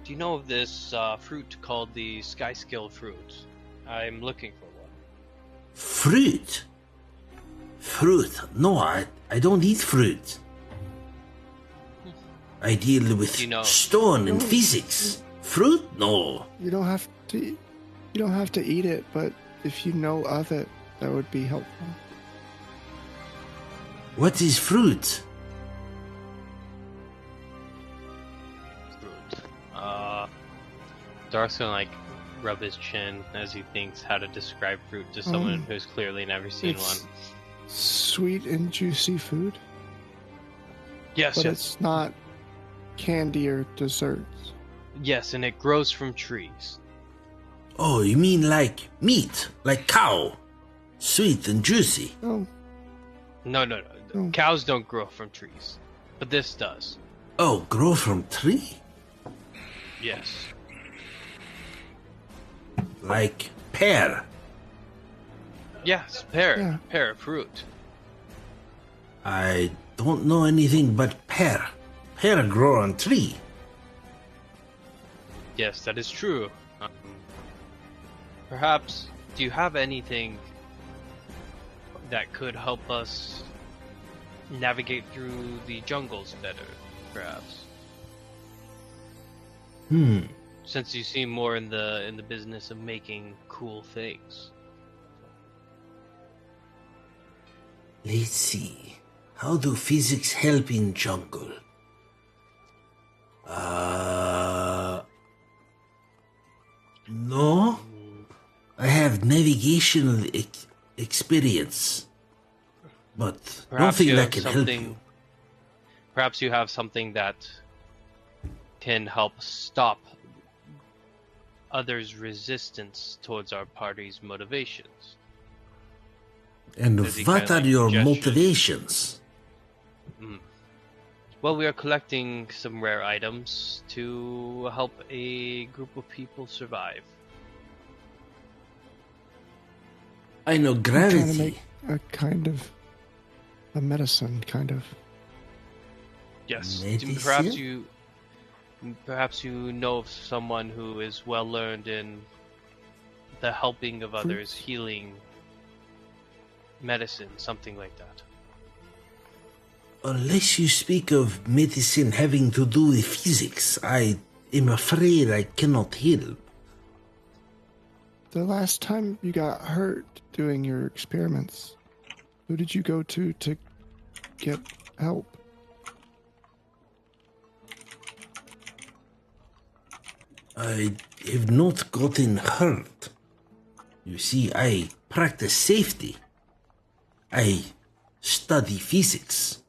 Do you know of this fruit called the Skyscale Fruit? I'm looking for one. Fruit? Fruit? No, I don't eat fruit. I deal with stone and physics. Fruit? No. You don't have to eat it, but if you know of it, that would be helpful. What is fruit? Fruit. Dark's gonna rub his chin as he thinks how to describe fruit to someone who's clearly never seen one. Sweet and juicy food. Yes, but yes. It's not candy or desserts. Yes, and it grows from trees. Oh, you mean like meat, like cow? Sweet and juicy. Oh. No. Cows don't grow from trees. But this does. Oh, grow from tree? Yes. Like pear? Yes, pear. Yeah. Pear fruit. I don't know anything but pear. Pear grow on tree. Yes, that is true. Perhaps, do you have anything that could help us navigate through the jungles better, perhaps? Since you seem more in the business of making cool things. Let's see. How do physics help in jungle? No. I have navigational experience, but Perhaps don't think you that have can something. help you. Perhaps you have something that can help stop others' resistance towards our party's motivations. And Does he what kinda are your gestures? motivations? Well, we are collecting some rare items to help a group of people survive. I know I'm trying to gravity. make a kind of a medicine, kind of. Yes, Medicine? perhaps you know of someone who is well learned in the helping of others, Fruits? healing, medicine, something like that. Unless you speak of medicine having to do with physics, I am afraid I cannot help. The last time you got hurt doing your experiments, who did you go to get help? I have not gotten hurt. You see, I practice safety. I study physics.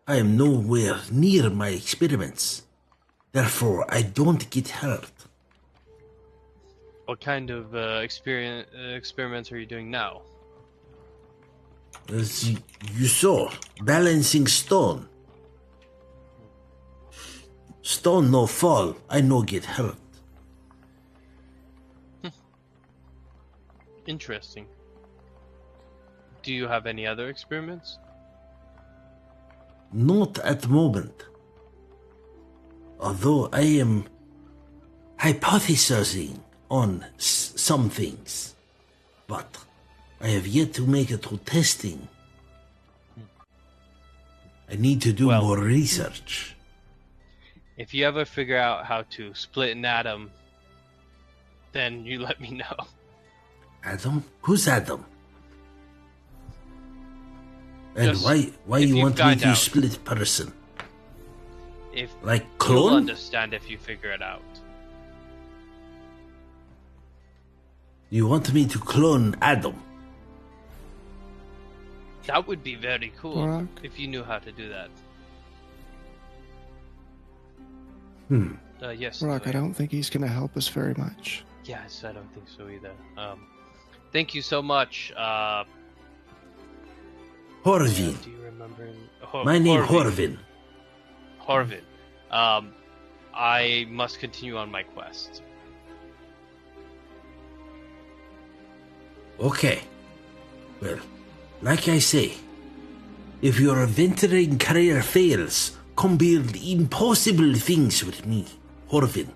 I am nowhere near my experiments. Therefore, I don't get hurt. What kind of experiments are you doing now? As you saw, balancing stone. Stone no fall, I no get hurt. Interesting. Do you have any other experiments? Not at the moment. Although I am hypothesizing on some things. But I have yet to make it to testing. I need to do more research. If you ever figure out how to split an atom, then you let me know. Adam? Who's Adam? And Just why if you you want me find to out. split person? If Like you'll clone? understand if you figure it out. You want me to clone Adam? That would be very cool Rock. if you knew how to do that. Yes. Rock, I don't think he's going to help us very much. Yes, I don't think so either. Thank you so much. Horvin. Do you remember? My name Horvin. Horvin. I must continue on my quest. Okay. Well, like I say, if your adventuring career fails, come build impossible things with me, Horvin.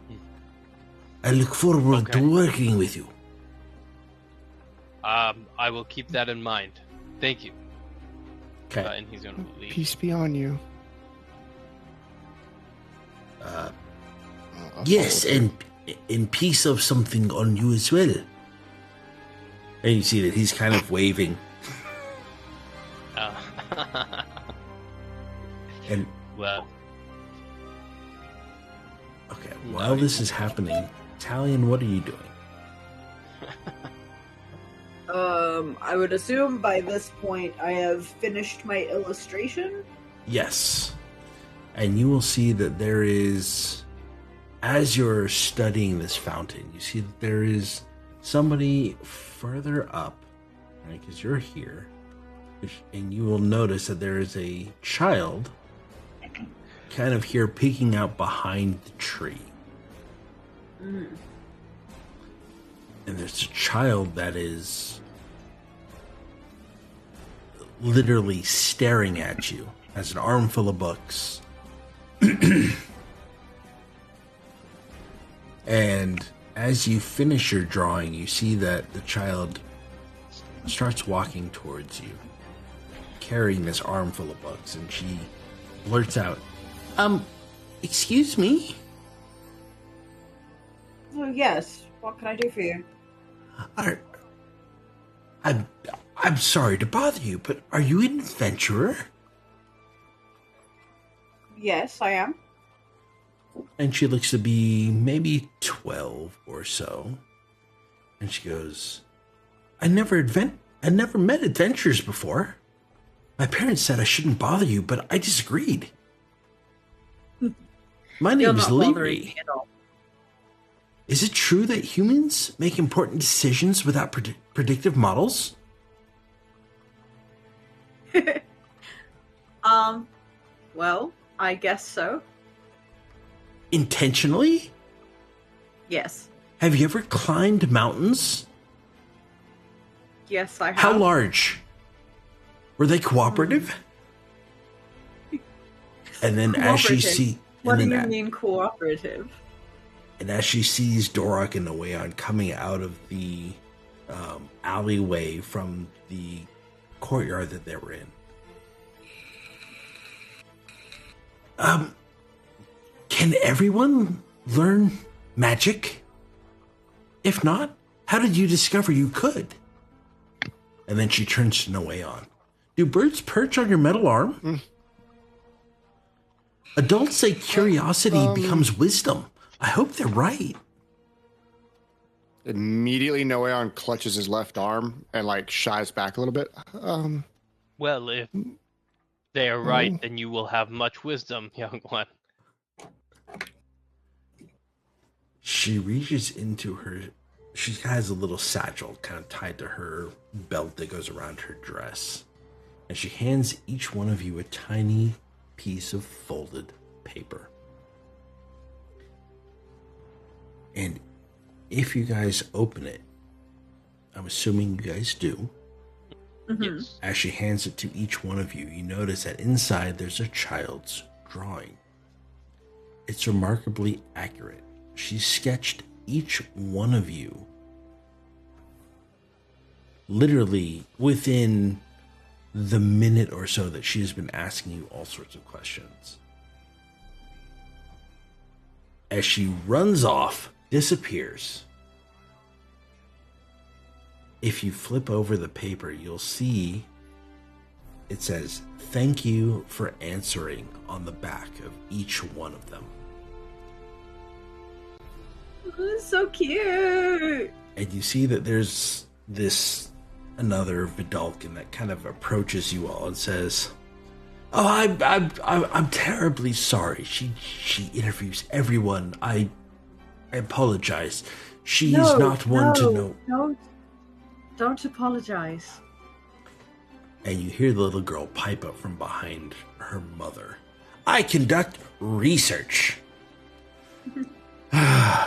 I look forward to working with you. I will keep that in mind. Thank you. Okay. And he's gonna leave. Peace be on you. Yes, and in piece of something on you as well. And you see that he's kind of waving. And Well, okay, while this is happening, Talion, what are you doing? I would assume by this point I have finished my illustration. Yes. And you will see that there is, as you're studying this fountain, you see that there is somebody further up, right? Because you're here. And you will notice that there is a child kind of here peeking out behind the tree. Mm. And there's a child that is literally staring at you, has an armful of books. And as you finish your drawing, you see that the child starts walking towards you, carrying this armful of books, and she blurts out, excuse me? Oh, yes. What can I do for you? I'm sorry to bother you, but are you an adventurer? Yes, I am. And she looks to be maybe 12 or so. And she goes, I never met adventurers before. My parents said I shouldn't bother you, but I disagreed. My name is Leary. Is it true that humans make important decisions without predictive models? Well, I guess so. Intentionally? Yes. Have you ever climbed mountains? Yes, I have. How large? Were they cooperative? And then as she What do you mean cooperative? And as she sees Dorak and Noeon coming out of the alleyway from the courtyard that they were in. Can everyone learn magic? If not, how did you discover you could? And then she turns to Noeon. Do birds perch on your metal arm? Adults say curiosity becomes wisdom. I hope they're right. Immediately, Noeon clutches his left arm and, like, shies back a little bit. Well, if they are right, then you will have much wisdom, young one. She reaches into her... She has a little satchel kind of tied to her belt that goes around her dress. And she hands each one of you a tiny piece of folded paper. And if you guys open it, I'm assuming you guys do. Mm-hmm. Yes. As she hands it to each one of you, you notice that inside there's a child's drawing. It's remarkably accurate. She sketched each one of you literally within the minute or so that she has been asking you all sorts of questions. As she runs off, disappears. If you flip over the paper, you'll see it says, "Thank you for answering," on the back of each one of them. Oh, so cute. And you see that there's another Vidalkin that kind of approaches you all and says, "Oh, I'm terribly sorry. She interviews everyone. I apologize. She's not one to know." Don't apologize. And you hear the little girl pipe up from behind her mother. "I conduct research."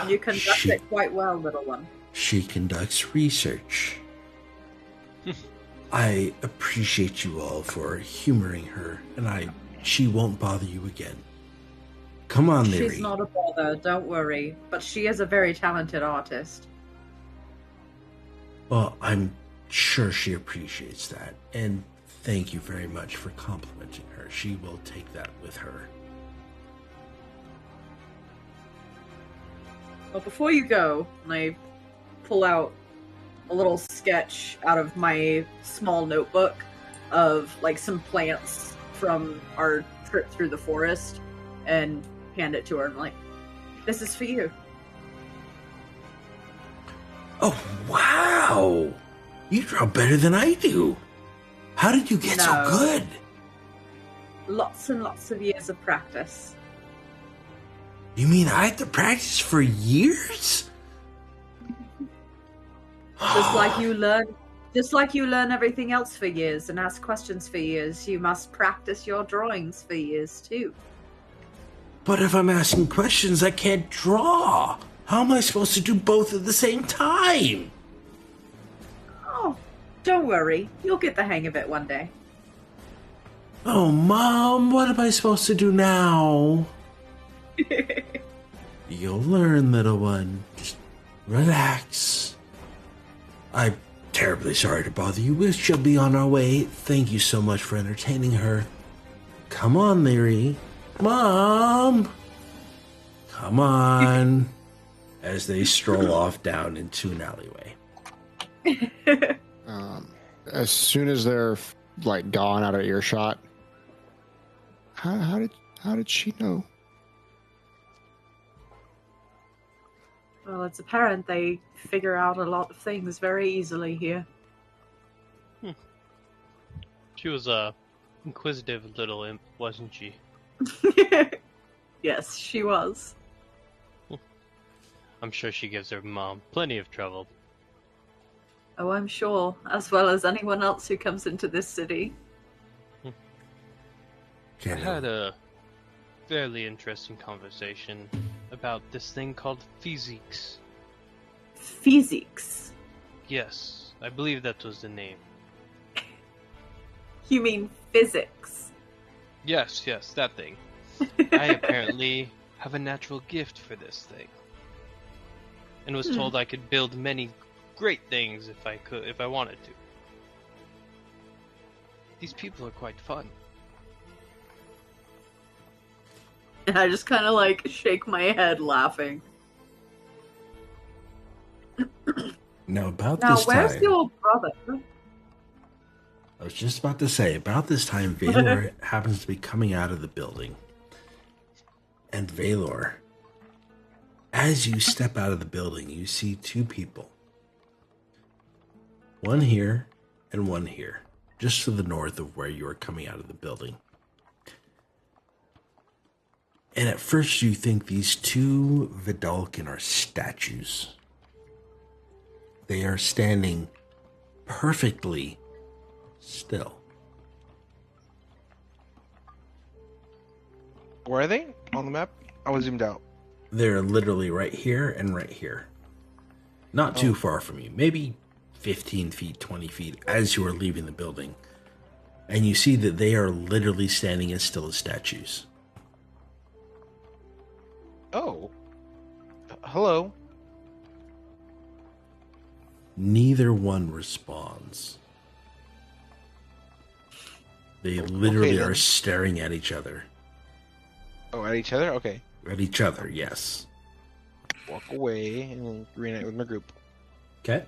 You conduct it quite well, little one. She conducts research. I appreciate you all for humoring her, and she won't bother you again. Come on, Leary. She's not a bother, don't worry. But she is a very talented artist. Well, I'm sure she appreciates that, and thank you very much for complimenting her. She will take that with her. Well, before you go, I pull out a little sketch out of my small notebook of, like, some plants from our trip through the forest and hand it to her. I'm like, "This is for you." Oh, wow! You draw better than I do. How did you get so good? Lots and lots of years of practice. You mean I had to practice for years? Just like you learn everything else for years and ask questions for years, you must practice your drawings for years too. But if I'm asking questions, I can't draw. How am I supposed to do both at the same time? Oh, don't worry. You'll get the hang of it one day. Oh, Mom, what am I supposed to do now? You'll learn, little one. Just relax. I'm terribly sorry to bother you. We shall be on our way. Thank you so much for entertaining her. Come on, Leary. Mom! Come on. As they stroll off down into an alleyway. As soon as they're, like, gone out of earshot, how did she know? Well, it's apparent they figure out a lot of things very easily here. She was a inquisitive little imp, wasn't she? Yes, she was. I'm sure she gives her mom plenty of trouble. Oh, I'm sure, as well as anyone else who comes into this city. I had a fairly interesting conversation about this thing called physics. Physics? Yes, I believe that was the name. You mean physics? Yes, that thing. I apparently have a natural gift for this thing. And was told I could build many great things if I wanted to. These people are quite fun. And I just kind of like shake my head laughing. Now, about Now, this where's time, your brother? I was just about to say, about this time, Valor happens to be coming out of the building. And Valor, as you step out of the building, you see two people. One here and one here, just to the north of where you are coming out of the building. And at first you think these two Vidalcan are statues. They are standing perfectly still. Where are they on the map? I was zoomed out. They're literally right here and right here. Not too far from you. Maybe 15 feet, 20 feet as you are leaving the building. And you see that they are literally standing as still as statues. Oh. Hello. Neither one responds. They literally then. are staring at each other. Oh, at each other? Okay. At each other, yes. Walk away and reunite with my group. Okay.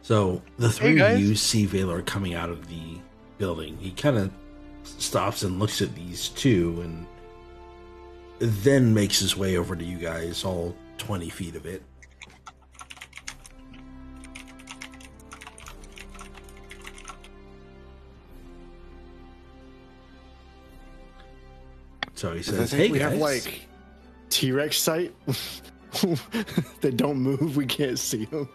So the three of you see Valor coming out of the building. He kind of stops and looks at these two and then makes his way over to you guys, all 20 feet of it. So he says, "Hey, we guys." have like T-Rex sight. They don't move. We can't see them.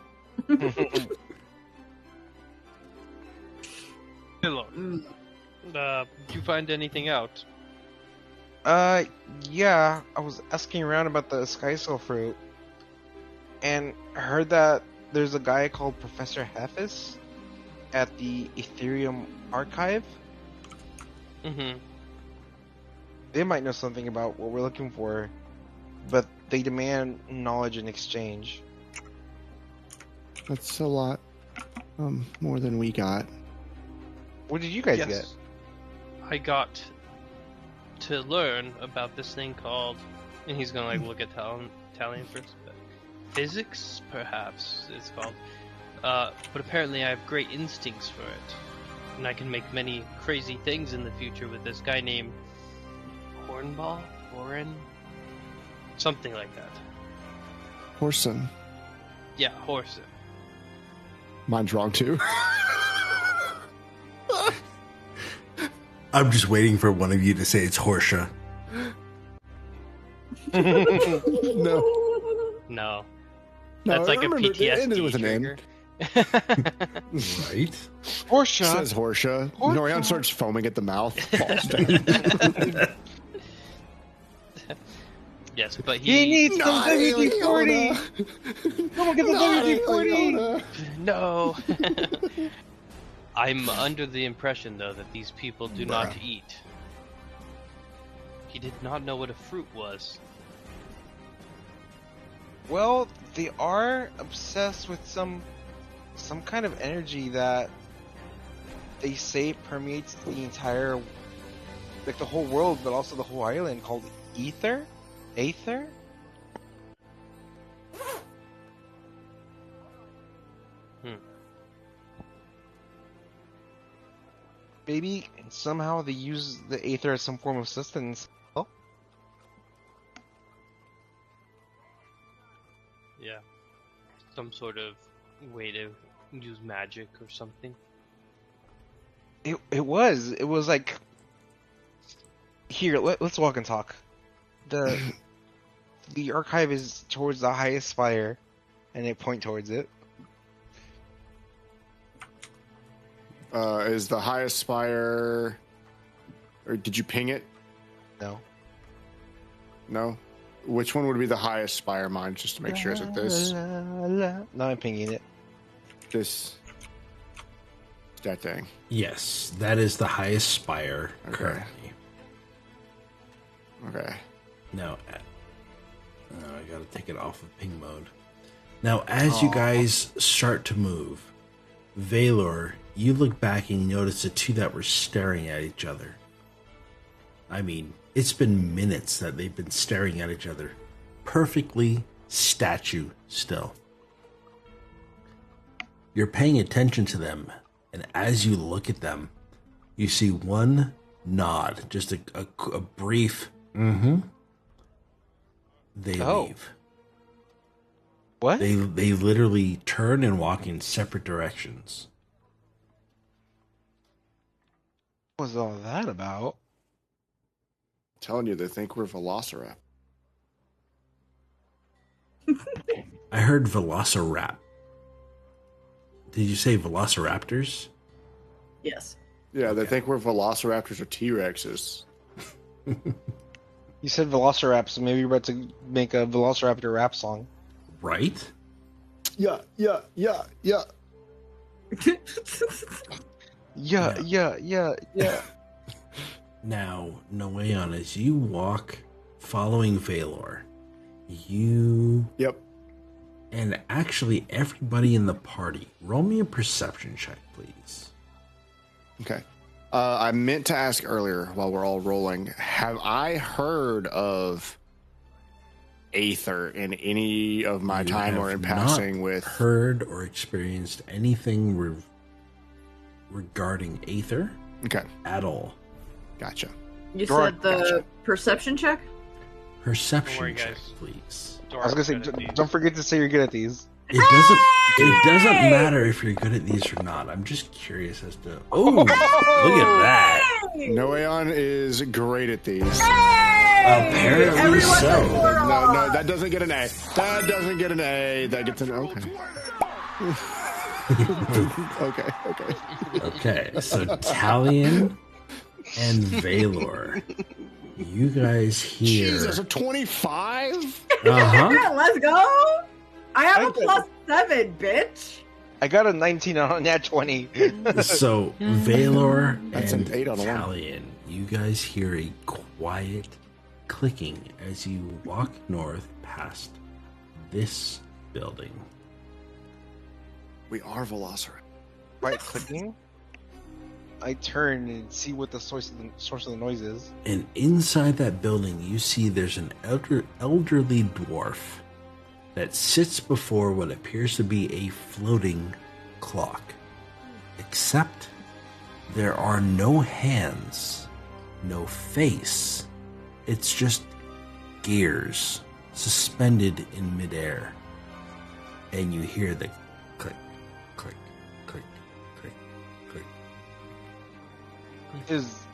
Hello. Did you find anything out? Yeah. I was asking around about the Skyscale Fruit, and I heard that there's a guy called Professor Hefis at the Ethereum Archive. Mm-hmm. They might know something about what we're looking for, but they demand knowledge in exchange. That's a lot more than we got. What did you guys get? I got to learn about this thing called, and he's gonna like look at Italian first, but physics, perhaps it's called. But apparently I have great instincts for it, and I can make many crazy things in the future with this guy named Horan, something like that. Horson. Yeah, Horson. Mine's wrong too. I'm just waiting for one of you to say it's Horsha. No. That's like a PTSD it ended with an trigger. Right? Horsha. Says Horsha. Norian starts foaming at the mouth. Falls down. Yes, but He needs some WD-40. Someone get the WD-40. No. I'm under the impression, though, that these people do not eat. He did not know what a fruit was. Well, they are obsessed with some kind of energy that they say permeates the entire, like the whole world, but also the whole island, called ether? Aether? Maybe somehow they use the aether as some form of sustenance. Oh? Yeah. Some sort of way to use magic or something. It was like, here, let's walk and talk. The archive is towards the highest spire, and they point towards it. Is the highest spire Or did you ping it? No. No? Which one would be the highest spire, Mindz, just to make sure? Is it this? No, I'm pinging it. This? That thing. Yes, that is the highest spire Okay. currently. Okay. Now, I gotta take it off of ping mode. Now, as you guys start to move, Valor, you look back and you notice the two that were staring at each other. I mean, it's been minutes that they've been staring at each other. Perfectly statue still. You're paying attention to them, and as you look at them, you see one nod, just a brief, They leave. What? They literally turn and walk in separate directions. What was all that about? I'm telling you, they think we're Velociraptor. I heard Velociraptor. Did you say Velociraptors? Yes. Yeah, they think we're Velociraptors or T-Rexes. You said Velociraptor, so maybe you're about to make a Velociraptor rap song. Right? Yeah. Yeah. Now, Noeon, as you walk following Valor, you... Yep. And actually, everybody in the party, roll me a perception check, please. Okay. I meant to ask earlier while we're all rolling, have I heard of Aether in any of my You time or have in passing not with... heard or experienced anything regarding Aether Okay, at all. gotcha. You Dora, said the gotcha. perception check? Perception worry, check, guys. please. I was gonna say, don't forget to say you're good at these. It doesn't matter if you're good at these or not. I'm just curious as to... Oh, look at that. Noeon is great at these. Apparently Everyone so. No, that doesn't get an A. That doesn't get an A. That gets an okay. Okay. Okay, so Talion and Valor, you guys hear... Jesus, a 25? Uh-huh. Let's go! I have a Okay. +7, bitch! I got a 19 on that 20. So, Valor That's and an 8 on a 1. Talion, you guys hear a quiet clicking as you walk north past this building. We are Velociraptor. Right clicking. I turn and see what the source of the noise is. And inside that building, you see there's an elderly dwarf that sits before what appears to be a floating clock. Except there are no hands, no face. It's just gears suspended in midair. And you hear the click, click, click, click, click.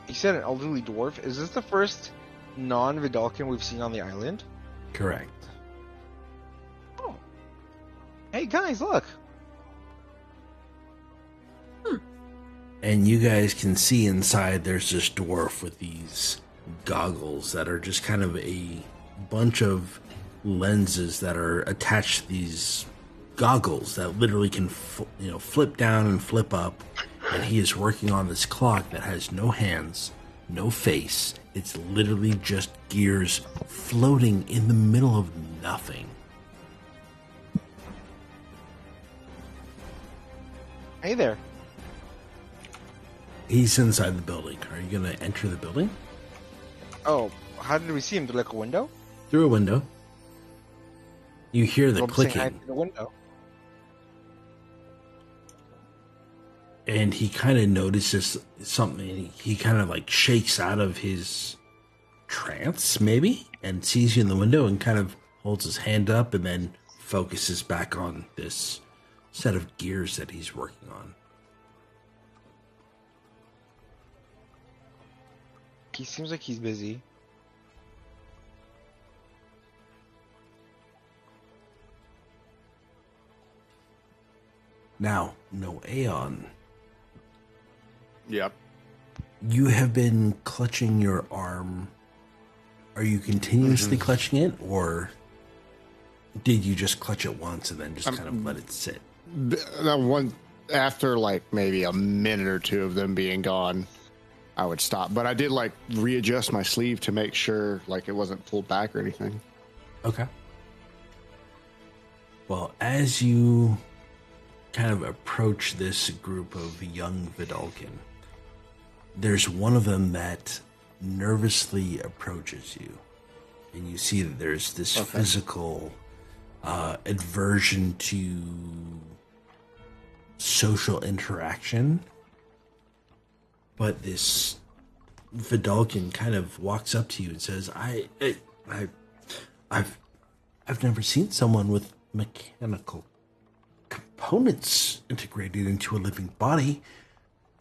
He said an elderly dwarf. Is this the first non-Vidalcan we've seen on the island? Correct. Oh. Hey guys, look. And you guys can see inside there's this dwarf with these goggles that are just kind of a bunch of lenses that are attached to these goggles that literally can flip down and flip up. And he is working on this clock that has no hands, no face. It's literally just gears floating in the middle of nothing. Hey there. He's inside the building. Are you going to enter the building? Oh, how did we see him? Through like a window? Through a window. You hear the Go up saying hi clicking. through the window. And he kind of notices something. He kind of like shakes out of his trance, maybe, and sees you in the window and kind of holds his hand up and then focuses back on this set of gears that he's working on. He seems like he's busy. Now, no Aeon. Yep. You have been clutching your arm. Are you continuously clutching it, or did you just clutch it once and then just kind of let it sit? One after like maybe a minute or two of them being gone, I would stop. But I did like readjust my sleeve to make sure like it wasn't pulled back or anything. Okay. Well, as you kind of approach this group of young Vidalkin, there's one of them that nervously approaches you, and you see that there's this physical aversion to social interaction, but this Vidalkin kind of walks up to you and says, I've never seen someone with mechanical components integrated into a living body.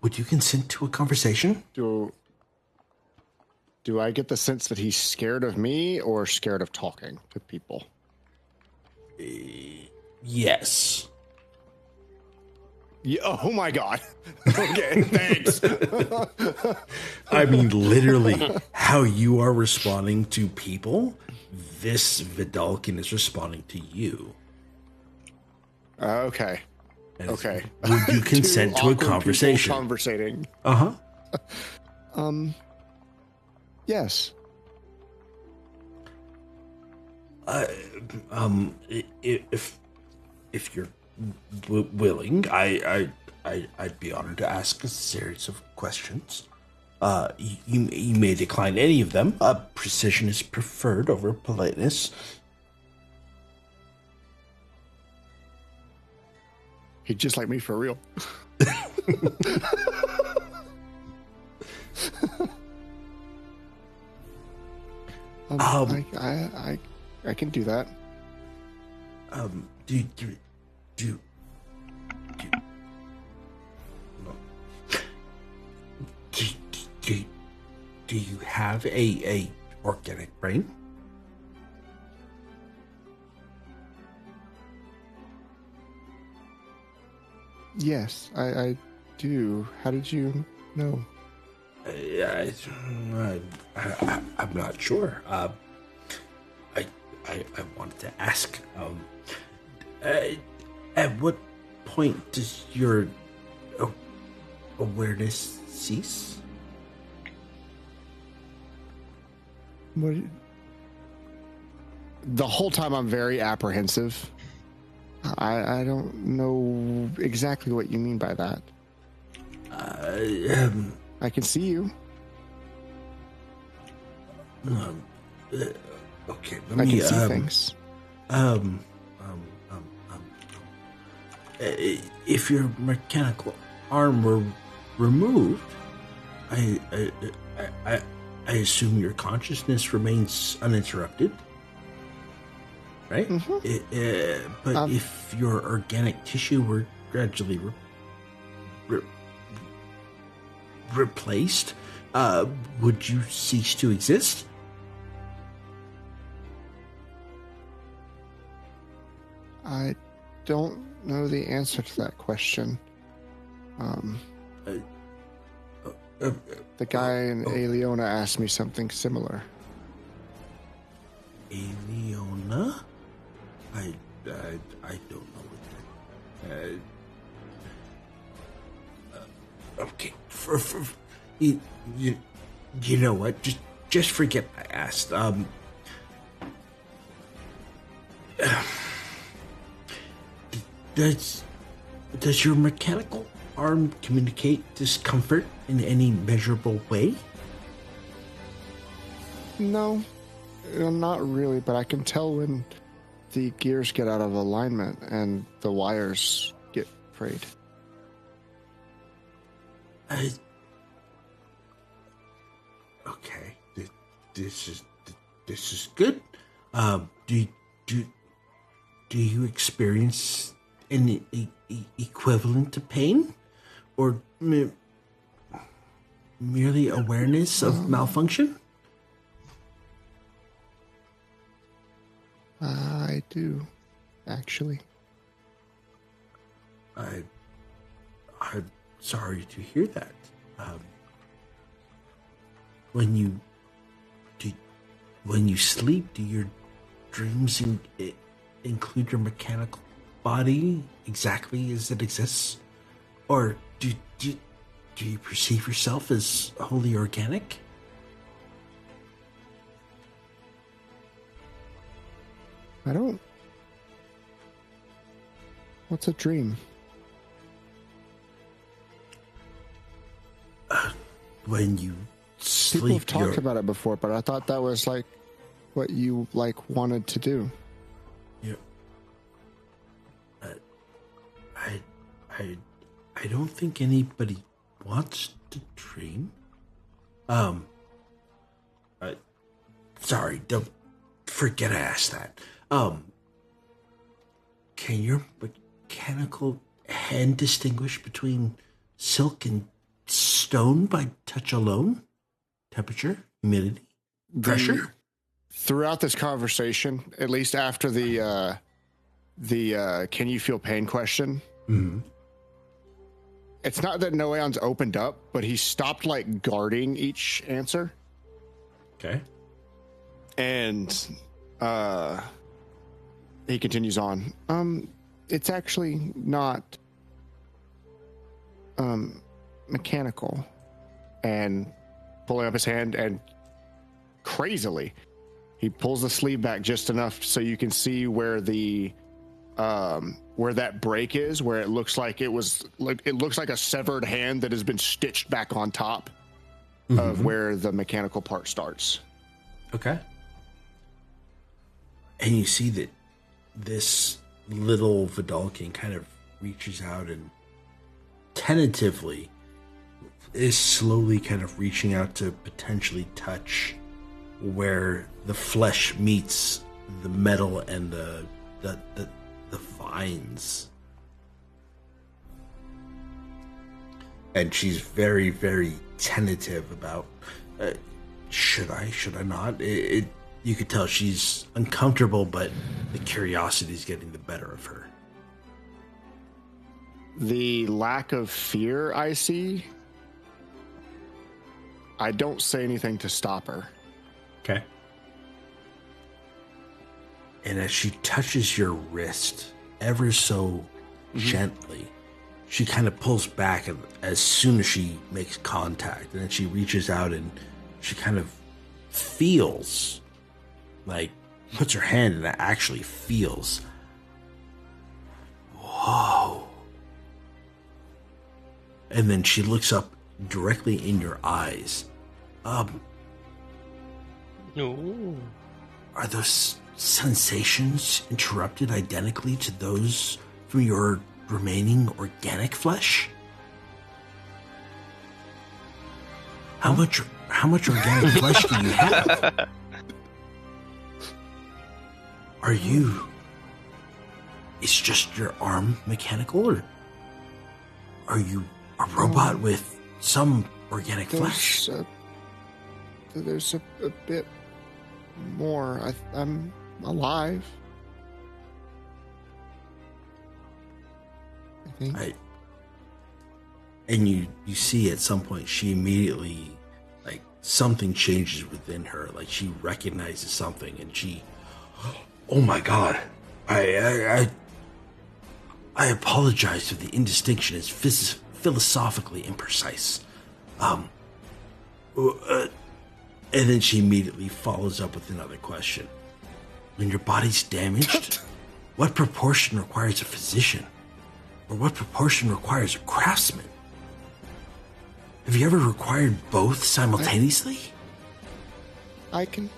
Would you consent to a conversation? Do I get the sense that he's scared of me or scared of talking to people? Yes. Yeah, oh my god. Okay, thanks. I mean, literally, how you are responding to people, this Vidalkin is responding to you. Okay. Okay. Would you consent to a conversation? Conversating. Yes. If you're willing, I'd be honored to ask a series of questions. You may decline any of them. Precision is preferred over politeness. He's just like me for real. I can do that. Do you have a organic brain? Yes, I do. How did you know? I'm not sure. I wanted to ask. At what point does your awareness cease? What? The whole time I'm very apprehensive. I don't know exactly what you mean by that. I can see you. Okay, I can see things. If your mechanical arm were removed, I assume your consciousness remains uninterrupted, right? Mm-hmm. But if your organic tissue were gradually replaced, would you cease to exist? I don't know the answer to that question. The guy in Aliona asked me something similar. Aliona? I don't know what that. Okay, you know what? Just forget I asked. Does your mechanical arm communicate discomfort in any measurable way? No, not really, but I can tell when the gears get out of alignment and the wires get frayed. Okay, this is good. Do you experience any equivalent to pain, or merely awareness of malfunction? I do, actually. I'm sorry to hear that. when you sleep, do your dreams include your mechanical body exactly as it exists, or do you perceive yourself as wholly organic? I don't. What's a dream? When you sleep, people have talked about it before, but I thought that was like what you wanted to do. Yeah. I don't think anybody wants to dream. Sorry, don't forget I asked that. Can your mechanical hand distinguish between silk and stone by touch alone? Temperature, humidity, pressure? Throughout this conversation, at least after the can you feel pain question, it's not that Noeon's opened up, but he stopped guarding each answer. Okay. And he continues on. It's actually not mechanical. And pulling up his hand, and crazily, he pulls the sleeve back just enough so you can see where the where that break is, where it looks like it looks like a severed hand that has been stitched back on top of where the mechanical part starts. Okay. And you see that this little Vidalkin kind of reaches out and tentatively is slowly kind of reaching out to potentially touch where the flesh meets the metal and the vines. And she's very, very tentative about should I not? You could tell she's uncomfortable, but the curiosity is getting the better of her. The lack of fear I see, I don't say anything to stop her. Okay. And as she touches your wrist ever so gently, she kind of pulls back as soon as she makes contact. And then she reaches out and she kind of feels, puts her hand and it actually feels. Whoa. And then she looks up directly in your eyes. No. Are those sensations interrupted identically to those from your remaining organic flesh? How much organic flesh do you have? Is just your arm mechanical, or are you a robot with some organic flesh? There's a bit more. I'm alive, I think. And you see at some point she immediately, something changes within her. She recognizes something and she, oh my God, I apologize for the indistinction. It's philosophically imprecise. And then she immediately follows up with another question. When your body's damaged, what proportion requires a physician? Or what proportion requires a craftsman? Have you ever required both simultaneously? I can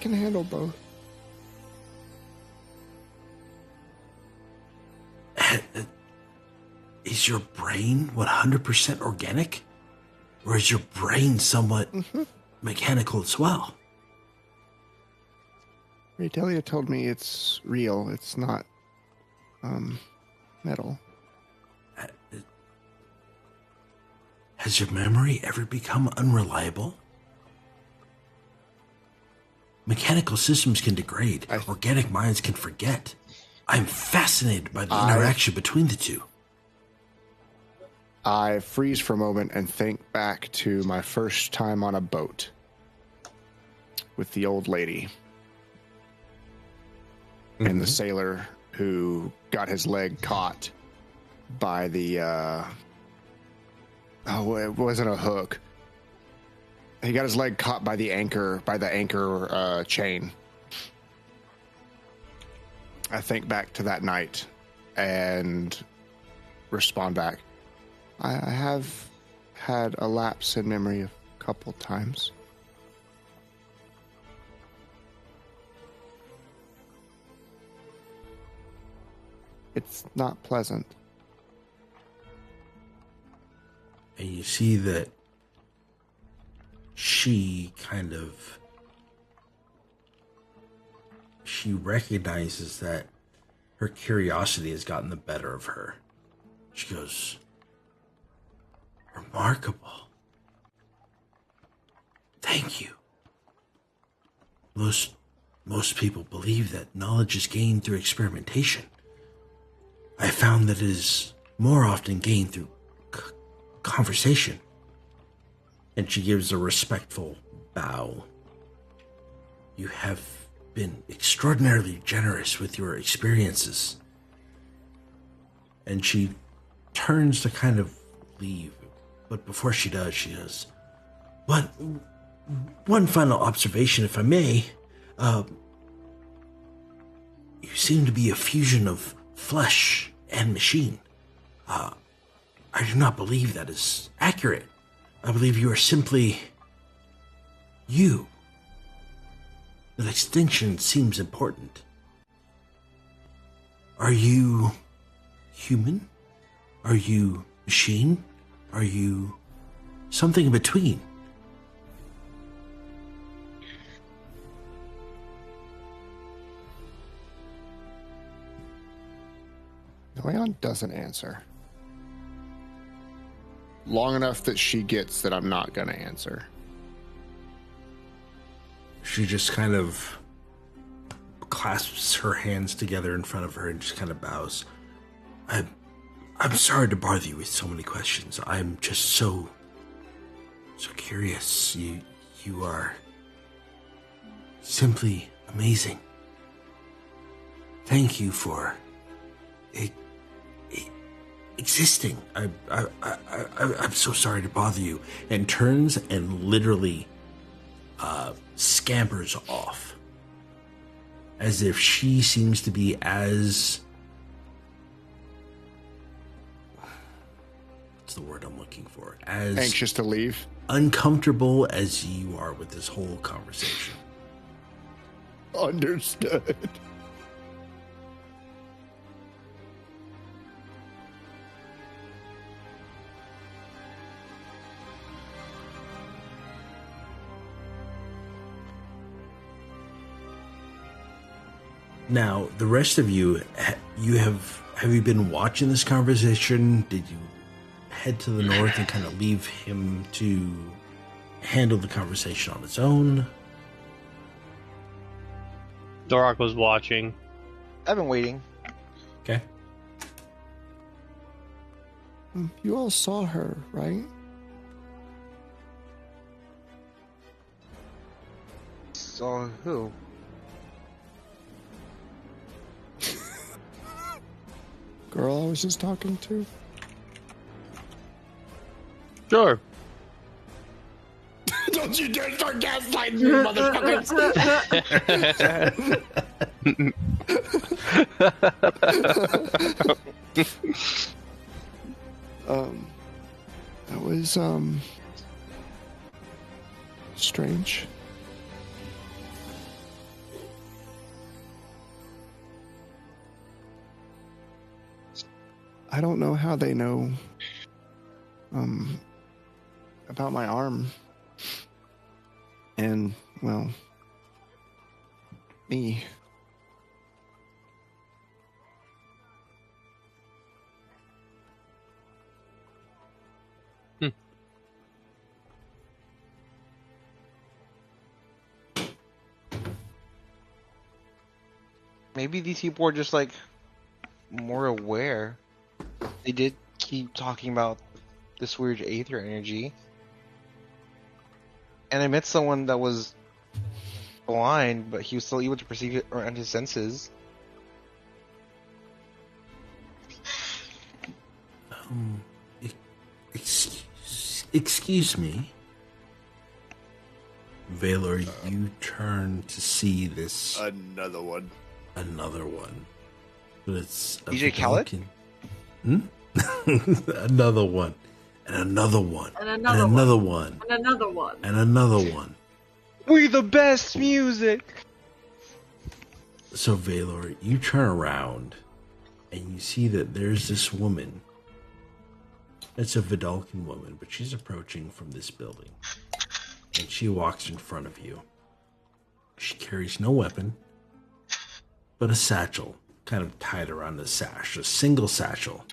handle both. Is your brain 100% organic? Or is your brain somewhat mechanical as well? Redelia told me it's real. It's not metal. Has your memory ever become unreliable? Mechanical systems can degrade. Organic minds can forget. I'm fascinated by the interaction between the two. I freeze for a moment and think back to my first time on a boat with the old lady and the sailor who got his leg caught by the it wasn't a hook. He got his leg caught by the anchor chain. I think back to that night and respond back. I have had a lapse in memory a couple times. It's not pleasant. And you see that she recognizes that her curiosity has gotten the better of her. She goes, remarkable. Thank you. Most people believe that knowledge is gained through experimentation. I found that it is more often gained through conversation. And she gives a respectful bow. You have been extraordinarily generous with your experiences. And she turns to kind of leave. But before she does, she goes, one final observation, if I may. You seem to be a fusion of flesh and machine. I do not believe that is accurate. I believe you are simply you. That extinction seems important. Are you human? Are you machine? Are you something in between? Leon doesn't answer. Long enough that she gets that I'm not going to answer. She just kind of clasps her hands together in front of her and just kind of bows. I'm sorry to bother you with so many questions. I'm just so curious. You are simply amazing. Thank you for existing. I'm so sorry to bother you. And turns and literally scampers off, as if she seems to be as, what's the word I'm looking for, as anxious to leave, uncomfortable as you are with this whole conversation. Understood. Now, the rest of you, have you been watching this conversation? Did you head to the north and kind of leave him to handle the conversation on its own? Dorak was watching. I've been waiting. Okay. You all saw her, right? Saw who? Girl I was just talking to? Sure. Don't you dare start gaslighting me, motherfuckers! That was, strange. I don't know how they know, about my arm. And, well, me. Maybe these people are just like more aware. They did keep talking about this weird aether energy. And I met someone that was blind, but he was still able to perceive it around his senses. Excuse me. Valor, you turn to see this. Another one. But it's a DJ Khaled? Another one. And another one. And And another another one. one. And another one. And another one. We the best music! So, Valor, you turn around and you see that there's this woman. It's a Vidalcan woman, but she's approaching from this building. And she walks in front of you. She carries no weapon, but a satchel kind of tied around the sash, a single satchel.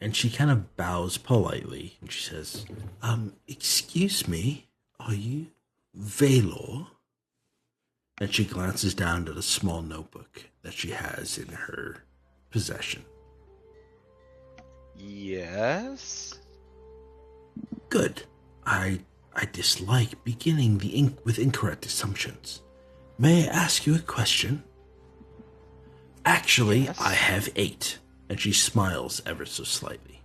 And she kind of bows politely and she says, excuse me, are you Valor? And she glances down at a small notebook that she has in her possession. Yes? Good. I dislike beginning with incorrect assumptions. May I ask you a question? Actually, Yes. I have 8. And she smiles ever so slightly.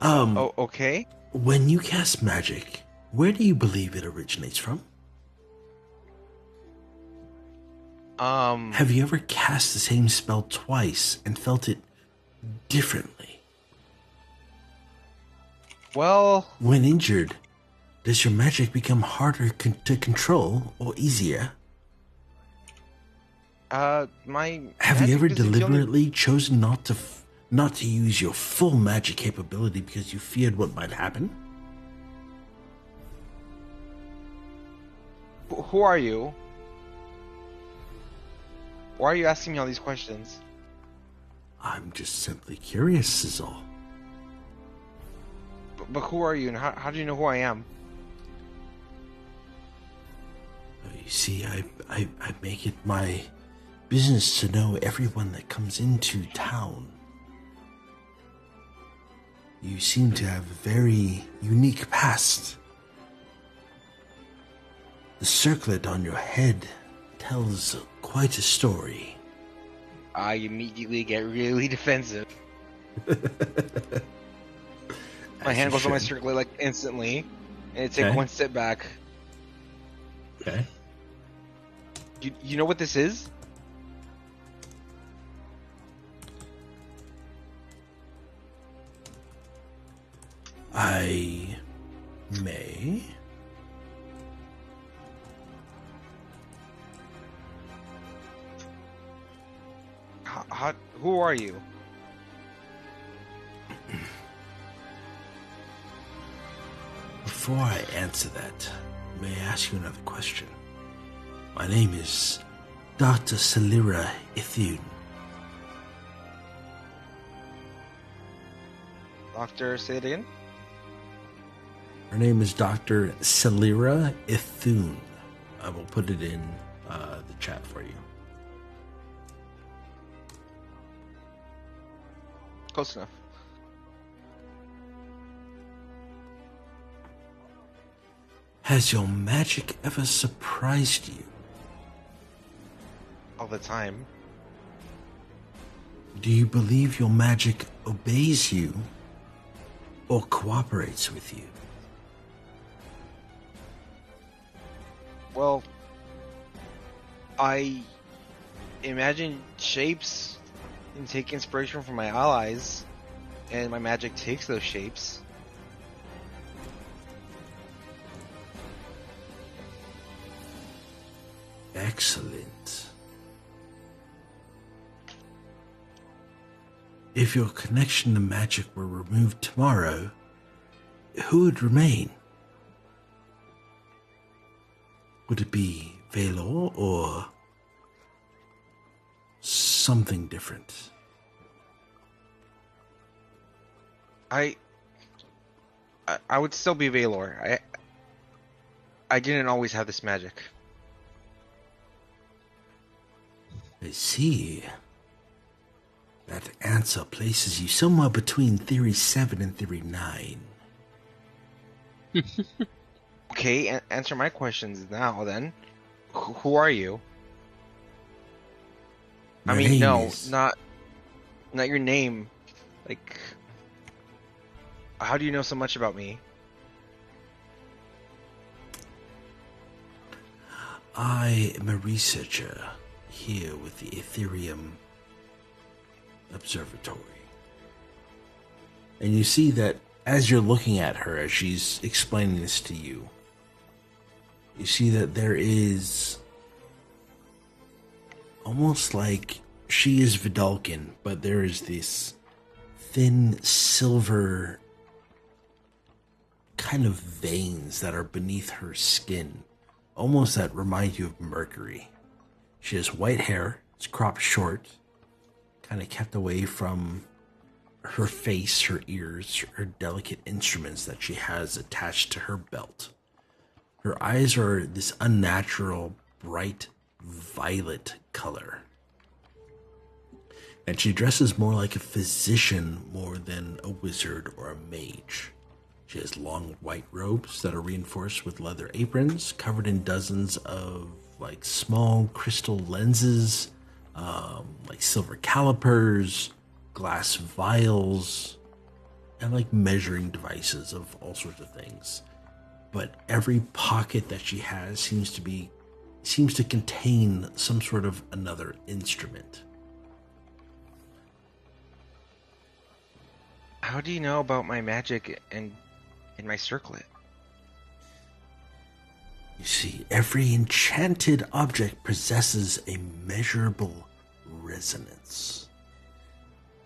Oh, okay. When you cast magic, where do you believe it originates from? Have you ever cast the same spell twice and felt it differently? Well, When injured, does your magic become harder to control or easier? my Have you magic ever doesn't feel any- deliberately chosen not to use your full magic capability because you feared what might happen? Who are you? Why are you asking me all these questions? I'm just simply curious, is all. But who are you, and how do you know who I am? You see, I make it my business to know everyone that comes into town. You seem to have a very unique past. The circlet on your head tells quite a story. I immediately get really defensive. My hand goes on my circlet like instantly, and I take Okay. one step back. Okay. You know what this is? I may. Who are you? Before I answer that, may I ask you another question? My name is Dr. Salira Ithune. Doctor, say it again? Her name is Dr. Salira Ithune. I will put it in the chat for you. Close enough. Has your magic ever surprised you? All the time. Do you believe your magic obeys you or cooperates with you? Well, I imagine shapes and take inspiration from my allies, and my magic takes those shapes. Excellent. If your connection to magic were removed tomorrow, who would remain? Would it be Valor or something different? I would still be Valor. I didn't always have this magic. I see. That answer places you somewhere between Theory 7 and Theory 9. Okay, answer my questions now then. Who are you? My I mean, name no, is... not your name. Like, how do you know so much about me? I am a researcher here with the Ethereum Observatory. And you see that as you're looking at her, as she's explaining this to you, you see that there is almost like she is Vidalkin, but there is this thin silver kind of veins that are beneath her skin, almost that remind you of Mercury. She has white hair, it's cropped short, kind of kept away from her face, her ears, her delicate instruments that she has attached to her belt. Her eyes are this unnatural, bright violet color. And she dresses more like a physician more than a wizard or a mage. She has long white robes that are reinforced with leather aprons, covered in dozens of like small crystal lenses, like silver calipers, glass vials, and like measuring devices of all sorts of things. But every pocket that she has seems to contain some sort of another instrument. How do you know about my magic and in my circlet? You see, every enchanted object possesses a measurable resonance.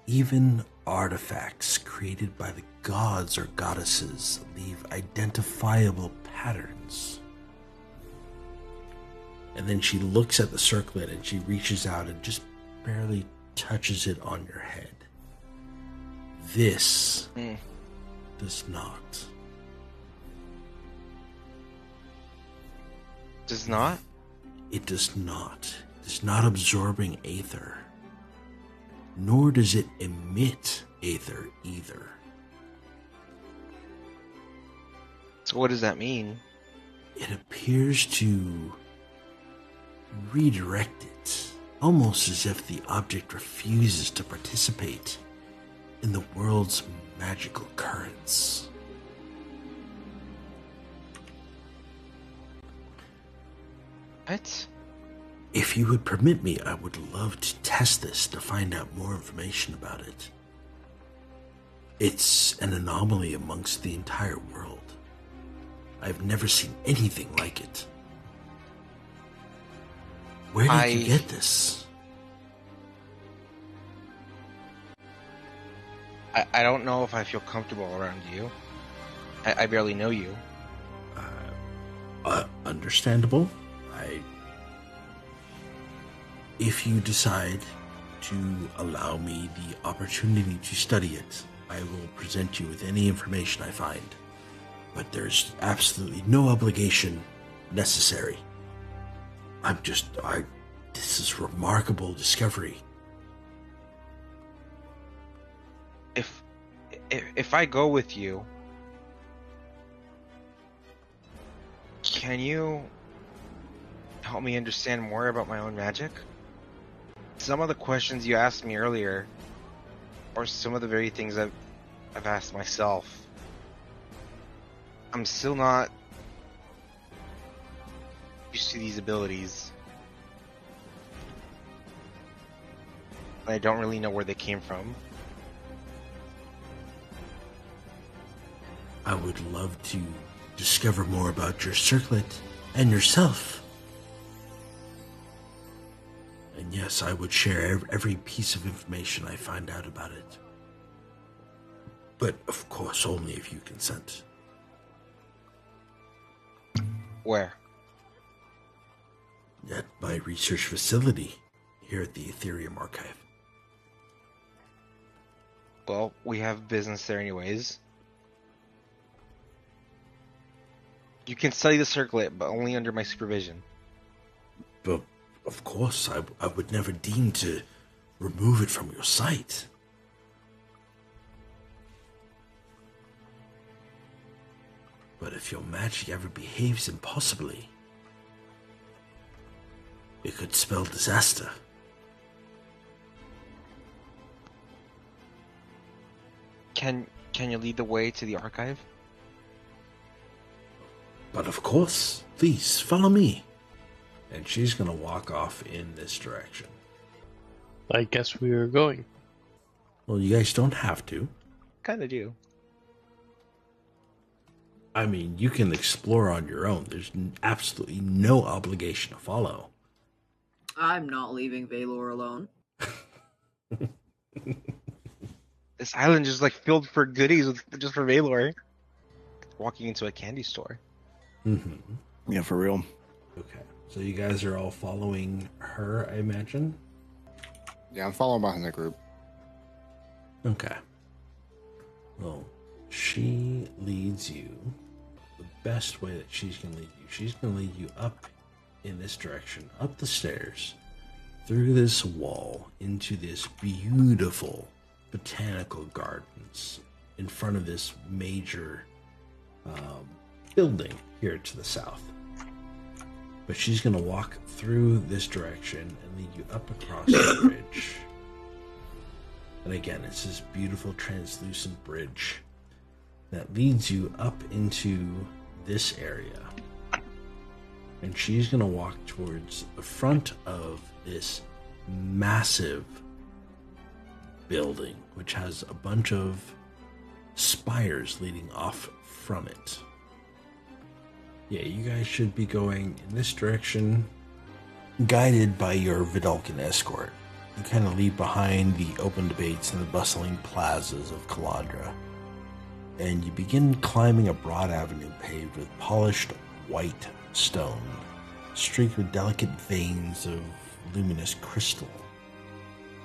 Even artifacts created by the gods or goddesses leave identifiable patterns. And then she looks at the circlet and she reaches out and just barely touches it on your head. This does not. Does not? It does not. It is not absorbing aether. Nor does it emit aether either. So what does that mean? It appears to redirect it, almost as if the object refuses to participate in the world's magical currents. What? If you would permit me, I would love to test this to find out more information about it. It's an anomaly amongst the entire world. I've never seen anything like it. Where did you get this? I don't know if I feel comfortable around you. I barely know you. Understandable. If you decide to allow me the opportunity to study it, I will present you with any information I find. But there's absolutely no obligation necessary. This is remarkable discovery. If I go with you, can you help me understand more about my own magic? Some of the questions you asked me earlier are some of the very things I've asked myself. I'm still not used to these abilities. I don't really know where they came from. I would love to discover more about your circlet and yourself. And yes, I would share every piece of information I find out about it. But of course, only if you consent. Where? At my research facility here at the Ethereum Archive. Well, we have business there anyways. You can study the circlet, but only under my supervision. But of course, I would never deem to remove it from your sight. But But if your magic ever behaves impossibly, it could spell disaster. Can you lead the way to the archive? But of course, please follow me. And she's gonna walk off in this direction. I guess we are going. Well, you guys don't have to. Kinda do. I mean, you can explore on your own. There's absolutely no obligation to follow. I'm not leaving Valor alone. This island is like filled for goodies just for Valor. Walking into a candy store. Mm-hmm. Yeah, for real. Okay, so you guys are all following her, I imagine? Yeah, I'm following behind the group. Okay. Well, she leads you the best way that she's going to lead you. She's going to lead you up in this direction, up the stairs, through this wall, into this beautiful botanical gardens in front of this major building here to the south. But she's going to walk through this direction and lead you up across the bridge. And again, it's this beautiful translucent bridge that leads you up into this area. And she's going to walk towards the front of this massive building, which has a bunch of spires leading off from it. Yeah, you guys should be going in this direction, guided by your Vidalcan escort. You kind of leave behind the open debates and the bustling plazas of Kalandra, and you begin climbing a broad avenue paved with polished white stone, streaked with delicate veins of luminous crystal.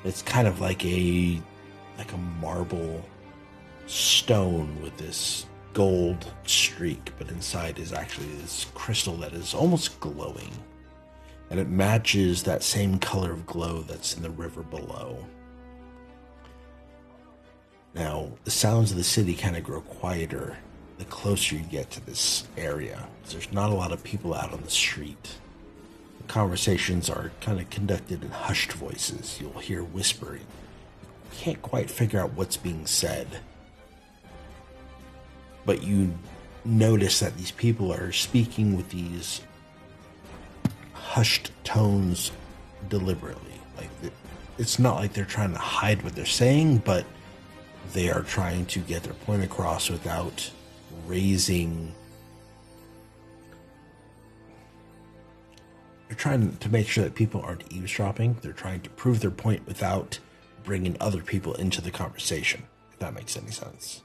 It's kind of like a marble stone with this gold streak, but inside is actually this crystal that is almost glowing. And it matches that same color of glow that's in the river below. Now, the sounds of the city kind of grow quieter the closer you get to this area. There's not a lot of people out on the street. The conversations are kind of conducted in hushed voices. You'll hear whispering. You can't quite figure out what's being said. But you notice that these people are speaking with these hushed tones deliberately. Like, it's not like they're trying to hide what they're saying, but they are trying to get their point across without raising. They're trying to make sure that people aren't eavesdropping. They're trying to prove their point without bringing other people into the conversation, if that makes any sense.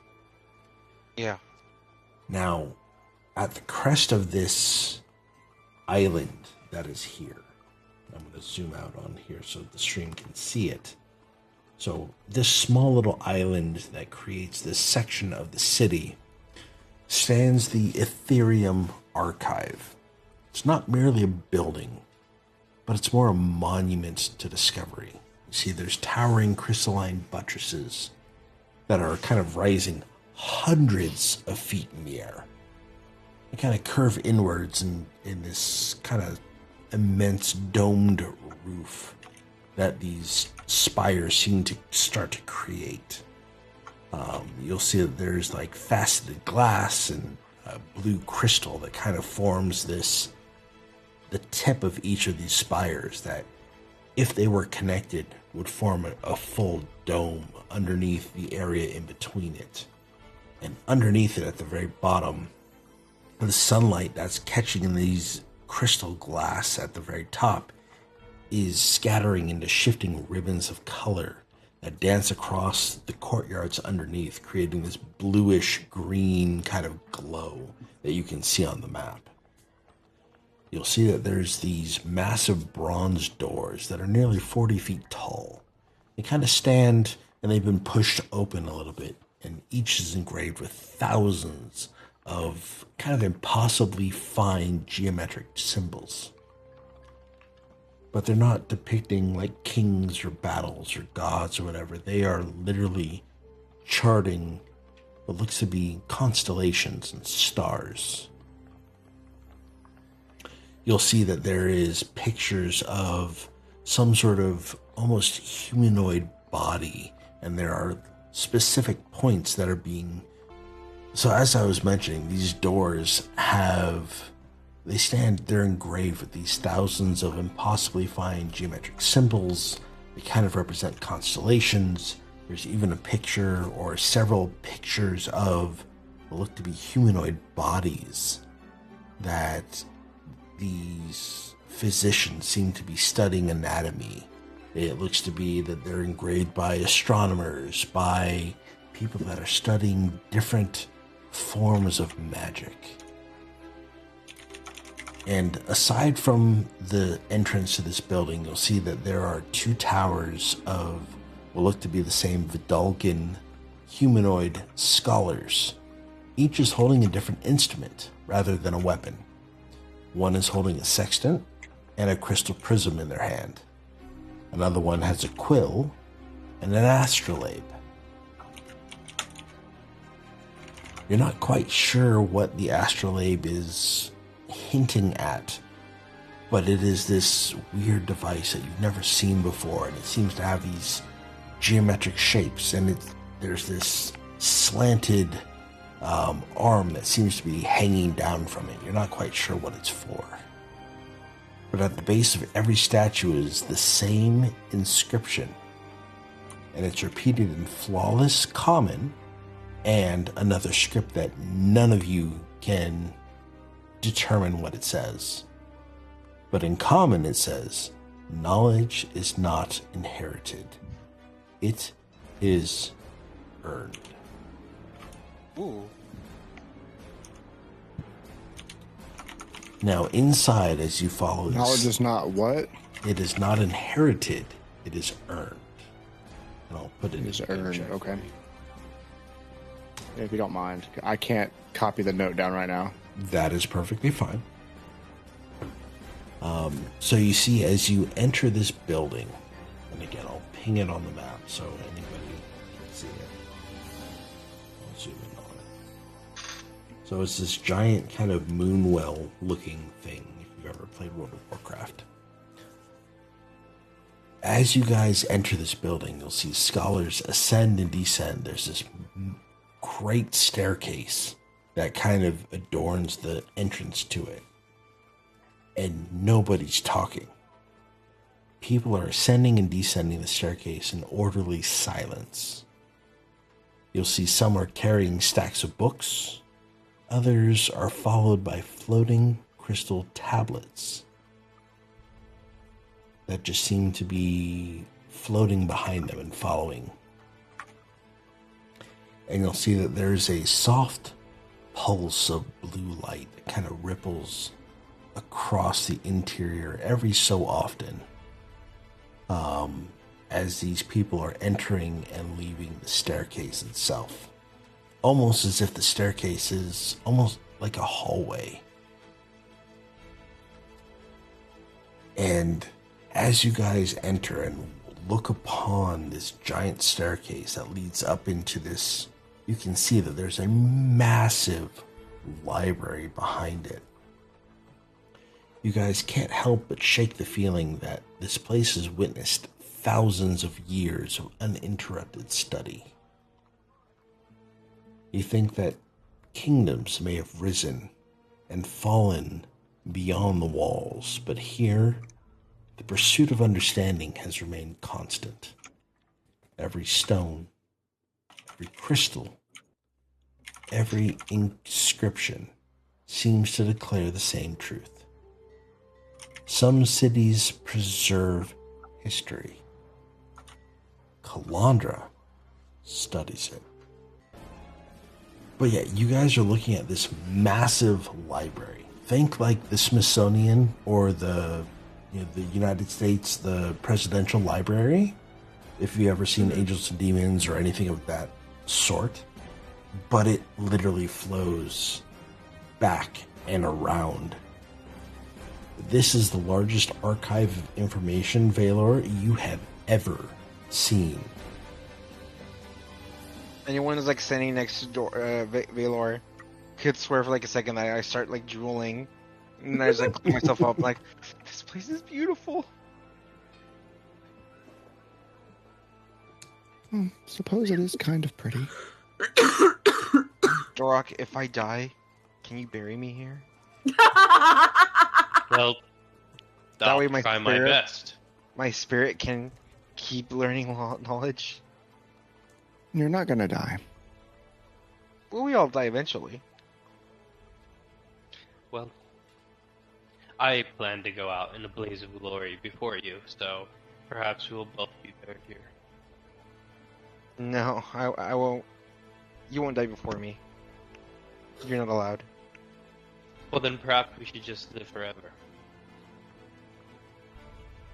Yeah. Now, at the crest of this island that is here, I'm going to zoom out on here so the stream can see it. So this small little island that creates this section of the city stands the Ethereum Archive. It's not merely a building, but it's more a monument to discovery. You see, there's towering crystalline buttresses that are kind of rising hundreds of feet in the air. They kind of curve inwards in this kind of immense domed roof that these spires seem to start to create. You'll see that there's like faceted glass and blue crystal that kind of forms the tip of each of these spires that, if they were connected, would form a full dome underneath the area in between it. And underneath it, at the very bottom, the sunlight that's catching in these crystal glass at the very top is scattering into shifting ribbons of color that dance across the courtyards underneath, creating this bluish green kind of glow that you can see on the map. You'll see that there's these massive bronze doors that are nearly 40 feet tall. They kind of stand, and they've been pushed open a little bit, and each is engraved with thousands of kind of impossibly fine geometric symbols. But they're not depicting like kings or battles or gods or whatever. They are literally charting what looks to be constellations and stars. You'll see that there is pictures of some sort of almost humanoid body, and there are specific points that are being... So as I was mentioning, these doors they're engraved with these thousands of impossibly fine geometric symbols. They kind of represent constellations. There's even a picture or several pictures of what look to be humanoid bodies that these physicians seem to be studying anatomy. It looks to be that they're engraved by astronomers, by people that are studying different forms of magic. And aside from the entrance to this building, you'll see that there are two towers of what look to be the same Vidalgan humanoid scholars. Each is holding a different instrument rather than a weapon. One is holding a sextant and a crystal prism in their hand. Another one has a quill and an astrolabe. You're not quite sure what the astrolabe is hinting at, but it is this weird device that you've never seen before, and it seems to have these geometric shapes, and there's this slanted arm that seems to be hanging down from it. You're not quite sure what it's for. But at the base of every statue is the same inscription, and it's repeated in flawless common and another script that none of you can determine what it says. But in common it says, knowledge is not inherited. It is earned. Ooh. Now inside, as you follow this... Knowledge is not what? It is not inherited. It is earned. And I'll put it It is in the earned, check. okay. If you don't mind. I can't copy the note down right now. That is perfectly fine. So you see, as you enter this building, and again, I'll ping it on the map so anybody can see it. I'll zoom in on it. So it's this giant kind of moonwell-looking thing, if you've ever played World of Warcraft. As you guys enter this building, you'll see scholars ascend and descend. There's this great staircase that kind of adorns the entrance to it. And nobody's talking. People are ascending and descending the staircase in orderly silence. You'll see some are carrying stacks of books. Others are followed by floating crystal tablets that just seem to be floating behind them and following. And you'll see that there's a soft pulse of blue light that kind of ripples across the interior every so often, as these people are entering and leaving the staircase itself. Almost as if the staircase is almost like a hallway. And as you guys enter and look upon this giant staircase that leads up into this, you can see that there's a massive library behind it. You guys can't help but shake the feeling that this place has witnessed thousands of years of uninterrupted study. You think that kingdoms may have risen and fallen beyond the walls, but here, the pursuit of understanding has remained constant. Every stone, every crystal, every inscription seems to declare the same truth. Some cities preserve history. Kalandra studies it. But yeah, you guys are looking at this massive library. Think like the Smithsonian or the United States, the Presidential Library. If you've ever seen Angels and Demons or anything of that sort. But it literally flows back and around. This is the largest archive of information, Valor, you have ever seen. Anyone is like standing next to Valor could swear for like a second that I start like drooling, and I just like clean myself up like, this place is beautiful. Suppose it is kind of pretty. Dorok, if I die, can you bury me here? Well, That way I'll try my best. My spirit can keep learning knowledge. You're not gonna die. Well, we all die eventually. Well, I plan to go out in a blaze of glory before you, so perhaps we'll both be buried here. No, I won't. You won't die before me. You're not allowed. Well, then perhaps we should just live forever.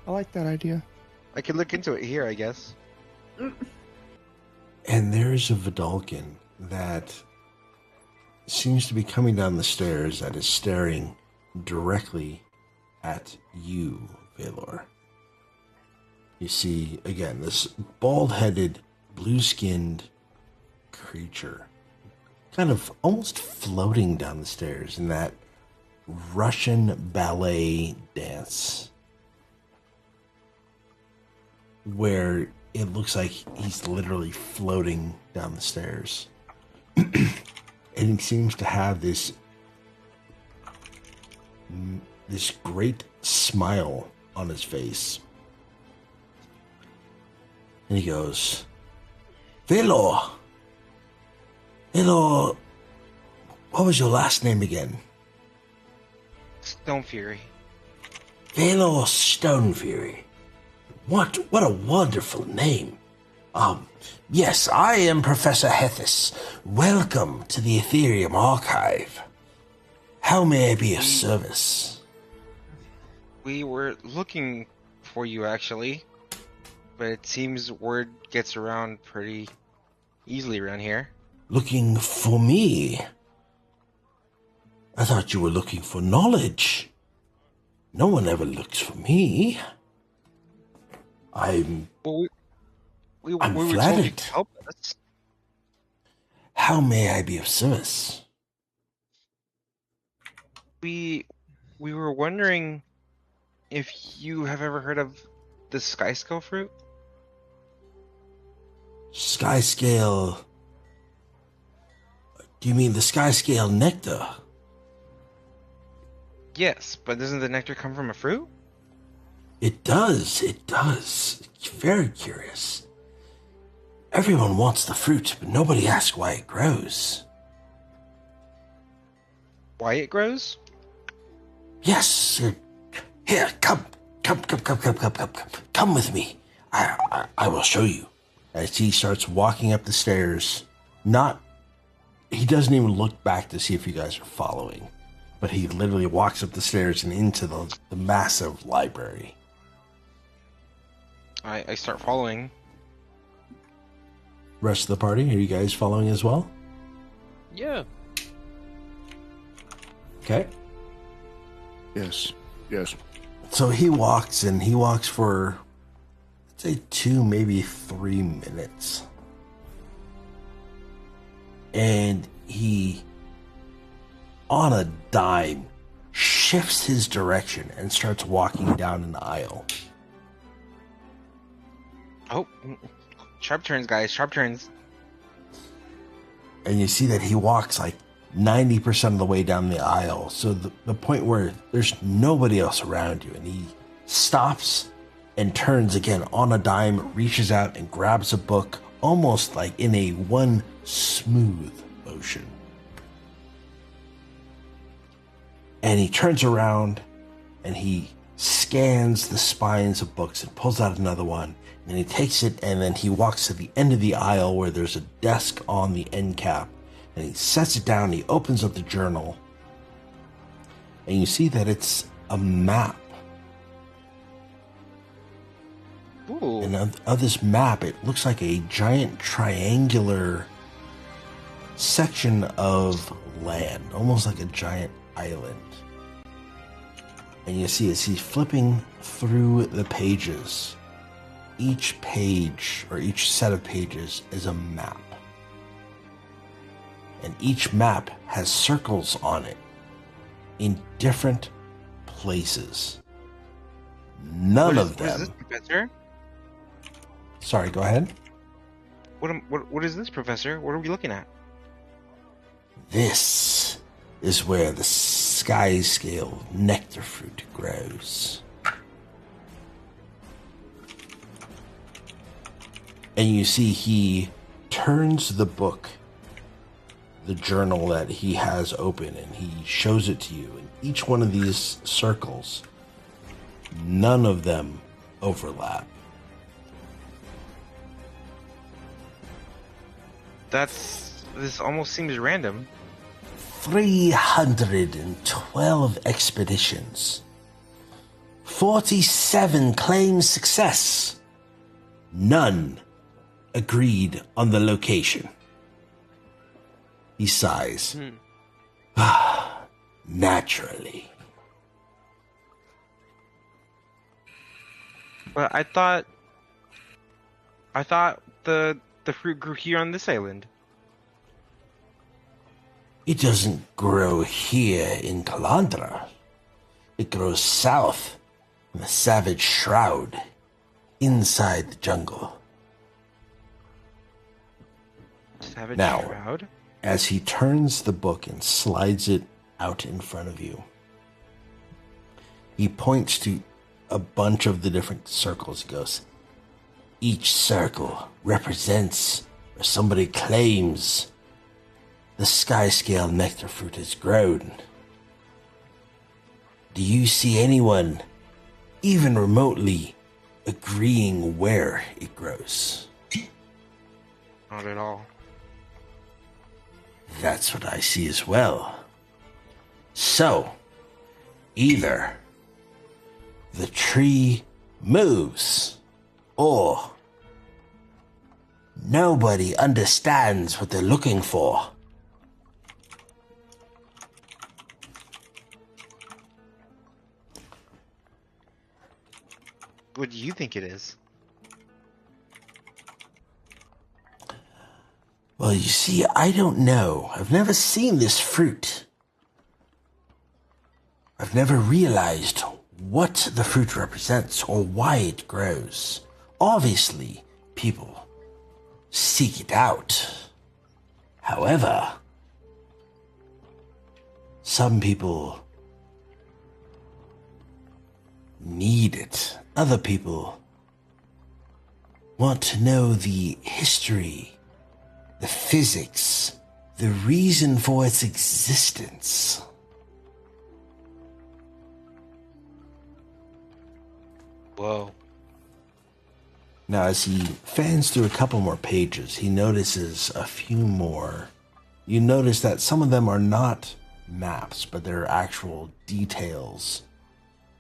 I like that idea. I could look into it here, I guess. And there's a Vidalkin that seems to be coming down the stairs that is staring directly at you, Valor. You see, again, this bald-headed, blue-skinned creature kind of almost floating down the stairs in that Russian ballet dance where it looks like he's literally floating down the stairs. And he seems to have this great smile on his face. And he goes, Valor, what was your last name again? Stone Fury. Valor Stone Fury. What a wonderful name. Yes, I am Professor Hethys. Welcome to the Ethereum Archive. How may I be of service? We were looking for you, actually. But it seems word gets around pretty easily around here. Looking for me? I thought you were looking for knowledge. No one ever looks for me. I'm Well, we were told you flattered. to help us. How may I be of service? We were wondering if you have ever heard of the Skyscale fruit? Skyscale... Do you mean the Skyscale Nectar? Yes, but doesn't the nectar come from a fruit? It does. Very curious. Everyone wants the fruit, but nobody asks why it grows. Why it grows? Yes. Here, come with me. I will show you. As he starts walking up the stairs, he doesn't even look back to see if you guys are following, but he literally walks up the stairs and into the massive library. I start following. Rest of the party, are you guys following as well? Yeah. Okay. Yes. So he walks for, I'd say 2, maybe 3 minutes. And he, on a dime, shifts his direction and starts walking down an aisle. Oh, sharp turns, guys, sharp turns. And you see that he walks like 90% of the way down the aisle. So the point where there's nobody else around you. And he stops and turns again on a dime, reaches out and grabs a book, almost like in a one smooth motion. And he turns around and he scans the spines of books and pulls out another one. And he takes it and then he walks to the end of the aisle where there's a desk on the end cap. And he sets it down, he opens up the journal. And you see that it's a map. Ooh. And of this map, it looks like a giant triangular section of land, almost like a giant island. And you see as he's flipping through the pages, each page or each set of pages is a map. and each map has circles on it in different places. None of them. What is this, Professor? Sorry, go ahead. What is this, Professor? What are we looking at? This is where the Skyscale Nectarfruit grows. And you see he turns the book, the journal that he has open, and he shows it to you. And each one of these circles, none of them overlap. This almost seems random. 312 expeditions. 47 claimed success. None agreed on the location. He sighs. Naturally. But I thought the fruit grew here on this island. It doesn't grow here in Kalandra. It grows south in the Savage Shroud, inside the jungle. Savage Now, Shroud? as he turns the book and slides it out in front of you, he points to a bunch of the different circles. He goes, each circle represents where somebody claims the Skyscale Nectarfruit has grown. Do you see anyone even remotely agreeing where it grows? Not at all. That's what I see as well. So, either the tree moves, or nobody understands what they're looking for. What do you think it is? Well, you see, I don't know. I've never seen this fruit. I've never realized what the fruit represents or why it grows. Obviously, people seek it out. However, some people need it. Other people want to know the history, the physics, the reason for its existence. Whoa. Now, as he fans through a couple more pages, he notices a few more. You notice that some of them are not maps, but they're actual details.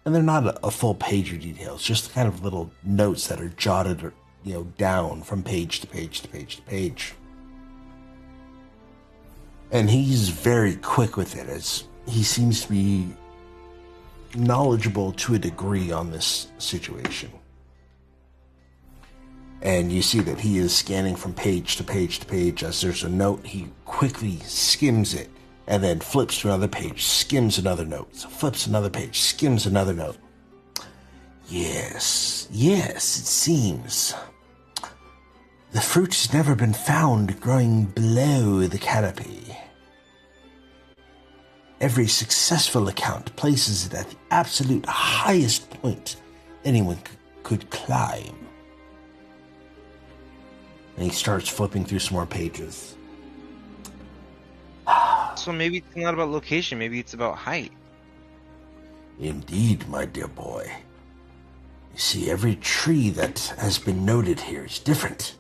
And they're not a full page of details, just kind of little notes that are jotted, down from page to page to page to page. And he's very quick with it, as he seems to be knowledgeable to a degree on this situation. And you see that he is scanning from page to page to page. As there's a note, he quickly skims it, and then flips to another page, skims another note, flips another page, skims another note. Yes, it seems. The fruit has never been found growing below the canopy. Every successful account places it at the absolute highest point anyone could climb. And he starts flipping through some more pages. So maybe it's not about location, maybe it's about height. Indeed, my dear boy. You see, every tree that has been noted here is different.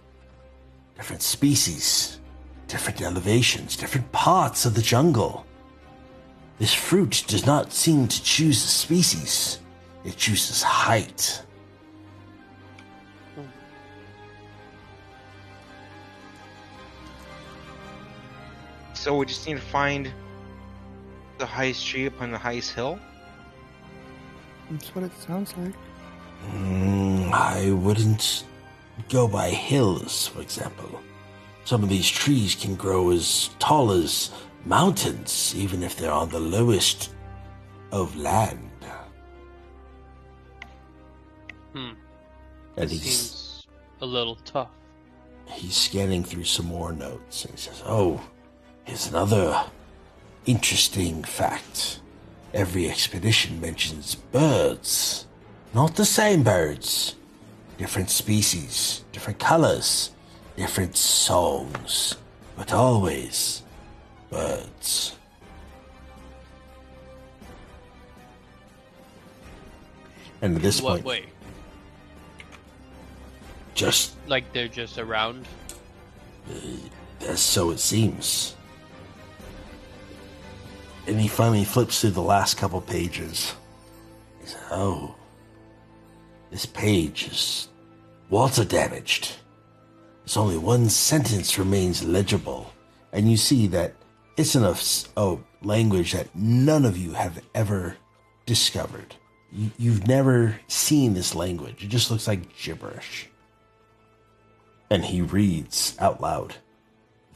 Different species, different elevations, different parts of the jungle. This fruit does not seem to choose a species. It chooses height. So we just need to find the highest tree up on the highest hill? That's what it sounds like. I wouldn't go by hills, for example. Some of these trees can grow as tall as mountains, even if they're on the lowest of land. And That seems a little tough. he's scanning through some more notes, and he says, "Oh, here's another interesting fact. Every expedition mentions birds. Not the same birds. Different species, different colors, different songs, but always birds." And at this What point, way? just Like they're just around? so it seems. And he finally flips through the last couple pages. He says, "Oh, this page is water damaged. There's only one sentence remains legible." And you see that it's a language that none of you have ever discovered. You've never seen this language. It just looks like gibberish. And he reads out loud,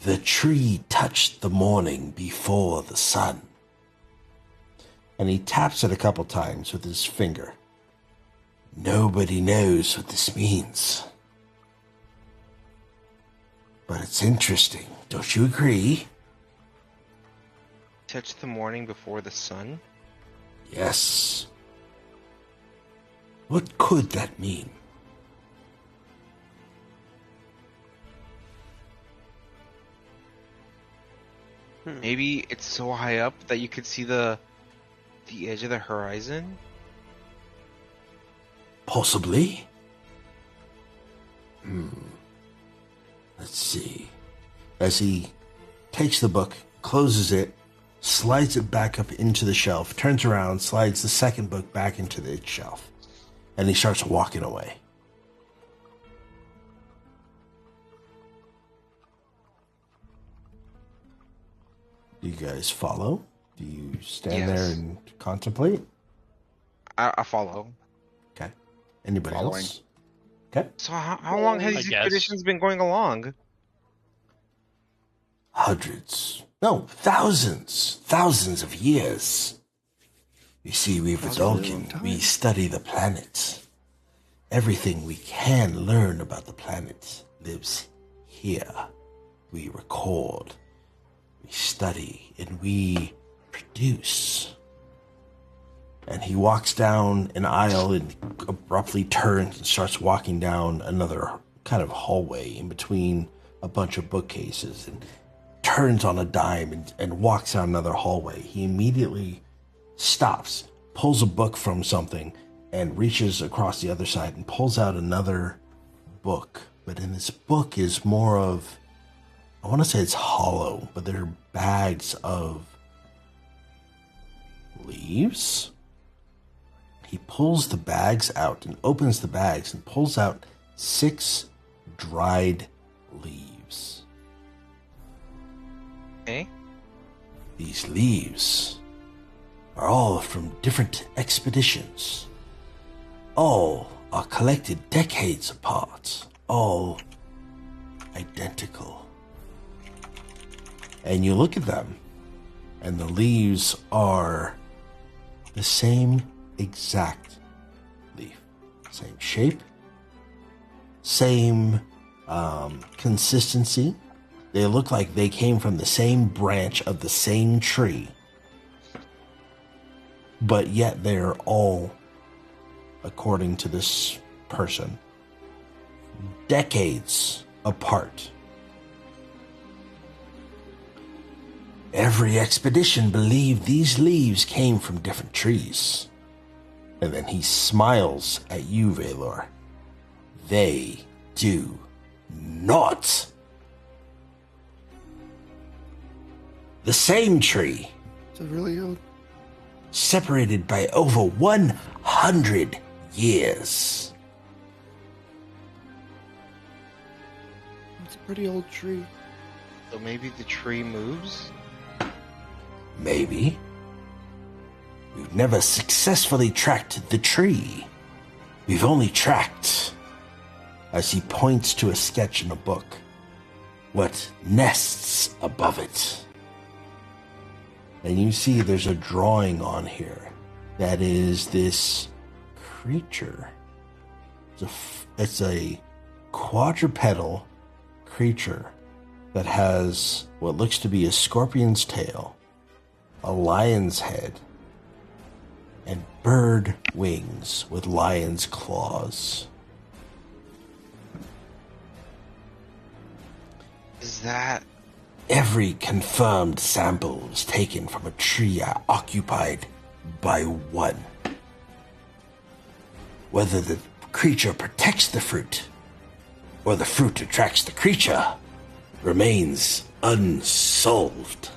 "The tree touched the morning before the sun." And he taps it a couple times with his finger. "Nobody knows what this means. But it's interesting, don't you agree?" Touch the morning before the sun? "Yes." "What could that mean?" Maybe it's so high up that you could see the edge of the horizon? "Possibly." Let's see. As he takes the book, closes it, slides it back up into the shelf, turns around, slides the second book back into the shelf, and he starts walking away. Do you guys follow? Do you stand there Yes. and contemplate? I follow. Okay. Anybody Following. else? Okay. So how long has I these guess. expeditions been going along? Hundreds. No, thousands of years. You see, we've That's a really long Adulkin. time. We study the planet. Everything we can learn about the planet lives here. We record, we study, and we produce. And he walks down an aisle and abruptly turns and starts walking down another kind of hallway in between a bunch of bookcases, and turns on a dime and walks down another hallway. He immediately stops, pulls a book from something, and reaches across the other side and pulls out another book. But in this book is more of, I want to say it's hollow, but they're bags of leaves. He pulls the bags out and opens the bags and pulls out 6 dried leaves. Okay. These leaves are all from different expeditions. All are collected decades apart. All identical. And you look at them, and the leaves are the same exact leaf. Same shape, same consistency. They look like they came from the same branch of the same tree. But yet they're all, according to this person, decades apart. Every expedition believed these leaves came from different trees. And then he smiles at you, Valor. They do not. The same tree, It's a really old. separated by over 100 years. It's a pretty old tree. So maybe the tree moves? Maybe. We've never successfully tracked the tree. We've only tracked, as he points to a sketch in a book, what nests above it. And you see there's a drawing on here that is this creature. It's a quadrupedal creature that has what looks to be a scorpion's tail, a lion's head, and bird wings with lion's claws. Is that... Every confirmed sample was taken from a tree occupied by one. Whether the creature protects the fruit or the fruit attracts the creature remains unsolved.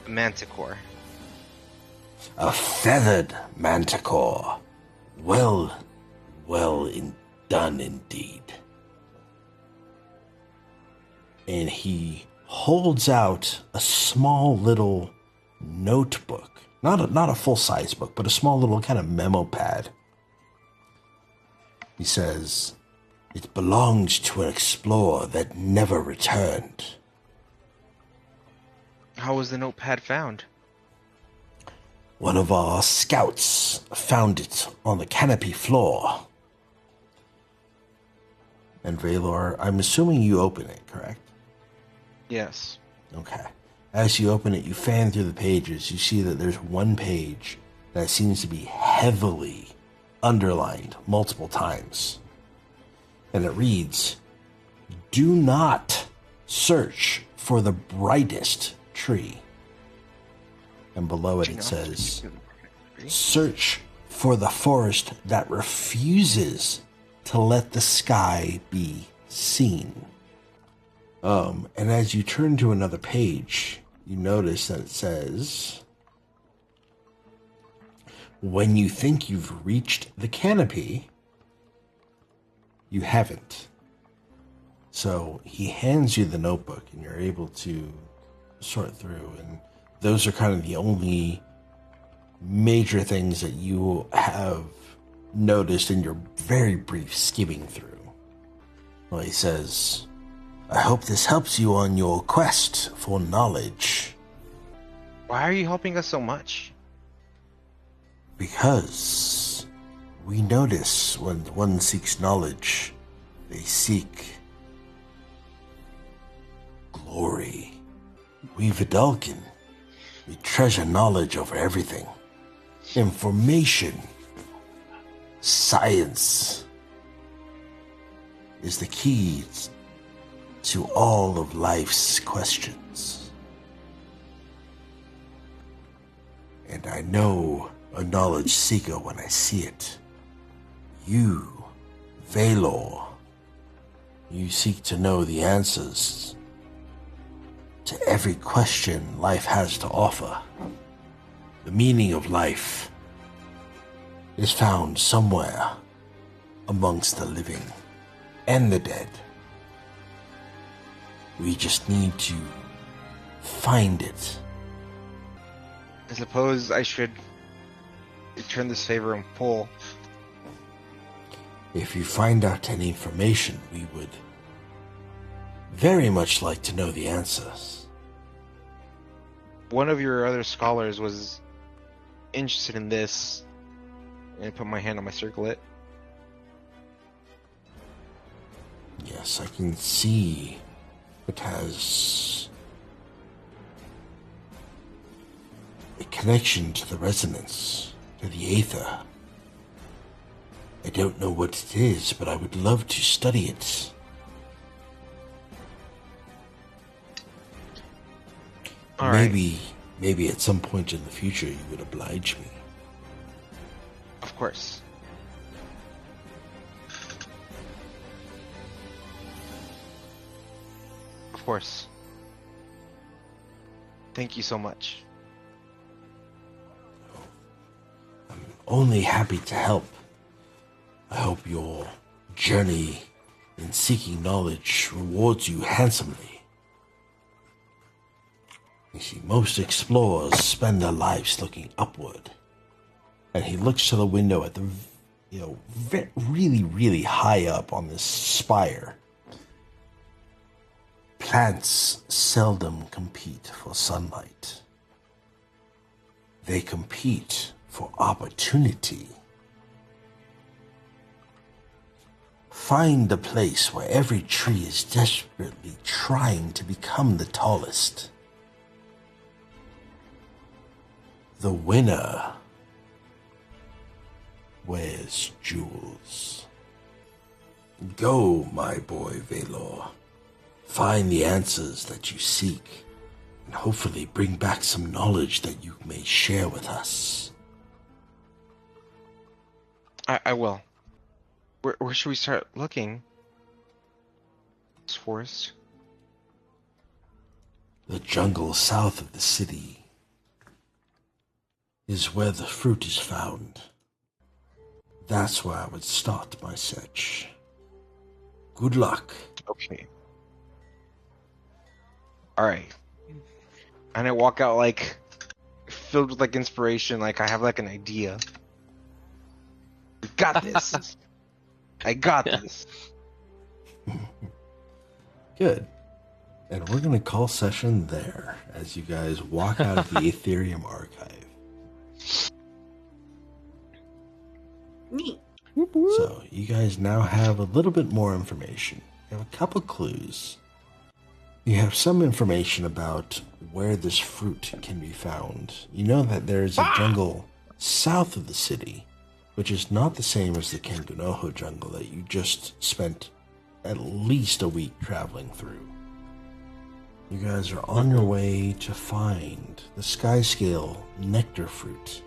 Manticore. A feathered manticore. Well done indeed. And he holds out a small little notebook. Not a full-size book, but a small little kind of memo pad. He says, "It belonged to an explorer that never returned." How was the notepad found? One of our scouts found it on the canopy floor. And Valor, I'm assuming you open it, correct? Yes. Okay. As you open it, you fan through the pages. You see that there's one page that seems to be heavily underlined multiple times. And it reads, "Do not search for the brightest tree." And below it, it says, "Search for the forest that refuses to let the sky be seen." And as you turn to another page, you notice that it says, "When you think you've reached the canopy, you haven't." So he hands you the notebook and you're able to sort through, and those are kind of the only major things that you have noticed in your very brief skimming through. Well, he says, "I hope this helps you on your quest for knowledge." Why are you helping us so much? Because we notice when one seeks knowledge, they seek glory. We Vidalcan, we treasure knowledge over everything. Information, science is the key to all of life's questions. And I know a knowledge seeker when I see it. You, Valor, you seek to know the answers to every question life has to offer. The meaning of life is found somewhere amongst the living and the dead. We just need to find it. I suppose I should return this favor in full. If you find out any information, we would very much like to know the answers. One of your other scholars was interested in this, and I put my hand on my circlet. Yes, I can see it has a connection to the resonance, to the aether. I don't know what it is, but I would love to study it. All right. Maybe at some point in the future you would oblige me. Of course. Of course. Thank you so much. I'm only happy to help. I hope your journey in seeking knowledge rewards you handsomely. You see, most explorers spend their lives looking upward. And he looks to the window at the, really, really high up on this spire. Plants seldom compete for sunlight. They compete for opportunity. Find the place where every tree is desperately trying to become the tallest. The winner wears jewels. Go, my boy Velor. Find the answers that you seek, and hopefully bring back some knowledge that you may share with us. I will. Where should we start looking? This forest. The jungle south of the city is where the fruit is found. That's where I would start my search. Good luck. Okay. Alright. And I walk out like filled with like inspiration, like I have like an idea. We got this. I got this. Good. And we're going to call session there as you guys walk out of the Ethereum archive. Neat. So you guys now have a little bit more information. You have a couple clues. You have some information about where this fruit can be found. You know that there is a jungle south of the city, which is not the same as the Kangunoho jungle that you just spent at least a week traveling through. You guys are on your way to find the Skyscale Nectarfruit.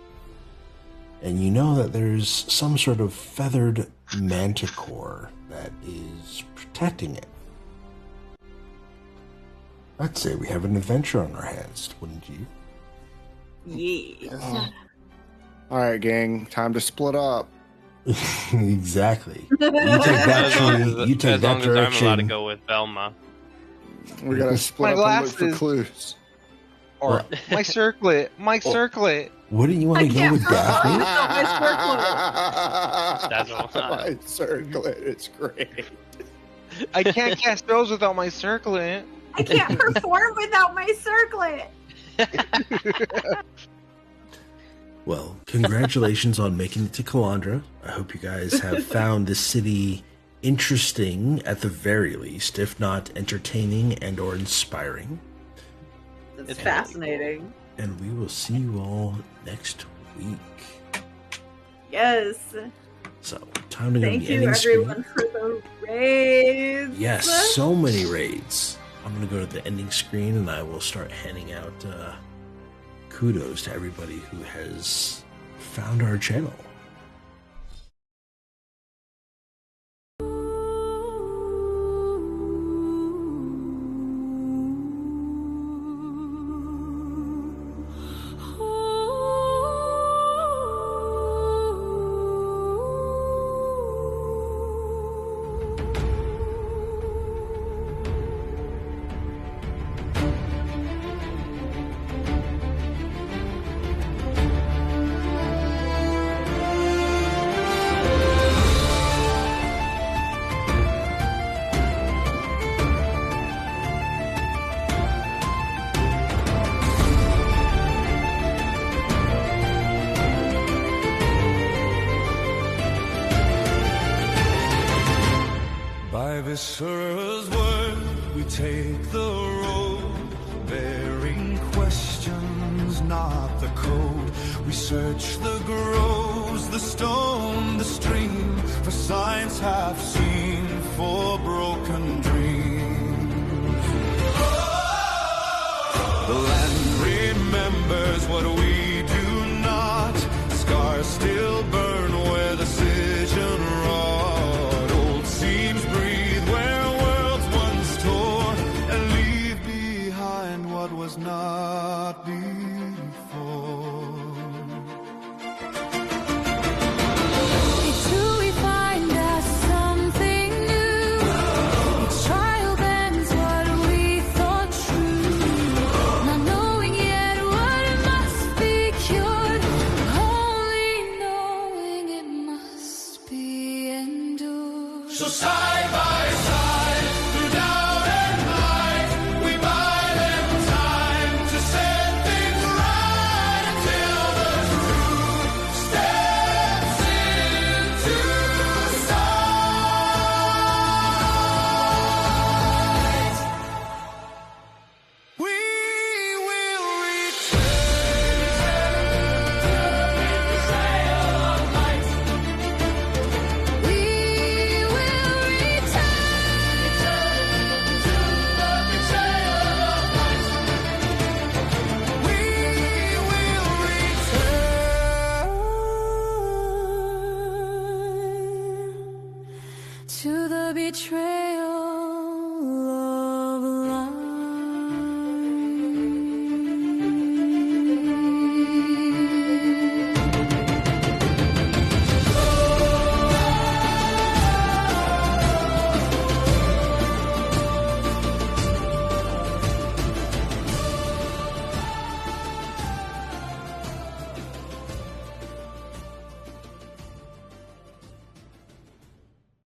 And you know that there's some sort of feathered manticore that is protecting it. I'd say we have an adventure on our hands, wouldn't you? Yeah. All right, gang, time to split up. Exactly. You take that tree, you take as that long as I'm direction. allowed to go with Velma. We gotta split My up and look for glasses. clues. Or my circlet. My circlet. Wouldn't you want to go with Daphne? That's all. My circlet, it's great. I can't cast spells without my circlet. I can't perform without my circlet. Well, congratulations on making it to Kalandra. I hope you guys have found this city interesting at the very least, if not entertaining and or inspiring. It's fascinating. And we will see you all next week. Yes. So, time to go to Thank the you, ending everyone, screen. for the raids. Yes, so many raids. I'm going to go to the ending screen and I will start handing out kudos to everybody who has found our channel. By Viscera's word, we take the road, bearing questions, not the code. We search the groves, the stone, the stream, for signs half seen, for broken dreams. The land remembers what we